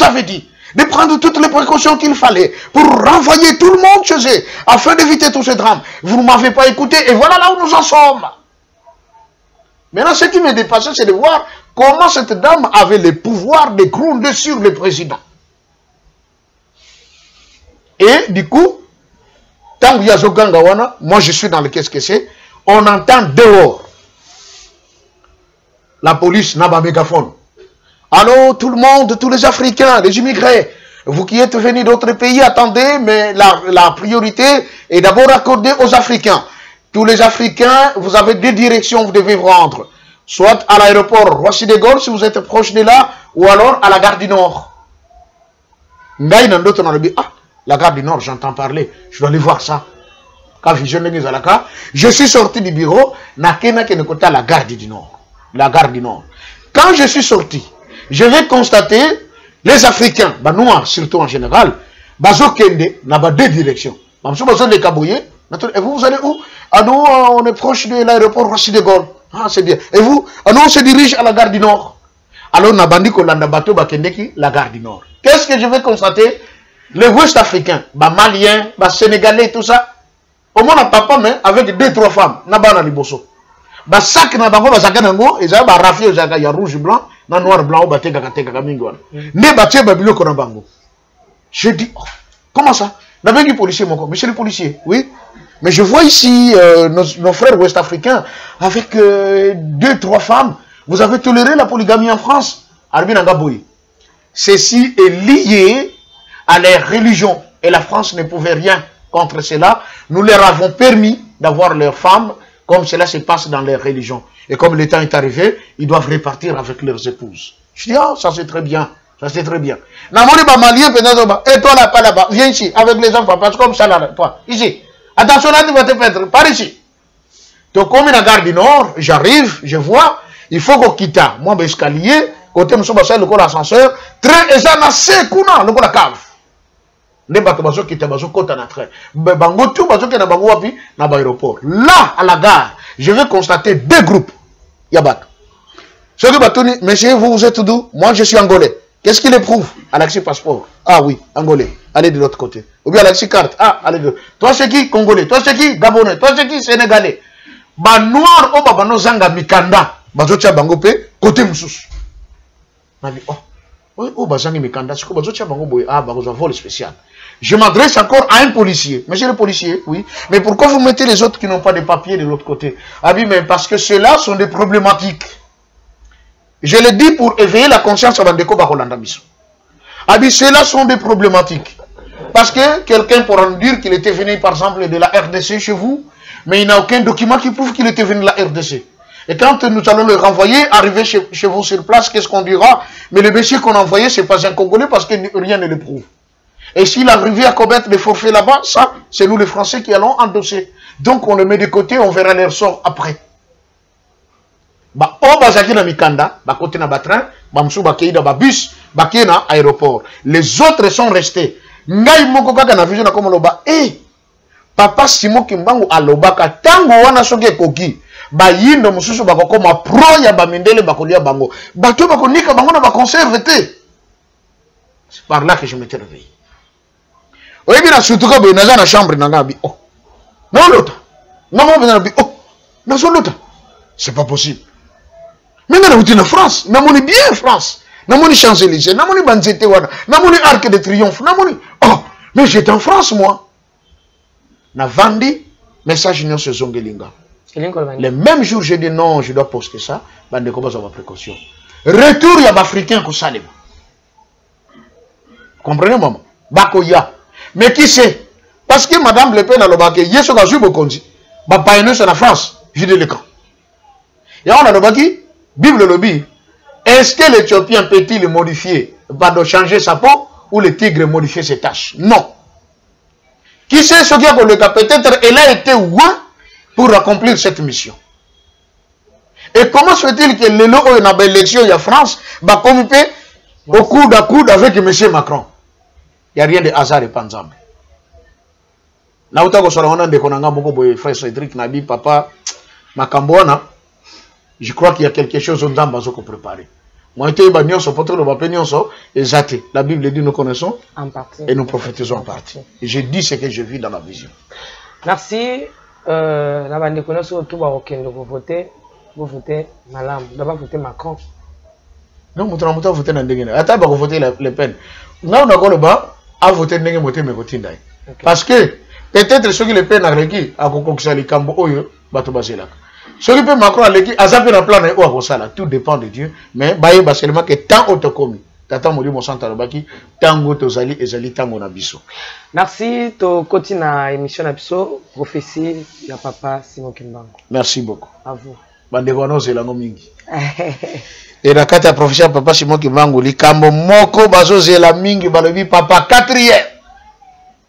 avais dit de prendre toutes les précautions qu'il fallait pour renvoyer tout le monde chez eux, afin d'éviter tous ces drames. Vous ne m'avez pas écouté, et voilà là où nous en sommes. Maintenant, ce qui me dépassait, c'est de voir comment cette dame avait le pouvoir de gronder sur le président. Et du coup, tant qu'il y a Zogangawana, moi je suis dans le qu'est-ce que c'est, on entend dehors. La police n'a pas mégaphone. Allô, tout le monde, tous les Africains, les immigrés, vous qui êtes venus d'autres pays, attendez, mais la priorité est d'abord accordée aux Africains. Tous les Africains, vous avez deux directions, vous devez vous rendre. Soit à l'aéroport Roissy de Gaulle, si vous êtes proche de là, ou alors à la gare du Nord. Ah, la gare du Nord, j'entends parler, je dois aller voir ça. Je suis sorti du bureau, la gare du Nord. La gare du Nord. Quand je suis sorti, je vais constater Les Africains, bah noirs surtout en général, bazo kende n'a pas deux directions. Mamsou bazo de Kaboye. Et vous allez où? Ah non, on est proche de l'aéroport Roissy de Gaulle. Ah c'est bien. Et vous? Ah non, on se dirige à la gare du Nord. Alors on a bandit qu'on a bateau bakendeki la gare du Nord. Qu'est-ce que je vais constater? Les Ouest africains, bah Maliens, bah Sénégalais, tout ça. Au moins on papa mais avec 2-3 femmes, n'a pas liboso. Bah sac na bango, bah sakanango, et ça bah rafio, il y a rouge blanc, na noir blanc, bah tega mingo. Ne batte babilo qu'on a bango. Je dis, oh, comment ça? N'avez du policier mon monsieur le policier, oui. Mais je vois ici nos frères ouest-africains avec 2-3 femmes. Vous avez toléré la polygamie en France? Ceci est lié à leur religion. Et la France ne pouvait rien contre cela. Nous leur avons permis d'avoir leurs femmes comme cela se passe dans leur religion. Et comme le temps est arrivé, ils doivent repartir avec leurs épouses. Je dis, ah, ça c'est très bien. Ça c'est très bien. Et toi là, pas là-bas, viens ici, avec les enfants, parce que comme ça là, toi, ici. Attention là, tu vas te perdre, par ici. Donc comme la gare du Nord, j'arrive, je vois, il faut qu'on quitte. Moi, l'escalier, côté nous sommes passés, le l'ascenseur, train, et ça n'a sekuna, le la cave. Les bateaux qui étaient côté na train. Bango tout, bateau qui est na bango wapi, na l'aéroport. Là, à la gare, je vais constater 2 groupes. Yabat. Ceux qui bateau, monsieur, vous êtes d'où? Moi, je suis angolais. Qu'est-ce qu'il éprouve? Alexis passeport. Ah oui, angolais. Allez de l'autre côté. Ou bien Alexis carte. Ah, allez de. Toi c'est qui? Congolais. Toi c'est qui? Gabonais. Toi c'est qui? Sénégalais. Ba noir o ba no zanga mikanda. Bazo tia bango pe côté moussous. Ma vie. Oh. Oui, oh ba zanga mikanda. C'est quoi bazo tia bango boy? Ah, bazo vol spécial. Je m'adresse encore à un policier. Monsieur le policier, oui. Mais pourquoi vous mettez les autres qui n'ont pas de papiers de l'autre côté? Ah oui, mais parce que ceux-là sont des problématiques. Je le dis pour éveiller la conscience avant de Kobakolanda Bissou. Ah bien, ceux-là sont des problématiques. Parce que quelqu'un pourra nous dire qu'il était venu, par exemple, de la RDC chez vous, mais il n'a aucun document qui prouve qu'il était venu de la RDC. Et quand nous allons le renvoyer, arriver chez vous sur place, qu'est-ce qu'on dira? Mais le monsieur qu'on a envoyé, ce n'est pas un Congolais parce que rien ne le prouve. Et s'il arrivait à commettre des forfaits là-bas, ça, c'est nous les Français qui allons endosser. Donc on le met de côté, on verra leur sort après. Ba o bazaki na mikanda, ba côté na batrin, ba msou ba keida ba bus, ba na aéroport. Les autres sont restés. Ngai moko kaka na vision na comme loba, papa Simon Kimbangu alobaka tango wana soke koki. Ba yindo mususu ba kokoma pro ya ba mindele ba kolia bango. Ba to ba konika bango na ba conserve te. C'est par là que je m'étais réveillé. Oye bien surtout que na za na chambre na ngabi. Oh. Non l'autre. Non mon na bi. Oh. Na so l'autre. C'est pas possible. Mais nous sommes en France, nous sommes bien en France. Nous sommes Champs-Élysées, nous sommes Banzete, nous sommes Arc de Triomphe. Oh, mais j'étais en France, moi. Nous vendu message union sur Zongelinga. Le même jour, j'ai dit non, je dois poster ça. Bande de avoir précaution. Retour, il y a Africain qui s'allume. Comprenez, maman? Bakoya. Mais qui c'est? Parce que Madame Le Pen a le baké, il y a ce que je vous dis. Bapaïneux, c'est la France. Je dis le camp. Et on a le baké. Bible le dit. Est-ce que l'Éthiopien peut-il modifier, pardon, changer sa peau ou le tigre modifier ses taches? Non. Qui sait ce qu'il y a pour le cas? Peut-être elle a été loin pour accomplir cette mission. Et comment se fait-il que le lot où il y a une élection en France va communiquer au coude à coude avec M. Macron? Il n'y a rien de hasard et pas ensemble. Frère Cédric Nabi, papa, Makambouana. Je crois qu'il y a quelque chose dans le qu'on préparer. Moi, je suis la Bible dit nous connaissons en partie. Et nous prophétisons en partie. Et je dis ce que je vis dans la vision. Merci. Vous votez Malam. D'abord, votez Macron. Non, vous votez Ndengene. Attends, vous votez Le Pen. Là, on a le bas à voter Ndengene, mais voter Ndaï. Parce que peut-être ceux qui Le Pen a régi à Kokoksali Kambo Oyo, Bato Baselak. Ce qui peut Macron tout dépend de Dieu, mais seulement que tant autocomi, tata modi mon centre albaki, tango tozali ezali tango na biso. Merci to koti na émission na biso prophétie ya papa Simon Kimbangu. Merci beaucoup. À vous. Bande kono zelango mingi. Et la kata prophétie ya papa Simon Kimbangu likambo moko bazo zela mingi balobi papa 4e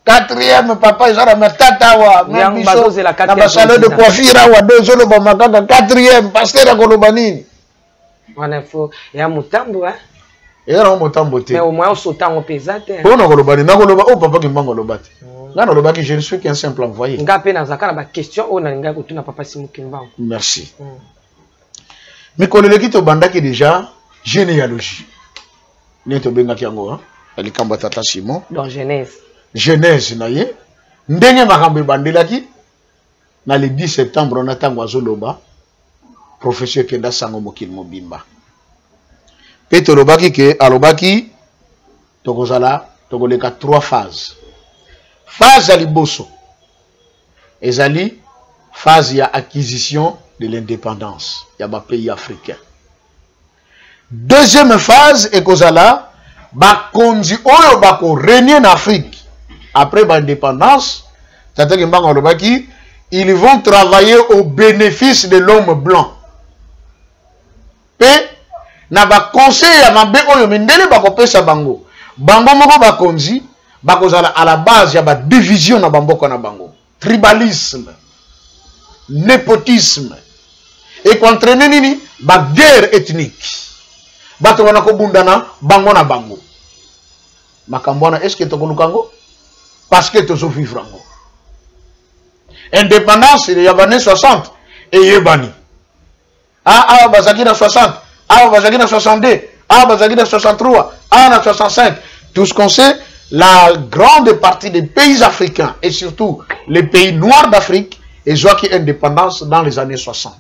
papa ils ont ma tata wa même biso na salon de coiffure wa deux zolo ba makanga 4e pasteur ya koloba nini wana fo ya mutambo Et là, on m'entend beauté. Mais au moins, on saute en pesant. On a golobani, na goloba, oh papa qui m'a golobati. Là, on a qui je ne suis qu'un simple envoyé. Ngapé dans zakana ba question, on a nga ko tuna papa simu kimba. Merci. Mais quand le kito banda qui déjà généalogie. Ni to benga kiango hein. Ali kamba tata Simon. Dans Genèse. Genèse na ye. Ndenge makambe bandelaki na le 10 septembre on attend azoloba. Professeur Kenda Sango Mokil Mobimba. Peto lobaki ke alobaki tokozala tokoleka 3 phases. Phase à liboso. Ezali phase ya acquisition de l'indépendance. Ya ba pays africain. Deuxième phase ekozala ba konzi oyo bako régner en Afrique après ba indépendance. Tata Kimbanga lobaki ils vont travailler au bénéfice de l'homme blanc. Pe na ba conseil ya mabe oyo mindele bako pesa bango. Bango moko ba konzi bakozala à la base ya ba division na bamboko na bango. Tribalisme, népotisme et contre nini ba guerre ethnique. Bato wana ko bundana bango na bango. Makambona est-ce que tokolukango? Parce que tozo vivre ngo. Indépendance il y a années 60 et yebani. Ah bazaki na 60, bazaki na 62, bazaki na 63, na 65. Tout ce qu'on sait, la grande partie des pays africains et surtout les pays noirs d'Afrique, ils ont acquis indépendance dans les années 60.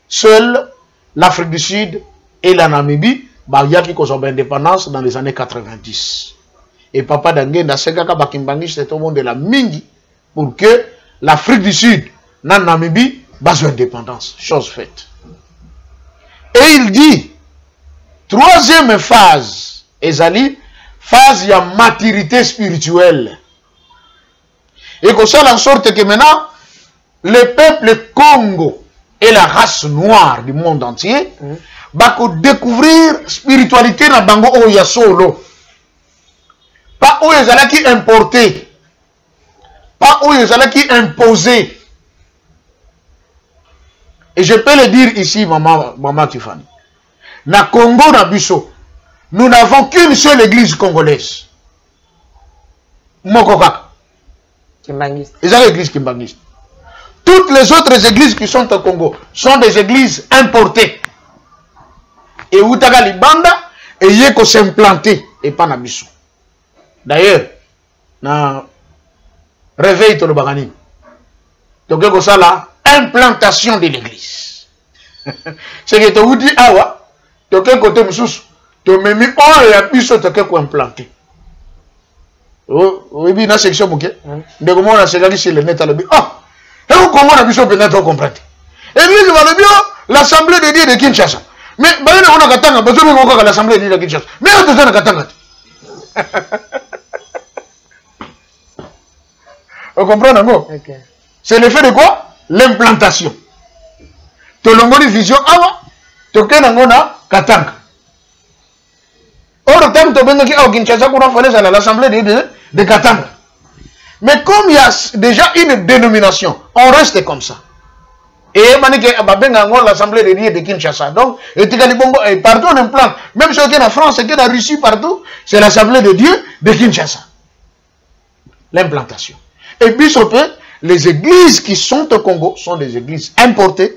Seule l'Afrique du Sud et la Namibie, ils ont indépendance dans les années 90. Et Papa Dangé n'a pas c'est au monde de la Mingi pour que l'Afrique du Sud, la Namibie, ait une indépendance. Chose faite. Et il dit, troisième phase, Ezali, phase de maturité spirituelle. Et que ça en sorte que maintenant, le peuple Congo et la race noire du monde entier vont découvrir spiritualité dans Bango Oya solo. Pas où ils allaient qui importer. Pas où ils allaient qui imposer. Et je peux le dire ici, maman Tiffany. Na Congo, na Bisso, nous n'avons qu'une seule église congolaise. Mokokaka. Kimbangiste. Ils ont l'église Kimbangiste. Toutes les autres églises qui sont au Congo sont des églises importées. Et Outaga Libanda, et Yeko s'implanter, et pas na Bisso. D'ailleurs, na réveil to le bagani. Donc, c'est ça là, implantation de l'église. C'est que tu vous dis, ah ouais, tu as côté moussous, tu as mis un et un puis tu as implanté. Oui, bien, la section bouquet. De comment on a sélectionné sur le net à l'objet. Ah, et comment on a pu se pénétrer, comprendre. Et puis, je vais le dire, l'Assemblée de Dieu de Kinshasa. Mais, on a Katanga, parce que l'Assemblée de Dieu de Kinshasa. Mais on a Katanga. Vous comprenez, non? C'est l'effet de quoi? L'implantation. Tu as une vision avant, tu as une Katanga. Or, tant que tu as Kinshasa, pour faire l'Assemblée de Katanga. Mais comme il y a déjà une dénomination, on reste comme ça. Et l'Assemblée de Dieu de Kinshasa. Donc, partout on implante. Même ceux qui sont en France et qui sont en Russie, partout, c'est l'Assemblée de Dieu de Kinshasa. L'implantation. Et puis, les églises qui sont au Congo sont des églises importées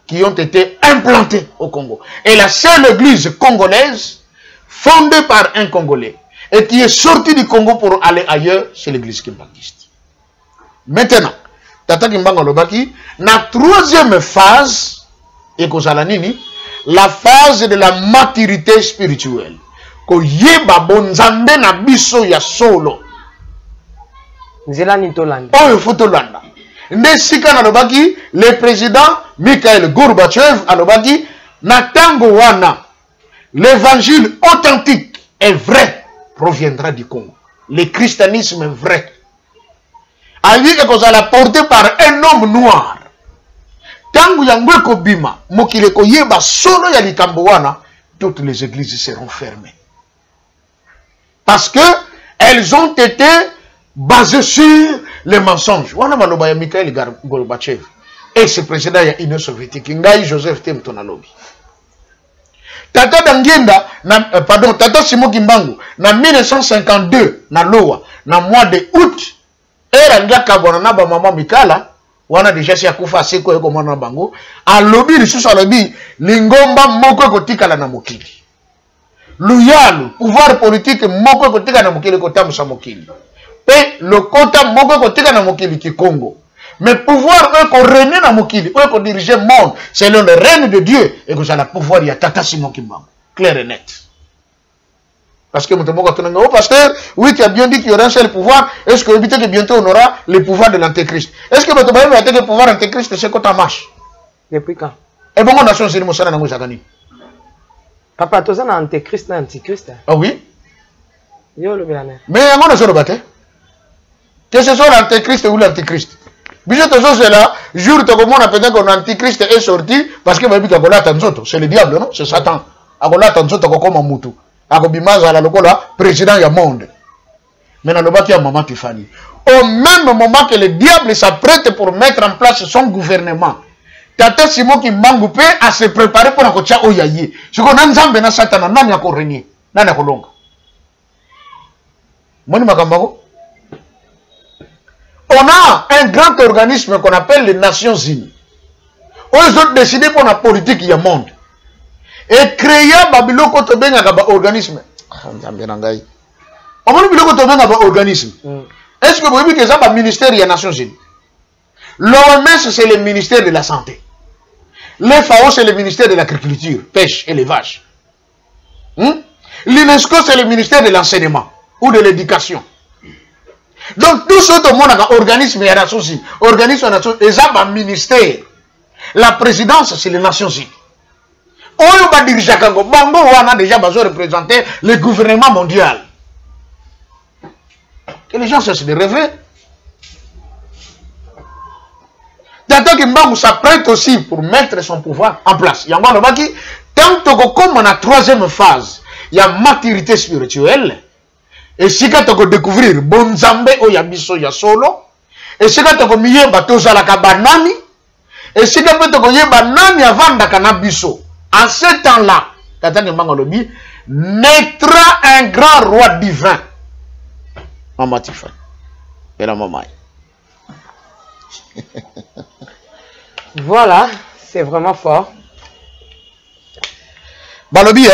qui ont été implantées au Congo. Et la seule église congolaise fondée par un Congolais et qui est sortie du Congo pour aller ailleurs, c'est l'église kimbangiste. Maintenant, Tata Kimbanga Lobaki, la troisième phase, et la phase de la maturité spirituelle. Ko yeba bonzambe na biso ya solo. Nzela Nitolanda. Oh, il faut Tolanda. Nesika na lobaki, le président Mikhail Gorbatchev a lobaki, na tango wana, l'évangile authentique et vrai proviendra du Congo. Le christianisme vrai. A dit que ça l'a porté par un homme noir. Tango yangwe ko bima, mokile ko yeba solo ya likambo wana, toutes les églises seront fermées. Parce que elles ont été basées sur les mensonges. Wana maloba ya Mikhail Gorbatchev. Et ce président ya Union soviétique, Ngai Joseph Temtonalobi. Tata Dangienda, pardon, Tata Simon Kimbangu, na 1952, na Loa, na mois de août, era ndia kabona ba maman Mikala, wana déjà si akufa seko eko mwana bango, a lobby lisusu alobi, lingomba moko ekotikala na mokili. Luyalu, pouvoir politique moko ekotika na mokili kotambusa mokili. Pe le kota moko ekotika na mokili ki Congo. Mais pouvoir eko régner na mokili, eko diriger monde selon le règne de Dieu, et que ça la pouvoir ya Tata Simon Kimbangu. Clair et net. Parce que mon pasteur, oui, tu as bien dit qu'il y aura un seul pouvoir. Est-ce que éviter que bientôt on aura le pouvoir de l'antéchrist? Est-ce que votre Bible a été le pouvoir antéchrist, c'est quand ça marche? Depuis quand? Et bon, on a changé le mot ça dans nos agani. Papa, tu as un antéchrist, un antichrist. Ah oui? Yo le bien. Mais on a changé le bâtiment. Que ce soit l'antéchrist ou l'antéchrist. Bijou de choses là, jour de comment on a peut-être qu'un antéchrist est sorti parce que c'est le diable, non? C'est Satan. Agola tanzoto comme Moutou. Agobimaza la lokola président du monde. Maintenant le bâti à maman Tiffany. Au même moment que le diable s'apprête pour mettre en place son gouvernement, Tata Simon Kimbangu peut à se préparer pour la kocha oyaye. Ce qu'on a nzambe na Satan nani ya korenie, nani ya kolonga. Moni makambago. On a un grand organisme qu'on appelle les Nations Unies. Ils ont décidé pour la politique du monde. Et créer Babylone quand on a un organisme. On va dire que un organisme. Est-ce que vous voyez que ça va ministère des Nations Unies? L'OMS c'est le ministère de la santé. Le FAO c'est le ministère de l'agriculture, pêche, élevage. L'UNESCO c'est le ministère de l'enseignement ou de l'éducation. Donc tout ce monde a un organisme des Nations Unies. Organisme des Nations Unies, ça un ministère. La présidence c'est les Nations Unies. On va diriger Kango. Bango on a déjà besoin de représenter le gouvernement mondial. Et les gens cessent de rêver. Tata Kimbangu s'apprête aussi pour mettre son pouvoir en place. Il y a un moment qui, tant que comme on a troisième phase, il y a maturité spirituelle. Et si quand on découvrir bon Zambé ou yabiso ya solo, et si quand on miye batoza la kabanani, et si quand on miye banani avant da kanabiso. En ce temps-là, Tata Kimbangu lobi naîtra un grand roi divin. Maman Tiffany. Et la maman. Voilà, c'est vraiment fort. Balobi,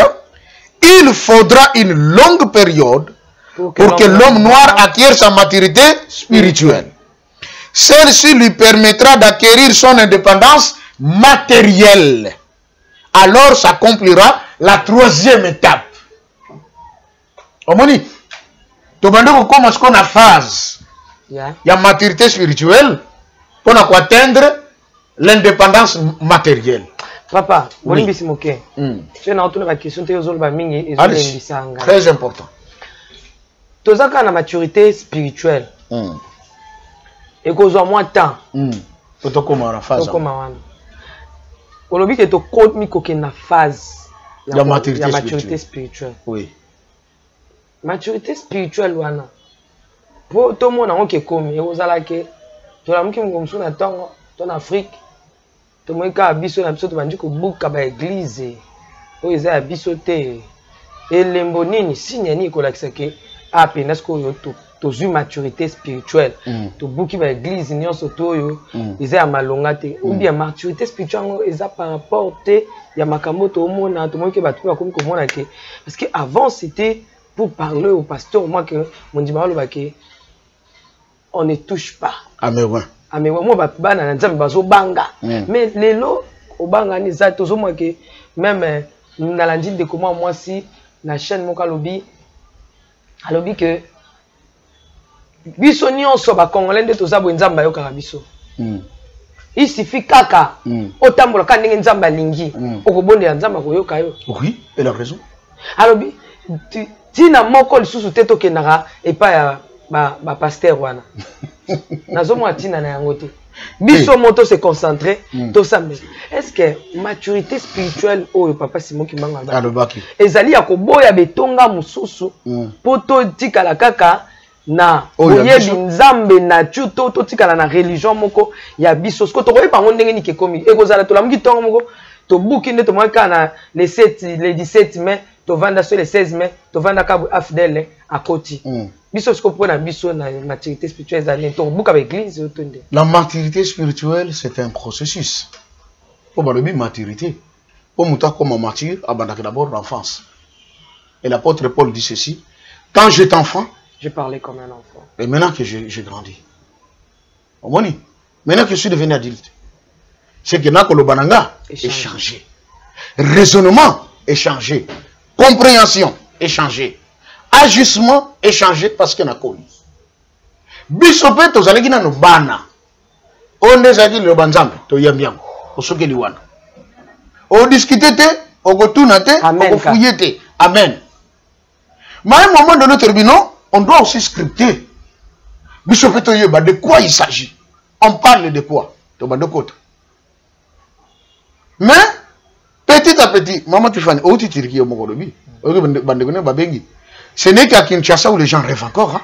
il faudra une longue période pour que l'homme noir acquiert sa maturité spirituelle. Celle-ci lui permettra d'acquérir son indépendance matérielle. Alors s'accomplira la troisième étape. Omoni, tu vas commencer qu'on a phase. Il y a maturité spirituelle pour atteindre l'indépendance matérielle. Papa, oui. Très important. Tout ça quand la maturité spirituelle. Et qu'on a moins de temps. Aujourd'hui, tu as une phase de maturité spirituelle. Oui. Maturité spirituelle, wana. Pour tout le monde qui est comme, et vous allez que, tout le monde qui est en Afrique, tout le monde qui est habillé, tout le monde qui est à l'église, où ils sont habillés, et les bonines, si n'y a ni qu'on l'accepte, à peine est-ce que tu as une maturité spirituelle, tu as à l'église, ils sont à malongate, ou bien maturité spirituelle, ils sont par rapport à ya makamoto au monde, tout le monde qui est battu comme parce que avant c'était pour parler au pasteur, moi que mon dimanche on ne touche pas. Ah mais ouais. Ah mais moi bah na nzambe bazo banga. Mais les lots au banga ni za tozo moi que même na la de comment moi si la chaîne mon kalobi alobi que biso nyonso ba congolais de toza bo nzamba yo kaka biso. Il suffit kaka otambola ka ndenge nzamba lingi okobonde ya nzamba koyoka yo. Oui, elle a raison. Alobi tina moko lisusu te tokendaka epai ya ba pasteur wana nazomona tina na yango te biso moto se concentrer to sambe. Est-ce que maturité spirituelle oyo papa Simon Kimbangu alobaki ezali ya koboya betonga mususu po to tikala kaka na oyebi nzambe na chuto to tikala na religion moko ya biso sko to koyeba ngo ndenge ni kekomi ekozala to lamuki tongo moko To bouki nde to moi kana les 17 mai, to vanda sur les 16 mai, to vanda ka afdele à côté. Biso ce qu'on prend biso na maturité spirituelle d'aller to bouka avec l'église otonde. La maturité spirituelle, c'est un processus. Pour la maturité. Pour mouta comme mature, abandonner d'abord l'enfance. Et l'apôtre Paul dit ceci: quand j'étais enfant, je parlais comme un enfant. Et maintenant que j'ai grandi, maintenant que je suis devenu adulte, c'est que le bananga est changé. Raisonnement est changé. Compréhension est changé. Ajustement est changé parce qu'il y a connu. Bisope to zalegi na no bana. Onde zaki le banzambe to yambiam. Osoke liwana. O discuter te, o gotuna te, o fouiller te. Amen. Mais à un moment de notre vie, non, on doit aussi scripter. Bisope to yeba, de quoi il s'agit? On parle de quoi? De côté. Mais petit à petit, maman Tiffany, ce n'est qu'à Kinshasa où les gens rêvent encore. Hein?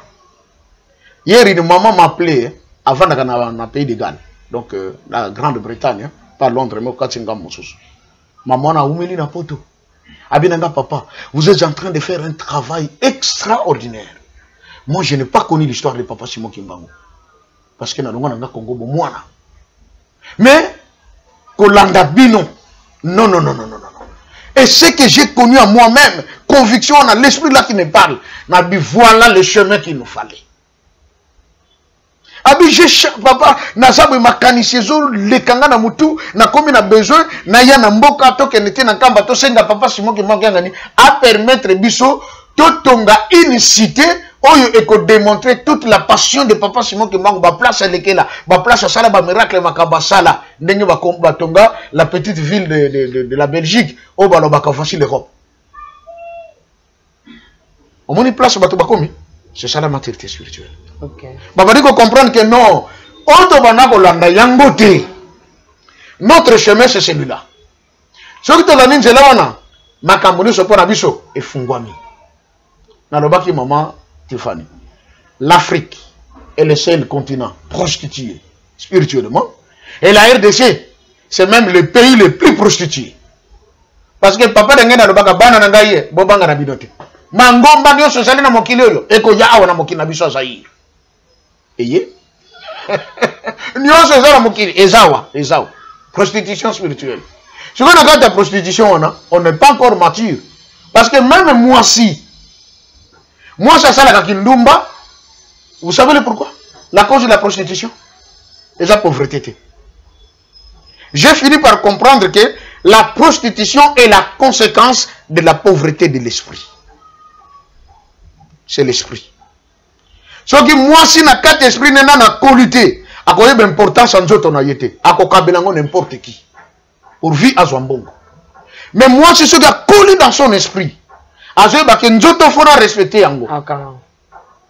Hier, une maman m'a appelé avant d'aller dans le pays de Galles, donc la Grande-Bretagne, hein, pas Londres, mais au Katsingam. Maman a oumeli na poto. Abinanga papa, vous êtes en train de faire un travail extraordinaire. Moi, je n'ai pas connu l'histoire de Papa Simon Kimbangu. Parce que dans le Congo, moana. Mais, Kolanda Bino, non. Et ce que j'ai connu à moi-même, conviction, on a l'esprit là qui me parle. Voilà le chemin qu'il nous fallait. Abi, papa, nazabu makanisiezo, le kanga na mutu, na komi na besoin, na ya na mboka, to kenete na kamba, to senga papa Simon Kimbangu à permettre biso, to tonga une cité, oyo eko démontrer toute la passion de papa Simon Kimbangu, ba place à l'équela, ba place à sala, ba miracle, makaba sala, ndenge ba tonga, la petite ville de la Belgique, au balo baka facile l'Europe. Au moins, place au bateau bakomi, c'est ça la maturité spirituelle. Ok. Baba dit qu'on comprenne que non, auto banako landa yangote. Notre chemin c'est celui-là. Ce qui te l'a dit, c'est là, on a makamoni so pona biso et fungwami. Na lobaki maman Tiffany. L'Afrique est le seul continent prostitué spirituellement. Et la RDC, c'est même le pays le plus prostitué. Parce que papa d'engena lobaka bana na ngaye, bobanga na binote. Mangomba nyo sosali na mokili oyo, eko ya awa na mokili na biso Zaïre. Eye? Nyo sosali na mokili, ezawa. Prostitution spirituelle. Si on a la prostitution, on n'est pas encore mature. Parce que même moi ça la Kindumba, vous savez le pourquoi? La cause de la prostitution et la pauvreté. J'ai fini par comprendre que la prostitution est la conséquence de la pauvreté de l'esprit. C'est l'esprit. Ce qui moi si na quatre esprits n'est na qualité, à quoi il importance en autres on a été, à quoi kabelango n'importe qui, pour vivre à Zwambongo. Mais moi c'est ce qui a collé dans son esprit. À ce que nous faut respecter yango.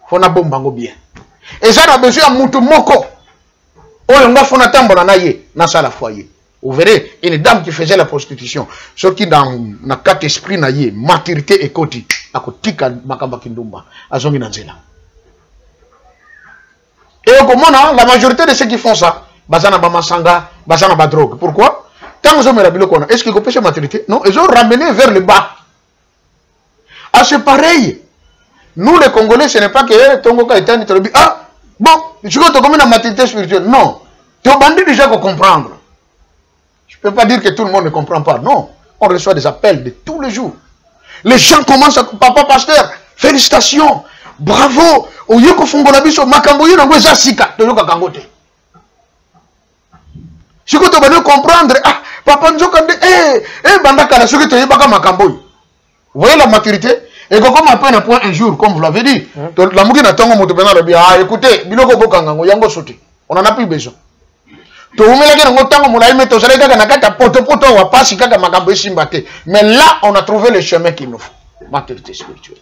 Faut na bombango bien. Et ça a besoin de mutu moko. Oyonga faut na tambola na ye na sala foyer. Vous verrez, une dame qui faisait la prostitution, ce qui dans na quatre esprits na ye, maturité et koti, akotika makamba kindumba, azongi nanzela. Et au commun, la majorité de ceux qui font ça, bazana ba masanga, bazana ba drogue. Pourquoi? Quand ils ont mis la biloko, est-ce qu'ils ont péché maturité? Non, ils ont ramené vers le bas. Ah, c'est pareil. Nous, les Congolais, ce n'est pas que Tongo est un ah, bon, tu veux te commettre la maturité spirituelle. Non. Tu es bandit déjà pour comprendre. Je ne peux pas dire que tout le monde ne comprend pas. Non. On reçoit des appels de tous les jours. Les gens commencent à... Papa pasteur, félicitations. Bravo. Oyoko Fungolabiso, Makamboyo, Nangweza Sika. Toyoka Kangote. Si tu veux comprendre, ah, Papa Nzokande, Bandaka, ce que tu as Makamboyo. Vous voyez la maturité? Et comme on peut un point un jour, comme vous l'avez dit, la mouki n'a tongo moutopena le bien. Ah, écoutez, biloko bokangango, yango sauté. On en a plus besoin. To umela ke ngo tango moulaï meto salé kaka nakata poto wa pasi kaka makambo simbate. Mais là, on a trouvé le chemin qu'il nous faut. Maturité spirituelle.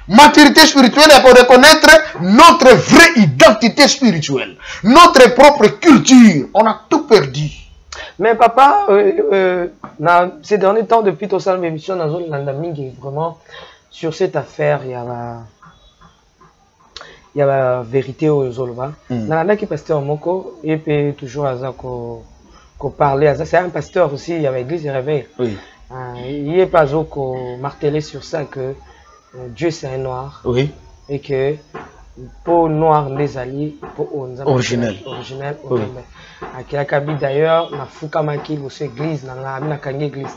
Maturité spirituelle, il faut reconnaître notre vraie identité spirituelle, notre propre culture. On a tout perdu. Mais papa, ces derniers temps, depuis ton salle d'émission, dans zone Landamingi, vraiment, sur cette affaire, il y a la vérité aux Zolva. Dans la qui pasteur Moko, et puis toujours à Zako, parler. C'est un pasteur aussi, il y avait l'église de réveil. Oui. Il n'est pas martelé sur ça que Dieu c'est un noir. Oui. Et que pour noir des alliés, pour originel. Oui. À Kabi d'ailleurs, na fuka maki aussi église, na kangi église.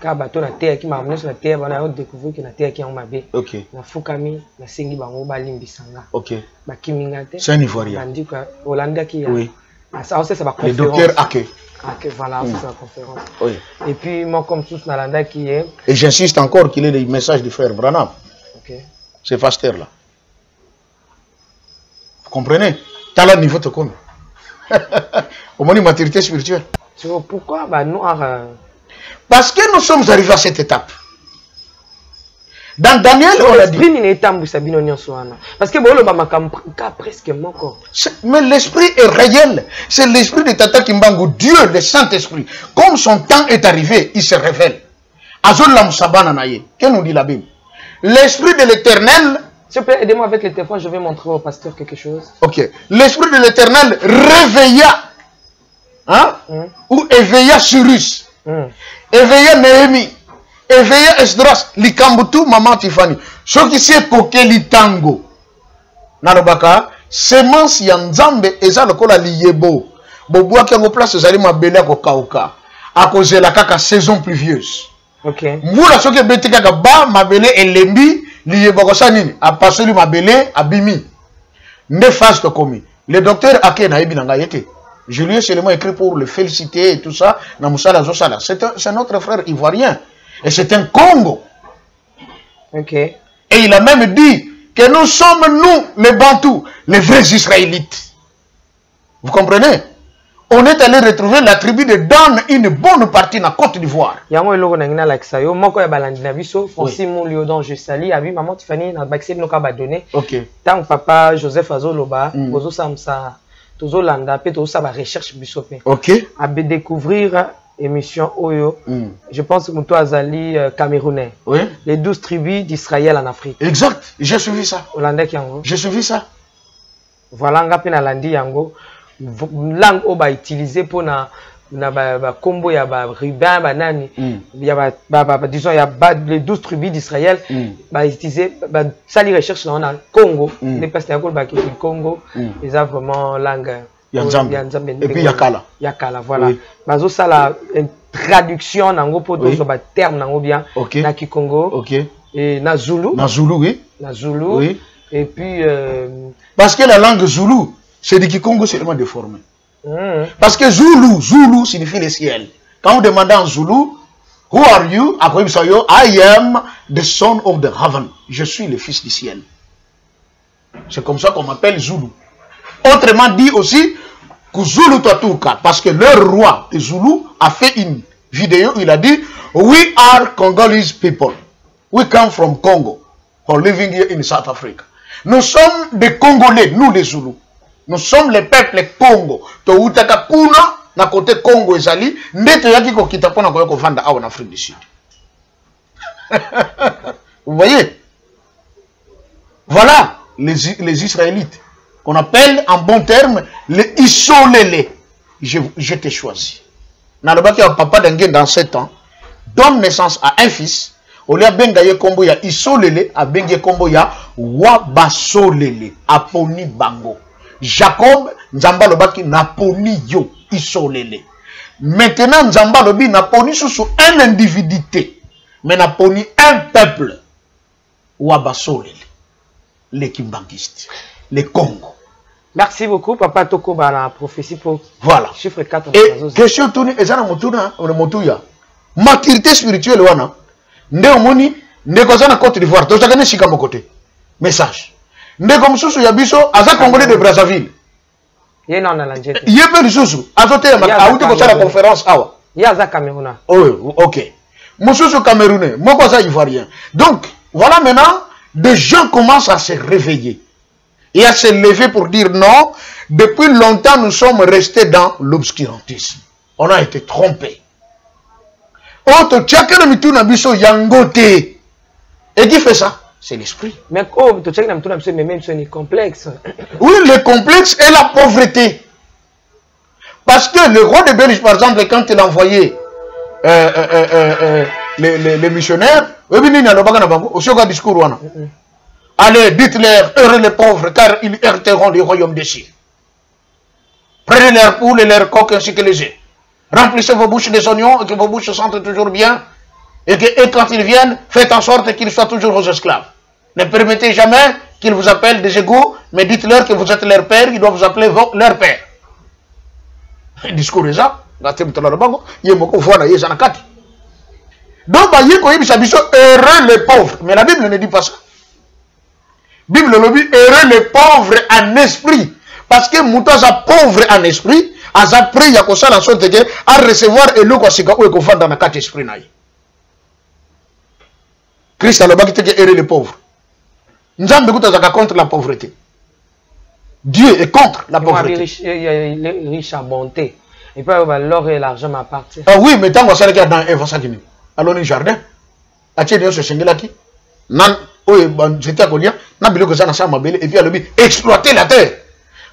Quand bateau na terre qui m'a amené sur la terre, on a découvert que na terre qui en mabé. Ok. Na fuka mi, na sengi bango balimbisanga. Ok. Bakimingate. C'est un Ivoirien. Tandis que Hollande qui a. Oui. Ça c'est ma conférence. Le docteur Ake. Voilà, c'est la conférence. Oui. Et puis moi comme tous Nalanda qui est. Et j'insiste encore qu'il ait des messages du frère Branham. Ok. C'est Faster là. Vous comprenez? T'as le niveau de con. Au moins une maturité spirituelle. Pourquoi bah, noir Parce que nous sommes arrivés à cette étape. Dans Daniel, on a dit. Parce que bon, presque moko. Mais l'esprit est réel. C'est l'esprit de Tata Kimbangu, Dieu, le Saint-Esprit. Comme son temps est arrivé, il se révèle. Azul Lam Sabana Naye. Qu'est-ce que nous dit la Bible? L'esprit de l'éternel. S'il vous plaît, aidez-moi avec le téléphone, je vais montrer au pasteur quelque chose. Ok. L'esprit de l'éternel réveilla, hein, ou éveilla Cyrus, éveilla Néhémie, éveilla Esdras, Likambutu, Maman Tiffany. Ce qui s'est coqué Litango. Narobaka, semence Yanzambe, et ça le cola Liyebo. Boboua qui a en place, Zali Mabela Kokauka. À cause de la caca saison pluvieuse. Ok. Moula soke bete kaka ba mabele elembi liye bakosa nini a passé lui mabele abimi ne phase to komi le docteur Ake na yebi nanga yete je lui ai seulement écrit pour le féliciter et tout ça na musala zosala c'est notre frère ivoirien et c'est un Congo. Ok. Et il a même dit que nous sommes nous les Bantous les vrais Israélites. Vous comprenez? On est allé retrouver la tribu de Dan, une bonne partie dans la Côte d'Ivoire. Yango eloko na ngina like ça yo moko ya balandi na biso Francis Moulio donc je sali abi maman Tiffany na baxé noka ba donné. OK. Tant papa Joseph Azoloba bozo samsa tozo landa pe tozo sa ba recherche biso pe. OK. A découvrir émission Oyo. Je pense que Moutou Azali camerounais. Oui. Les 12 tribus d'Israël en Afrique. Exact. J'ai suivi ça. Hollandais yango. J'ai suivi ça. Voilà ngapi na landi yango. Langue au ba utilisé pour na combo ya ba ruban banani ya disons ya les 12 tribus d'Israël ba utiliser ba sali recherche là on a Congo les pasteurs ba qui Congo ils ont vraiment langue Yanzambe et puis yakala voilà bazo sala une traduction nango pour deux ba terme nango bien na Kikongo OK et na Zulu oui na Zulu oui et puis parce que la langue Zulu c'est du Kikongo seulement déformé. Parce que Zulu signifie le ciel. Quand vous demandez en Zulu, who are you? I am the son of the heaven. Je suis le fils du ciel. C'est comme ça qu'on m'appelle Zulu. Autrement dit aussi, que Zulu Tatuka, parce que leur roi de Zulu a fait une vidéo, il a dit, we are Congolese people. We come from Congo, or living here in South Africa. Nous sommes des Congolais, nous les Zoulous. Nous sommes les peuples Congo. To utaka kuna na côté Congo ezali ndete yaki ko kita pona ko vanda en Afrique du Sud. Vous voyez? Voilà les Israélites qu'on appelle en bon terme les Isolélés. Je t'ai choisi. Nalobaki a papa d'Engen dans 7 ans donne naissance à un fils. Olia bengaye kombo ya Isolélé a bengaye kombo ya Wabasolélé aponi bango. Jacob, Nzamba lobaki naponi yo Isolélé. Maintenant Nzamba lobi naponi sous un individuité, mais naponi un peuple. Wabasolélé, les Kimbangistes, les Congo. Merci beaucoup, Papa Toko, la prophétie pour voilà. Chiffre 4. Et question tourne, ezana motuna, motuya. Maturité spirituelle wana. Ndé moni, ndé kozana Côte d'Ivoire. Tochakane shika mokote. Message. Ndeko msusu ya biso aza Congolais de Brazzaville. Ye na lanjete. Ye pe msusu azote a outé ko la conférence awa. Ye aza Camerounais. Oh, OK. Msusu Camerounais, moko aza Ivoirien. Donc, voilà maintenant des gens commencent à se réveiller et à se lever pour dire non, depuis longtemps nous sommes restés dans l'obscurantisme. On a été trompés. Autre tchakere mituna biso yangote. Et qui fait ça? C'est l'esprit. Mais oh, tu sais que même c'est complexe. Oui, le complexe est la pauvreté. Parce que le roi de Belgique, par exemple, quand il a envoyé les missionnaires, allez, dites-leur, heureux les pauvres, car ils hériteront du royaume des cieux. Prenez leurs poules et leurs coqs ainsi que les œufs. Remplissez vos bouches des oignons et que vos bouches se sentent toujours bien. Et quand ils viennent, faites en sorte qu'ils soient toujours vos esclaves. Ne permettez jamais qu'ils vous appellent des égaux, mais dites-leur que vous êtes leur père, ils doivent vous appeler leur père. Le discours est ça. Donc, heureux les pauvres. Mais la Bible ne dit pas ça. La Bible le dit heureux les pauvres en esprit. Parce que Moutas a pauvre en esprit, a pris à cause de la sorte que à recevoir et l'eau qui est dans la carte esprit. Christ a le bas qui est heureux les pauvres. Nous avons contre la pauvreté. Dieu est contre la pauvreté. Il est riche à bonté. Et puis l'or et l'argent m'appartiennent. Ah oui, mais tant qu'on s'est dans Eva Sakini, allons au jardin. Atiens ce Shengelaki. Nan, j'étais à Kolia, n'a pas besoin de ça, ma belle, et puis elle a exploiter la terre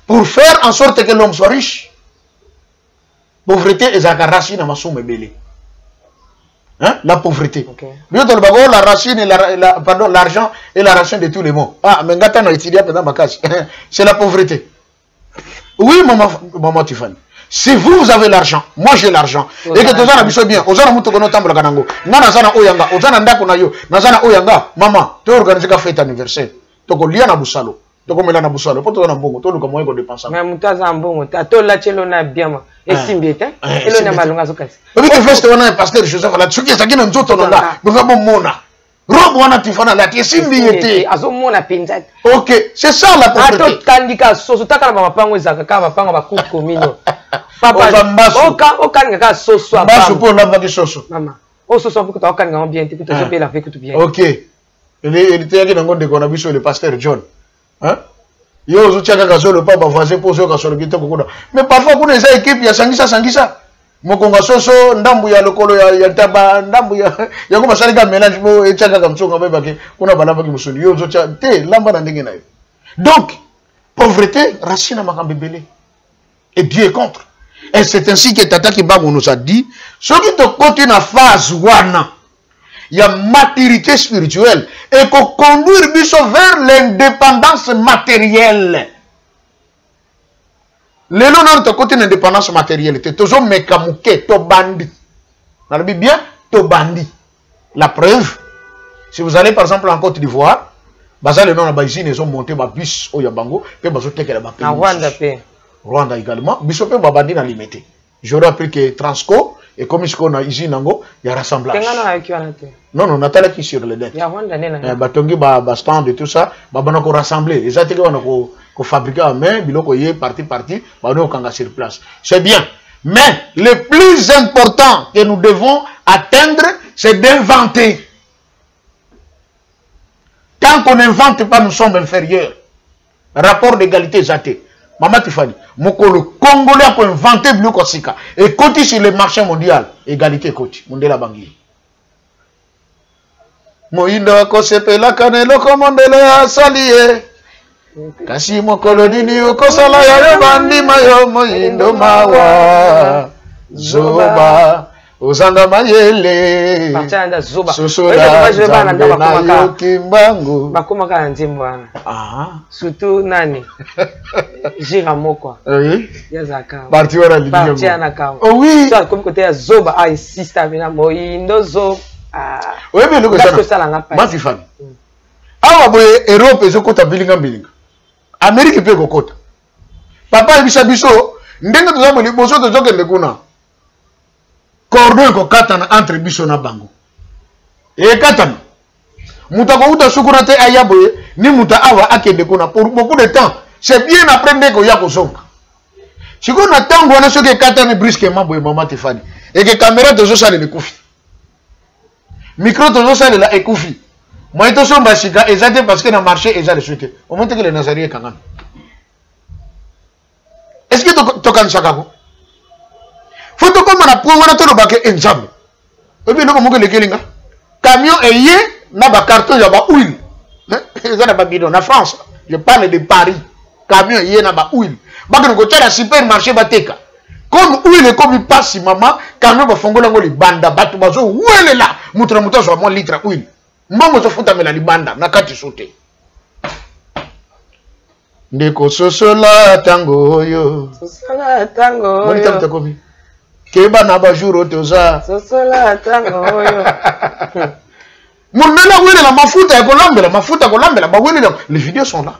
pour faire en sorte que l'homme soit riche. Pauvreté est la racine à ma somme belle. Hein? La pauvreté. La racine et l'argent est la racine de tous les mots. Ah, mais gâteau n'a étudié pendant ma casse. C'est la pauvreté. Oui, maman Tiffany. Si vous avez l'argent, moi j'ai l'argent, et que tu as besoin bien, aux gens qui ont tambour kanango, nanazana oyanga, aux gens ndako na yo, nazana oyanga, maman, tu organises une fête anniversaire, tu ko liana busalo, tu ko melana busalo, pour toi na bongo, tu luka moyo ko dépenser. Mais mutaza mbongo, to la chelo na biama, et simbiete, elo na malunga zokasi. Oui, que feste wana pasteur Joseph la tsuki ça qui na nzoto nanga, banga mona. Robe wana tifana la simbiete. Azomona pinzat. OK, c'est ça la pauvreté. Ato tandika soso takala ba pango ezaka ka ba pango ba coupe comino. Papa, okanga ka soso aba. Baso pour la vague soso. Maman. O soso pour que tu okanga bien, tu te payer la fête tout bien. OK. Il était à dans de konabiso le pasteur John. Hein? Yo zo tiaka ka le papa voisin pour zo ka solo kito kokoda. Mais parfois kuna eza équipe ya sangisa. Mokonga soso ndambu ya lokolo ya taba ndambu ya ko basalika mélange mo etiaka ka mtsonga beba ke kuna balamba ki musuli yo zo tia te lamba na ndenge na yo. Donc pauvreté racine makambe belé. Et Dieu est contre. Et c'est ainsi que Tata Kibango nous a dit, ce qui te continue à phase wana, il y a maturité spirituelle et qu'on conduire vers l'indépendance matérielle. Les lois de côté l'indépendance matérielle, tu es toujours mécamouké, tu bandit. Dans la Bible, bien, tu bandit. La preuve, si vous allez par exemple en Côte d'Ivoire, les noms de ils ont monté ma bus au Yabango, puis ils ont été la Rwanda également, Bissopé Babandi n'a limité. J'aurais appris que Transco et comme ici on a ici Nango, il y a rassemblage. Non, non, on a talé qui sur les dettes. Il y a Rwanda. Batongi, stand et tout ça, on a rassemblé. Les ateliers on a fabriqué à main, biloko yé parti, on a sur place. C'est bien. Mais le plus important que nous devons atteindre, c'est d'inventer. Tant qu'on n'invente pas, nous sommes inférieurs. Rapport d'égalité zaté. Maman Tiffany, le Congolais a inventé le Kossika et côté sur le marché mondial, égalité côté, Mondela Bangui. Moïndo Kosepela Kanelo Komondela Salié. Kasi Mokolodini Okosala ya Bandi Mayo Moïndo Mawa Zoba. Ozanga mayele. Partia Zoba. Sosola. Na Kimbangu. Bakomaka na nzimwana. Ah. Surtout nani? Jiramo quoi. Oui. Yazaka. Parti wana lili. Parti anaka. Oh oui. Ça comme côté Zoba a insiste avec Moïndo Zoba. Ah. Oui mais le que ça l'a pas. Ma Tiffany. Awa boye Europe ezokota bilinga. Amérique pe kokota. Papa ebisa biso ndenge tozamo liboso tozokende kuna. Cordon ko katana entre biso na bango. Et katana. Muta ko uta sukuna te ayaboye ni muta awa akende kuna pour beaucoup de temps. C'est bien après ndeko ya ko songa. Siko na tango na soke katana brusquement boye Maman Tiffany. Et que caméra tozo sale le kufi. Micro tozo sale la ekufi. Moi to so basika ezate parce que na marché ezale souhaité. Au moment que les Nazariens kangana. Est-ce que to kan sakako? Faut que comme on a pris on a tout le baquet ensemble. Et puis nous comme le kelinga. Camion ayé na ba carton ya ba huile. Ça na ba bidon na France. Je parle de Paris. Camion ayé na ba huile. Ba que nous go tchala supermarché ba teka. Comme où il est comme il passe maman, quand même bafongola ngo libanda batu bazo wele la mutra muta so mo litre huile. Mbongo zo futa mela libanda na kati sote. Ndeko sosola tango yo. Sosola tango yo. Moni tamta komi. Keba na ba jour otoza. Sosola tango yo. Munela wele la mafuta kolambela ba wele les vidéos sont là.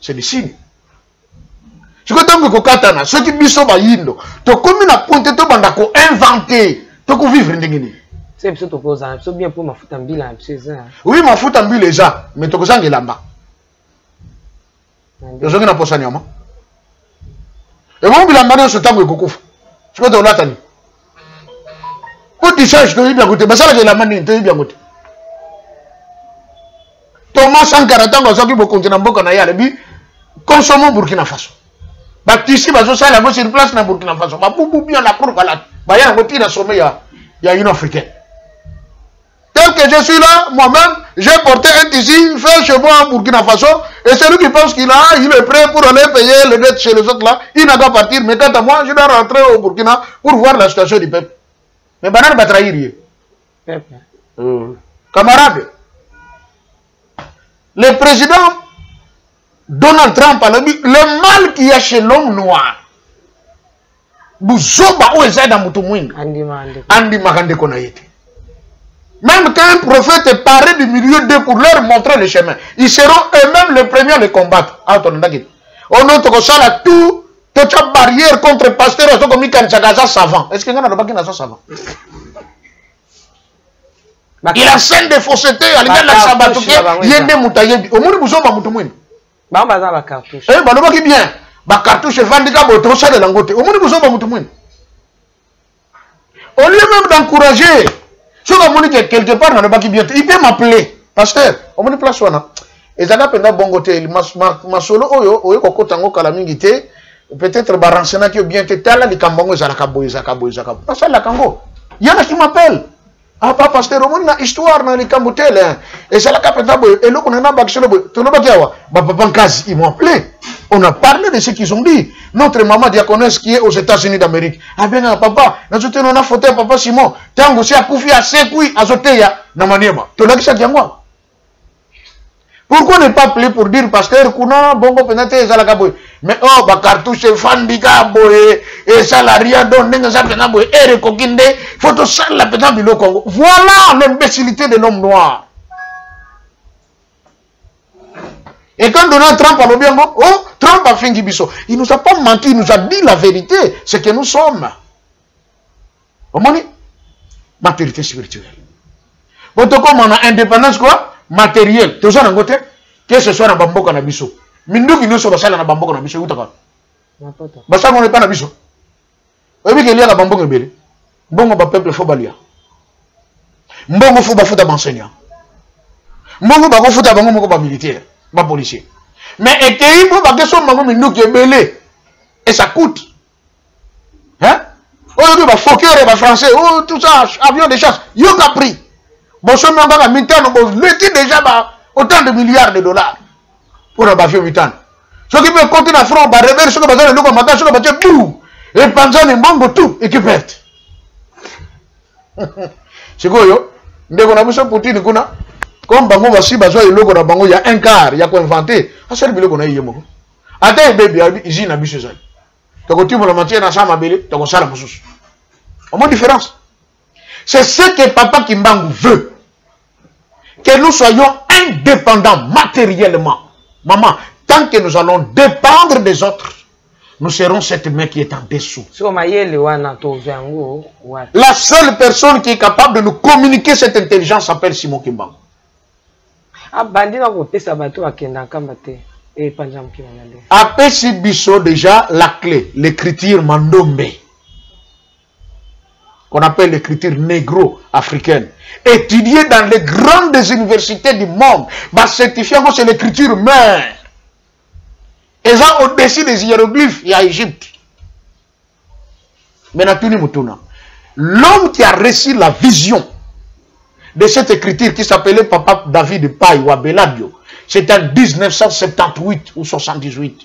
C'est des signes. Je crois que katana ceux qui biso ba yindo to komi na ponte to banda ko inventer to ko vivre ndengini. C'est plutôt to posa, c'est bien pour mafuta mbila c'est ça. Oui, mafuta mbila eza, mais to ko zangela mba. Yo na posa nyama. Et bon bila mbana so tango ekokufa. Je crois que olatani. Ko tisage to yibia kote basala ke la mani to yibia kote. Thomas Sankara tango so ki bokonzi na mboka na yale bi consommons Burkina Faso. Baptiste bazo sala go sur place na Burkina Faso. Ba bubu bien la cour balade. Ba ya ngoti na sommet ya une africaine. Tel que je suis là, moi-même, j'ai porté un tissu fait chez moi en Burkina Faso. Et celui qui pense qu'il est prêt pour aller payer les dettes chez les autres là, il n'a qu'à partir. Mais quant à moi, je dois rentrer au Burkina pour voir la situation du peuple. Mais banane va trahir. Camarade, le président Donald Trump a dit le mal qu'il y a chez l'homme noir. Bouzoba ou ezada mutumwinga. Andi makande kona yete. Même quand un prophète est paré du milieu d'eux pour leur montrer le chemin, ils seront eux-mêmes les premiers à les combattre. On a tout, toute barrière contre le pasteur, savant. Est-ce que vous avez un savant? Il a scène de fausseté, il a la sabatouké, il y a des moutaïebi. Au moins, vous avez un moutoumouin. Bah, cartouche. Eh, bah, le bien. Bah, cartouche, vandika, boto, ça de langote. Au moins, vous avez un moutoumouin. Au lieu même d'encourager, si on a quelque part dans le bac bien, il peut m'appeler. Pasteur, on me dit place wana. Et ça n'a pas bon côté. Ma solo, oyo, kokotango kalamingité. Peut-être baransena qui est bien été là, les kambongo, zalakabo. Pas ça, la kango. Il y en a qui m'appellent. Ah, pas pasteur, on a une histoire dans les kambotel. Et ça, la capitale, et là, on a un bakchelo, tu n'as pas dit, papa Kazi, ils m'ont appelé. On a parlé de ce qu'ils ont dit. Notre maman diaconesse qui est aux États-Unis d'Amérique. Ah bien, papa, on a fauté papa Simon. Tango, si a koufi à sekui, à zoteya, na maniema. Tu l'as dit ça, moi. Pourquoi ne pas appeler pour dire, pasteur, kuna, bongo, penate, zalakaboy. Mais oh, ba cartouche, fandika, boye, et salaria, don, nenga, zapena, boye, et rekokinde, photo sale, la pétan, bilo, Congo. Voilà l'imbécilité de l'homme noir. Et quand Donald Trump a bien, oh, Trump a fait un gibiso. Il nous a pas menti, il nous a dit la vérité, c'est que nous sommes. Au moins, maturité spirituelle. Bon, comme on a indépendance, quoi? Matériel. Tout ça, on a côté, que ce soit dans Bamboka na biso. Mindu qui nous sommes dans Bamboka na biso, où t'as pas? Basa, on n'est pas na biso. Et puis, il y a la Bamboka belé. Bon, on va peuple, faut balia. Mbongo, faut bafouta enseignant. Mbongo, bako fouta bango, moko militaire. Pas policier. Mais et qu'il faut que son maman nous qui est belé et ça coûte. Hein? Oh, il va foquer les français, oh tout ça, avion de chasse, yo qu'a pris. Bon, ce moment là, maintenant, le titre déjà autant de milliards de dollars pour un avion mitan. Ce qui peut continuer à front, bah réveiller ce que besoin de nous comme matin, ce que besoin tout et penser les bombes tout et qui perd. C'est quoi yo? Ndeko na biso Poutine kuna. Comme bango basi bazo et logo na bango il y a un quart il y a quoi inventé à seul biloko na yemo ata bébé ici na biso zali to ko timo la matière na sama belé to ko sala mususu au moins différence c'est ce que papa Kimbangu veut que nous soyons indépendants matériellement maman tant que nous allons dépendre des autres nous serons cette main qui est en dessous. La seule personne qui est capable de nous communiquer cette intelligence s'appelle Simon Kimbangu. Apesi biso déjà la clé, l'écriture mandombe, qu'on appelle l'écriture négro-africaine, étudiée dans les grandes universités du monde, certifiant que c'est l'écriture mère. Et ça au-dessus des hiéroglyphes, il y a Égypte. Mais l'homme qui a reçu la vision de cette écriture qui s'appelait Papa David Paye ou Abeladio, c'était en 1978 ou 78.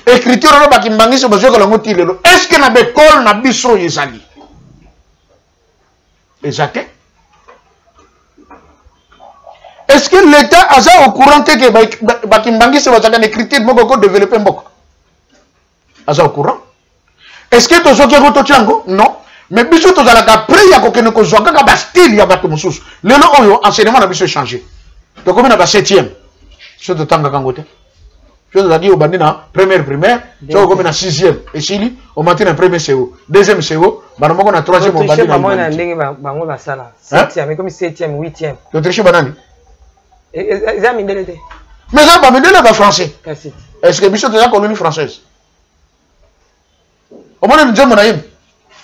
écriture on ba kimbangisi ba zoko lango tilelo. Est-ce que na bekol na biso yezali? Exact. Est-ce que l'État a au courant que Bakimbangisi va faire une écriture pour développer un peu? A au courant? Est-ce que tu as fait non. Mais si tu as fait après, il y a un style, il y a un style. L'enseignement a changé. Donc, on a 7e. Je te tanga kangote. Je te dis au bandina, première primaire, tu as comme 6e. Et si, on matin un premier CO, deuxième CO, on a 3e au bandina. On a 7e, mais comme 7e, 8e. Tu as triché banani? Mais ça, pas me français. Est-ce que Bichot est la colonie française? Au moins, nous disons,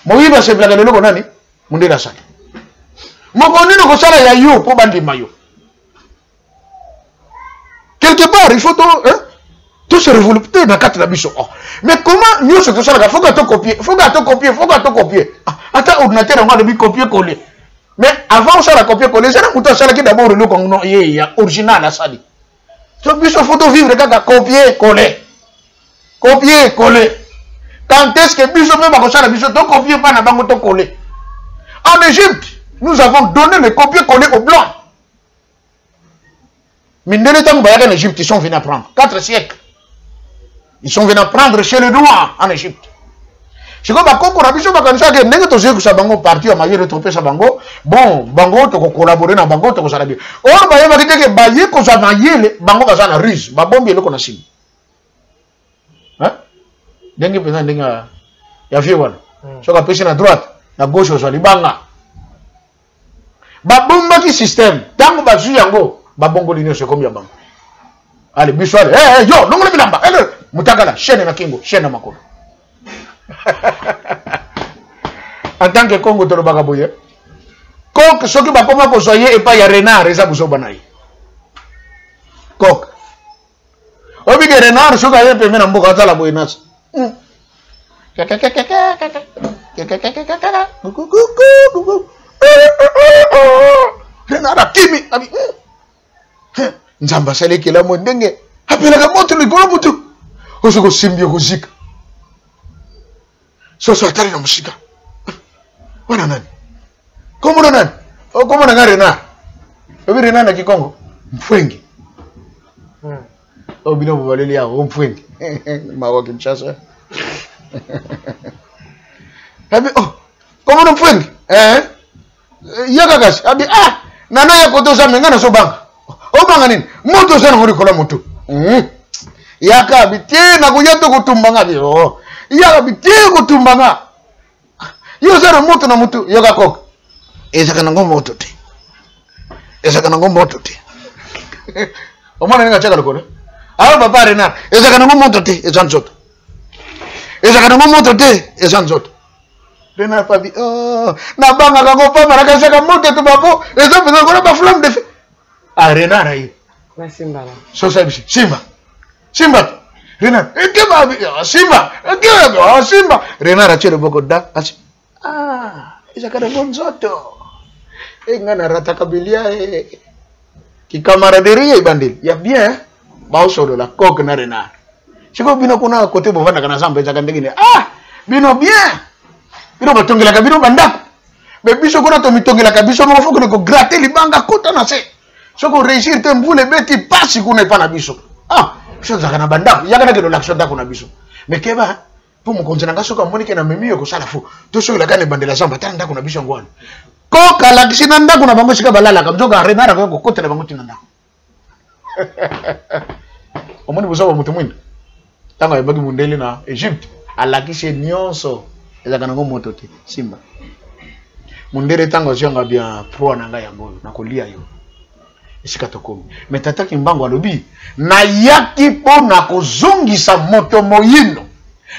moi, il va se placer le Gonani, mon déla ça. Mon connu ne reçoit la yayo pour bandi mayo. Quelque part, il faut tout se révolter dans 4 Bichot. Mais comment nous se faisons la faut que tu copies, faut que tu copies, faut que tu copies. Attends, ordinateur, on va copier-coller. Mais avant ça, la copier-coller, c'est un ça qui d'abord le nom original à ça. Donc, il faut vivre avec copier-coller. Copier-coller. Quand est-ce que Biso même à ça, la Biso, donc copier pas na bango coller. En Égypte, nous avons donné le copier-coller aux Blancs. Mais dès le temps en Égypte, ils sont venus apprendre. 4 siècles. Ils sont venus apprendre chez les Noirs en Égypte. Je crois que la Biso va comme ça que n'est que tu sais bango parti à mailler retrouver sa bango. Bon, bango tu collaborer dans bango tu ça bien. Or ba yeba que bailler ko ça mailler bango va ça na ruse. Ba bombe le konasi. Hein? Dengue pesant dengue ya vieux wana. So ka pêcher à droite, à gauche au libanga. Ba bomba qui système. Tango ba zu yango, ba bongo linyo c'est comme ya bango. Allez, Biso allez. Eh yo, non le bilamba. Eh mutakala, chaîne na kingo, chaîne na makolo. En tant que Congo de Bagaboye, Coq, ce qui va comment vous soyez et pas y a renard, et ça vous obanaï. Coq. Au bout de renard, ce qui a été mis en boucata la boyenas. Renard a kimi. Nzamba sale qui la mondenge. Appelle la montre le gros boutou. Au second symbiologique. Soso atari na mshika. Wana nani? Komo na nani? O komo na Renard. Obi Renard na Kikongo. Mfwengi. O bino bubaleli ya o mfwengi. Mawa Kinshasa. Abi komo na mfwengi? Yaka kasi. Abi nana ya kotoza mengana so banga. O banga nini? Moto sana ngori kola moto. Yaka abi tena kuyato kutumbanga bi. Yaka biti kutumbanga. Yo zero moto na mutu yoga kok. Eza kana ngombo moto te. Eza kana ngombo moto te. Omana ninga chaka lokole. Awa papa Renard. Eza kana ngombo moto te, eza nzoto. Eza kana ngombo moto te, eza nzoto. Renard papi. Na banga kango pa maraka chaka moto to babo. Eza pesa kona ba flamme de feu. Ah Renard ayi. Na Simba la. So sabishi. Simba. Simba. Renard, Simba, Simba. Renard a tiré beaucoup d'art. Il a carrément bon zoto. Il y a un ratakabilia qui camaraderie et bandil. Il y a bien, Baoso de la coque na Renard. Je crois que nous avons côté pour vendre la zambe. Bino bien. Bino batongi la cabino bandak. Mais biso qu'on a tombé tongi la cabino, il faut que nous gratter les banques à côté na c'est. Ce qu'on réussit, c'est vous les bêtis pas si vous n'êtes pas na biso. Chose à Kanabanda, il y a que de l'action d'Akona Biso. Mais Keba, pour mon continent, quand on monique na memi ko sala fou. Tout ce que la gane bande la jambe tanda kuna Biso ngwan. Ko kala kisinanda kuna bango shika balala kam joga Renard ko kote na bango tinanda. Omoni buzo mutu mwini. Tanga yabagi mundele na Egypte, alakishe nyonso ezakana ngo moto te Simba. Mundele tanga zonga bien pro na nga yango na kolia yo. Isika tokomi. Mais tata Kimbango alobi na yaki po na kozongisa moto moyindo.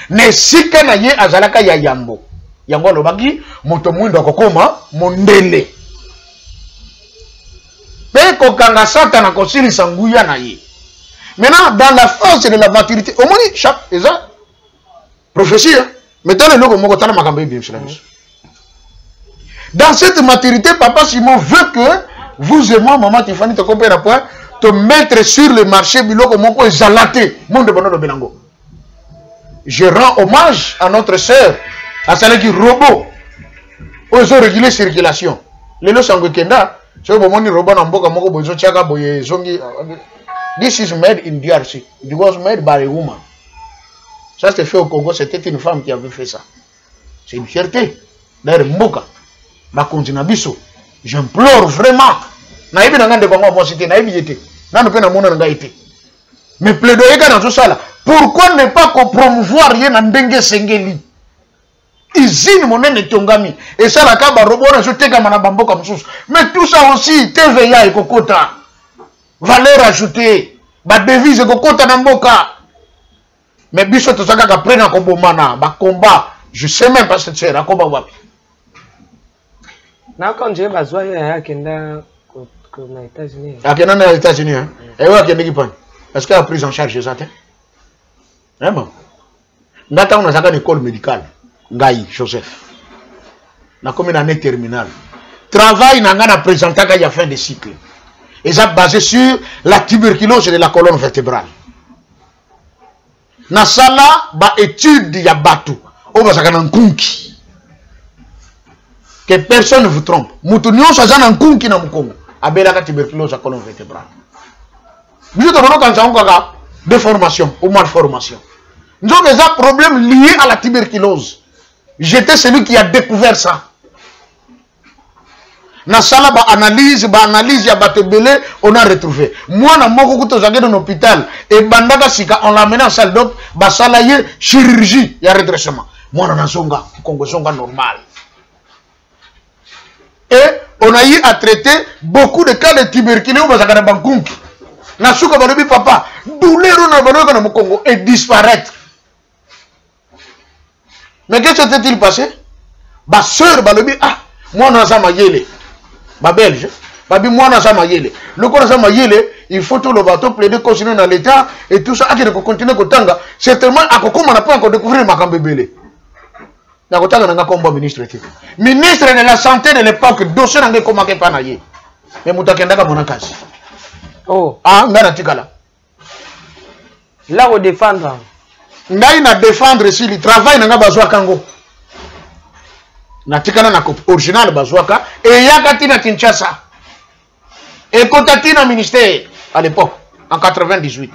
Ne sika na ye azalaka ya yambo. Yango alobaki moto moyindo akokoma mondele. Pe kokanga satana kosilisa nguya na ye. Maintenant dans la phase de la maturité, au moins chaque ça prophétie. Maintenant le moko tala makambe bien sur la mission. Dans cette maturité, papa Simon veut que vous et moi, maman Tiffany, te comprendre point, te mettre sur le marché biloko moko ezalate monde bono belango. je rends hommage à notre sœur, à celle qui robot. Ils ont régulé la circulation. Les lois sont kenda. C'est au moment où robot n'a pas moko bozo chaka boye zongi. This is made in DRC. It was made by a woman. Ça c'était fait au Congo. C'était une femme qui avait fait ça. C'est une fierté. D'ailleurs mboka. Ba continue biso. J'implore vraiment. Na ibi nanga de Congo moi c'était na ibi yete. Na no pe na mona nanga yete. Mais plaidoyer dans tout ça là. Pourquoi ne pas promouvoir rien en dengue sengeli? Usine monene tongami. Et ça la kaba robot na joteka mana bamboka msusu. Mais tout ça aussi TVA et kokota. Valeur ajoutée. Ba devise et kokota na mboka. Mais biso to saka ka prena ko bomana ba combat. Je sais même pas cette sera combat wapi. Na quand je bazwa ya kenda ko na États-Unis. Akena na États-Unis hein. Et wa kende ki pan. Est-ce qu'elle a pris en charge ça? Vraiment. Ngata on a une école médicale. Ngai Joseph. Na comme une année terminale. Travail n'a pas présenté qu'à la fin de cycle. Et ça basé sur la tuberculose de la colonne vertébrale. Na sala ba étude ya batu. O ba sakana nkunki. Que personne ne vous trompe. Mutunyo sa zana nkunki na mukongo. Abela ka tuberculose de la colonne vertébrale. Nous avons quand déformation ou malformation. Nous avons des problèmes liés à la tuberculose. J'étais celui qui a découvert ça. Na sala ba analyse ya batebele, on a retrouvé. Moi na moko kuto zage dans l'hôpital et bandaka sika on l'a mené en salle d'op ba salaye chirurgie ya redressement. Moi na zonga Congo zonga normal. Et on a eu à traiter beaucoup de cas de tuberculose ba zaka na bankunki. Na suka balobi papa douleur na baloka na Congo et disparaître. Mais qu'est-ce qui s'est-il passé? Ba sœur balobi ah moi na za mayele. Ba belge babi moi na za mayele. Le ko na za mayele, il faut tout le bateau plaider continuer dans l'état et tout ça akide ko continuer ko tanga. Certainement akokoma na pas encore découvrir makambe belé. Na ko tanga nga kombo ministre te. Ministre de la santé de l'époque dossier na ngeko make pa na ye. Mais mutakenda ka mona kazi. Oh, ah, ngana tikala. Là au défendre. Ngai na défendre si le travail na nga bazwa kango. Na tikala na original bazwaka et yakati na Kinshasa. Et kotati na ministère à l'époque en 98.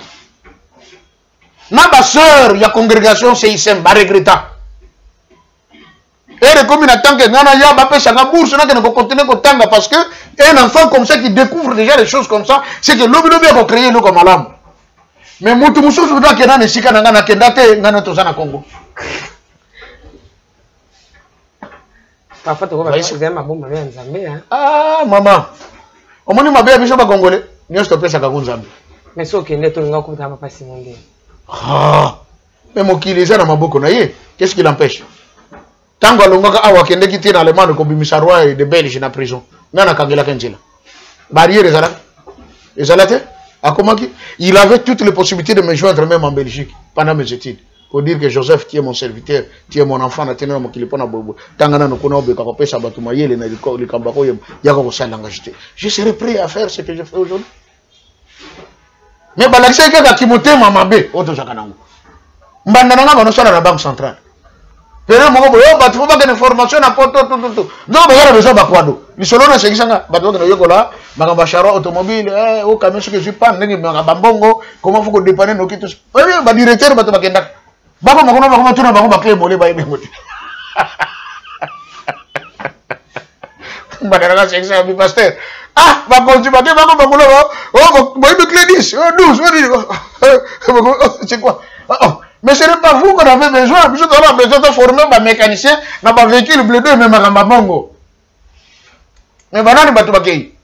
Na ba sœur ya congrégation CICM ba regretta. Et comme il attend que ngana ya ba pesa nga bourse na ko continuer ko tanga parce que un enfant comme ça qui découvre déjà des choses comme ça, c'est que lobi a créé le comme alam. Mais mutu mususu doit que na sika na ngana kendate ngana to sana Congo. Parfois tu vois c'est ma bombe bien Nzambe hein. Ah maman. Omoni mabe biso ba congolais, nyo stopper ça ka Nzambe. Mais so kende to nga ko ta papa Simonge. Ah. Mais mokili za na maboko na ye, qu'est-ce qui l'empêche? Tango alongaka awa kende kiti na Allemagne ko bimisa roi de Belge na prison. Nana kangela kenjela. Barrière ezala. Ezala te? Akomaki, il avait toutes les possibilités de me joindre même en Belgique pendant mes études. Pour dire que Joseph, tu es mon serviteur, tu es mon enfant, na tenir mon kilipona bobo. Tangana no kona obeka ko pesa batu mayele na likambako yako ko sala ngajite. Je serai prêt à faire ce que je fais aujourd'hui. Mais balakisa ka kimotema mabe oto zakanango. Mbanda nga bano sala na banque centrale. Pero moko boyo batu ba ke information na poto tout. Non ba yara besoin ba kwado. Lisolo na sekisanga batu ke yokola makamba charo automobile o camion ce que je pas ndenge makamba bongo comment faut que dépanner nos kitos. Ba directeur batu ba kenda. Bako makona bakoma tuna bako ba clé molé ba ibe ngoti. Badara sekisa bi pasteur. Ah, ba konti ba ke bako ba mulo ba ibe clé 10, 12, c'est quoi? Oh. Mais ce n'est pas vous qu'on avez besoin. Vous avez besoin de former un mécanicien dans un véhicule bleu de même à Bongo. Mais banane batubakei.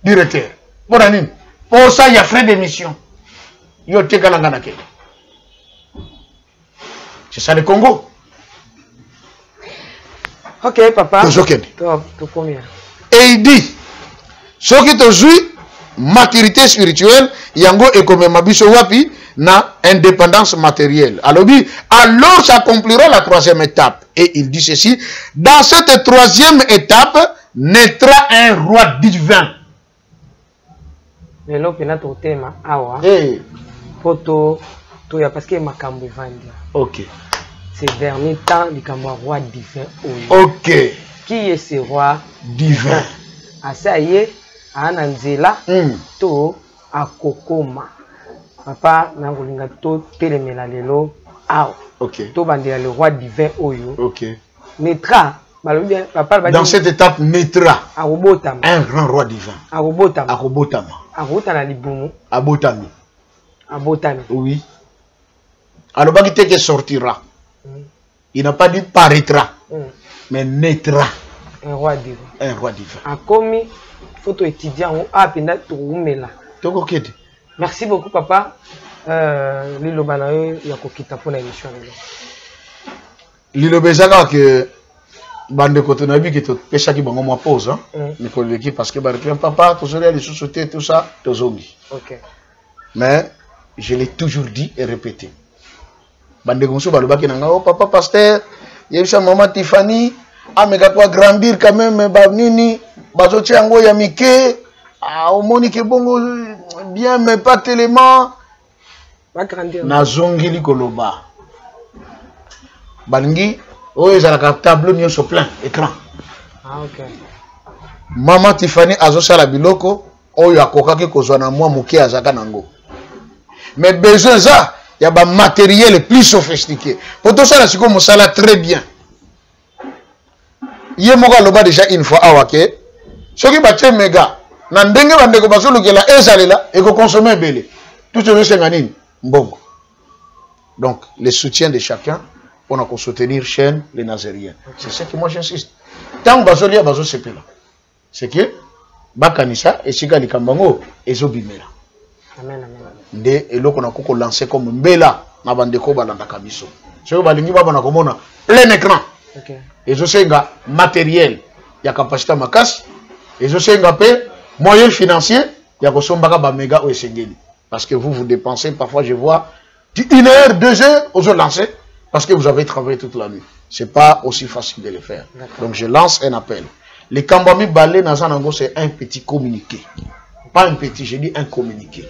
Directeur. Bonanine. Pour ça, il y a frais d'émission. Yo te kalangana ke. C'est ça le Congo. Ok, papa. Tu combien? Et il dit, ce qui te joue, maturité spirituelle, yango et comme mabiso wapi, na indépendance matérielle. Alors s'accomplira la troisième étape. Et il dit ceci, dans cette troisième étape, naîtra un roi divin. Lelo pena to tema awa. Poto Toya parce que makambo vandia. Ok. Ces derniers temps, le Cameroun roi divin. Oyo. Ok. Qui est ce roi Divin. Asaye, Ananzela, to akokoma. Papa, nangolinga to telemela lelo. Aw. Ok. To bandela le roi divin Oyo. Ok. Netra. Dans cette étape naîtra un grand roi divin. Arobotama. Arobotama. Libumu. Abotami. Abotami. Oui. Alors, il que sortira. Il n'a pas dit paraîtra, mais naîtra. Un roi divin. Un roi divin. Akomi, photo étudiant, apenda toumela. Merci beaucoup, papa. Lilo Banayo, Yakokita pour l'émission. Lilo Bezaka que bande côté na bi que to pesa ki bango mo pause hein. Nicole l'équipe parce que papa to les sociétés tout ça to zongi. OK. Mais je l'ai toujours dit et répété. Bande gonso baloba ki nanga oh papa pasteur, yebisa maman Tiffany ameka toi grandir quand même ba nini bazo tiango ya mike au monique bongo bien mais pas tellement va grandir. Na zongi likoloba. Balingi oh, ils ont un tableau sur plein écran. Ah, ok. Maman Tiffany azosa la biloko, oh, ya koka ke kozwana moi muke azaka nango. Mais besoin ça, il y a un matériel plus sophistiqué. Pour tout ça, là, c'est comme ça là très bien. Yé moka loba déjà une fois awake. Ce qui bat méga. Nandenge bande ko baso lokela ezalela et ko consommer belé. Tout ce c'est ganine. Mbongo. Donc, le soutien de chacun. On a qu'à soutenir chaîne les Nazériens. C'est ça que moi j'insiste. Tant que bazolia bazo sepela. C'est que bakanisa et siga likambango ezo bimela. Amen. Nde eloko na koko lancer comme mbela na bandeko balanda kabiso. Ceux balingi baba na komona plein écran. OK. Ezo senga matériel ya capacité makasi. Ezo senga pe moyen financier ya kosombaka ba méga o esengeli. Parce que vous dépensez parfois je vois 1 heure, 2 heures aux lancer. Parce que vous avez travaillé toute la nuit. Ce n'est pas aussi facile de le faire. Donc je lance un appel. Les Kambami Balé Nazanango, c'est un petit communiqué. Pas un petit, je dis un communiqué.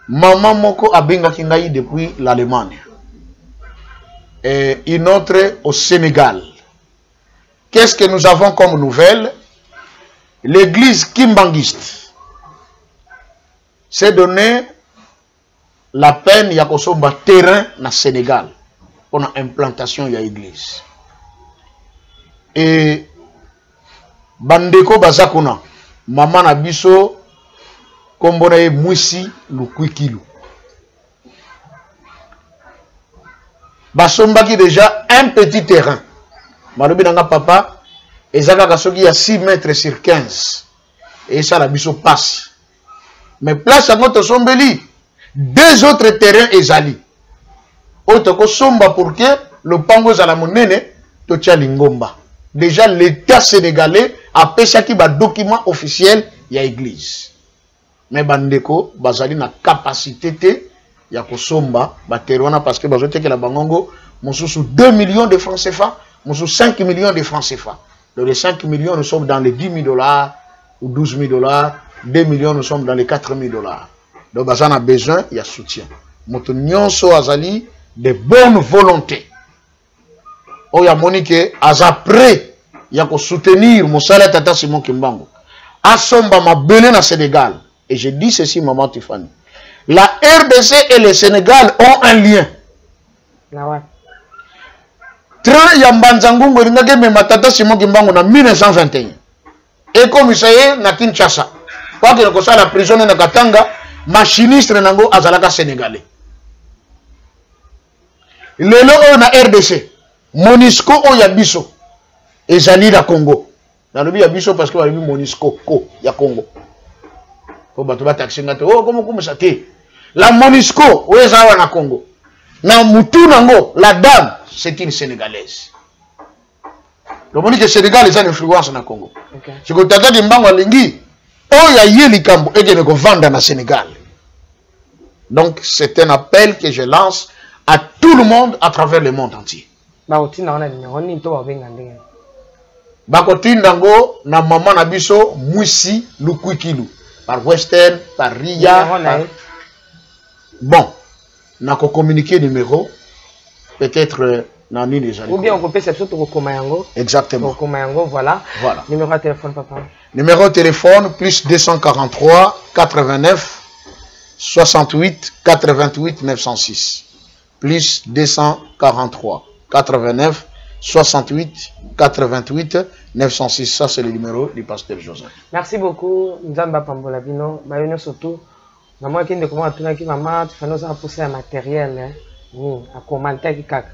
Maman Moko a benga kingayi depuis l'Allemagne. Et une autre au Sénégal. Qu'est-ce que nous avons comme nouvelle? L'église kimbangiste s'est donné la peine ya kosomba terrain na Sénégal pour l'implantation de l'église. Et bandeko bazakuna maman na biso kombona ye mwisi lukwikilu. Basombaki déjà un petit terrain. Malobi nanga papa ezaka kasoki ya 6 mètres sur 15. Et ça la biso passe. Mais place à notre sombeli 2 autres terrains ezali. Otoko somba pour que le pango za la monene to tia lingomba. Déjà l'état sénégalais a pêché qui ba document officiel ya église. Mais bandeko bazali na capacité te ya ko somba ba terwana parce que bazote que la bangongo mosusu 2 millions de francs CFA, mosusu 5 millions de francs CFA. Donc les 5 millions nous sommes dans les $10 000 ou $12 000, 2 millions nous sommes dans les $4 000. Donc, on a besoin, il y a soutien. Moto nyonso azali de bonne volonté. Oh, ya monique, aza prêt, ya ko soutenir Moussala Tata Simon Kimbangu. Asomba ma belé na Sénégal. Et je dis ceci, maman Tiffany. La RDC et le Sénégal ont un lien. Train ya Mbanzangungu ringake me Tata Simon Kimbangu na 1921. Et comme ça y est, na Kinshasa. Quoi que le la prison na Katanga, machiniste nango azalaka sénégalais. Lelo o na RDC, Monisco o ya biso ezali na Congo. Na lobi ya biso parce que ba lobi Monisco ko ya Congo. Ko bato ba taxi ngate oh comme ça te. La Monisco o ezawa na Congo. Na mutu nango la dame c'est une sénégalaise. Le Monique Sénégal est une influence na Congo. Je ko tata di mbango lingi oh ya yeli kambo et de ko vendre na Sénégal. Donc c'est un appel que je lance à tout le monde à travers le monde entier. Bakotindango na maman na biso mwisi lukwikilu par Western, par Ria. Bon, n'a qu'à communiquer numéro, peut-être Nani déjà. Ou bien on peut faire surtout au exactement. Voilà. Voilà. Numéro de téléphone, papa. Numéro de téléphone, plus 243 89 68 88 906. Plus 243 89 68 88 906. Ça, c'est le numéro du pasteur Joseph. Merci beaucoup. Nzamba Pambola Bino. Bayonne surtout. Maman qui ne comprend pas qui maman, tu fais nous en pousser un matériel. À commenter qui cac.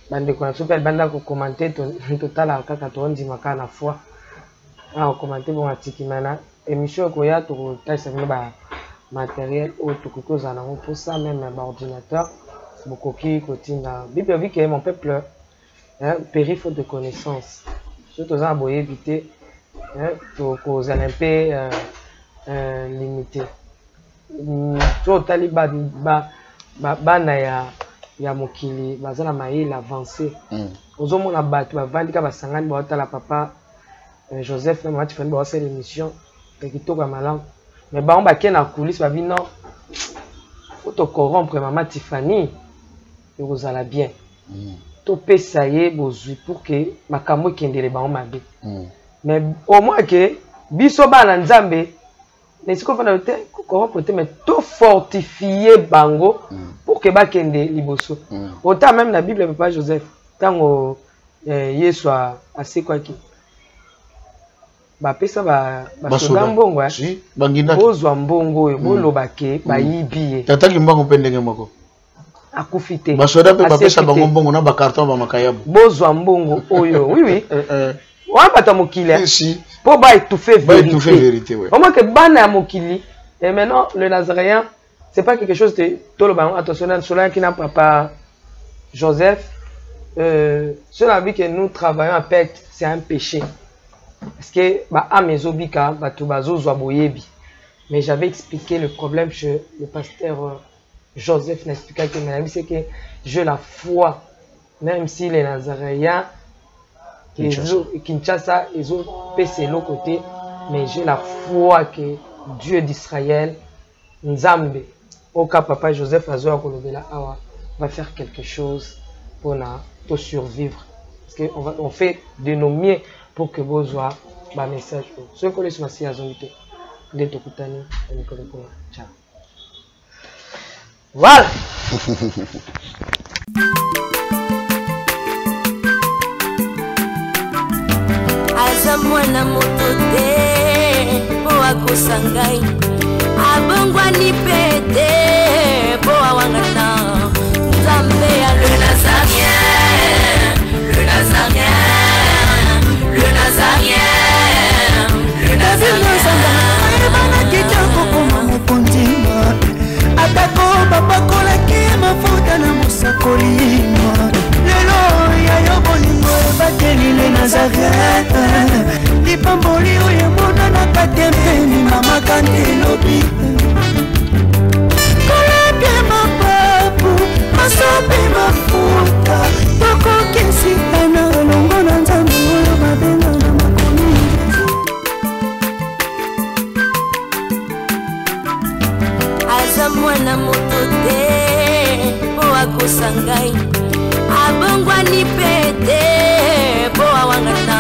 Bande qu'on a super bande pour commenter total à caca ton dimaka na foi. À commenter bon article mana. Émission koya tu taille ça ba matériel ou tout quelque chose en pour ça même un ordinateur. Beaucoup qui continue. Bible dit que mon peuple périt faute de connaissances. Surtout aux aboyés éviter pour cause un peu limité. Tout taliba bana ya mokili bazala maïl avancé. Aux hommes on a battu bavandi ka basangani ba la papa Joseph na mati fani ba faire l'émission et qui toka malam. Mais ba on ba ken na coulisse ba vi non. Faut te corrompre maman Tiffany. Et vous allez bien. Tout pesa ye bozui pour que makambo kendele ba on mabe. Mais au moins que biso bana nzambe mais ce qu'on va noter corrompre mais tout fortifier bango pour que ba kende liboso. Autant même la Bible papa Joseph tant Yesu assez quoi qui ba pesa ba soda mbongo si bangina bozwa mbongo e boloba ke ba yibiye tata kimbango pendenge moko akufite basoda pe bapesa bango mbongo na ba carton ba makayabu bozwa mbongo oyo oui wa bata mokili si pour ba étouffer vérité ouais au moins que bana mokili et maintenant le nazaréen c'est pas quelque chose de toloba attention cela qui n'a papa Joseph cela veut que nous travaillons à perte c'est un péché parce que bah à mes obika bah tout bazo boyebi mais j'avais expliqué le problème chez le pasteur Joseph n'expliquait que mon ami c'est que j'ai la foi même si les Nazaréens Kinshasa ils ont passé l'autre côté mais j'ai la foi que Dieu d'Israël Nzambe au cas papa Joseph Azoa Kolobela Awa va faire quelque chose pour survivre parce que on fait de nos mieux pour que vous ayez un message. Ce que les soins à zonité, les tokutani, les kolokolo. Ciao. Voilà. Azamwana motote, boa kosangai. Abongwa ni pete, boa wangata. Nzambe ya le Nazarien, le Nazarien. Atako babakola ki mafuta na musakolima lelo ya yobolingo bateli le Nazareth lipamboli oyo mona na katempeni mama kantelobi kolapye mapapu masope mafuta tokokesitana longo na nzambe oyo babenga na makomi mwana motote boa kosangai abongwa ni pete boa wangata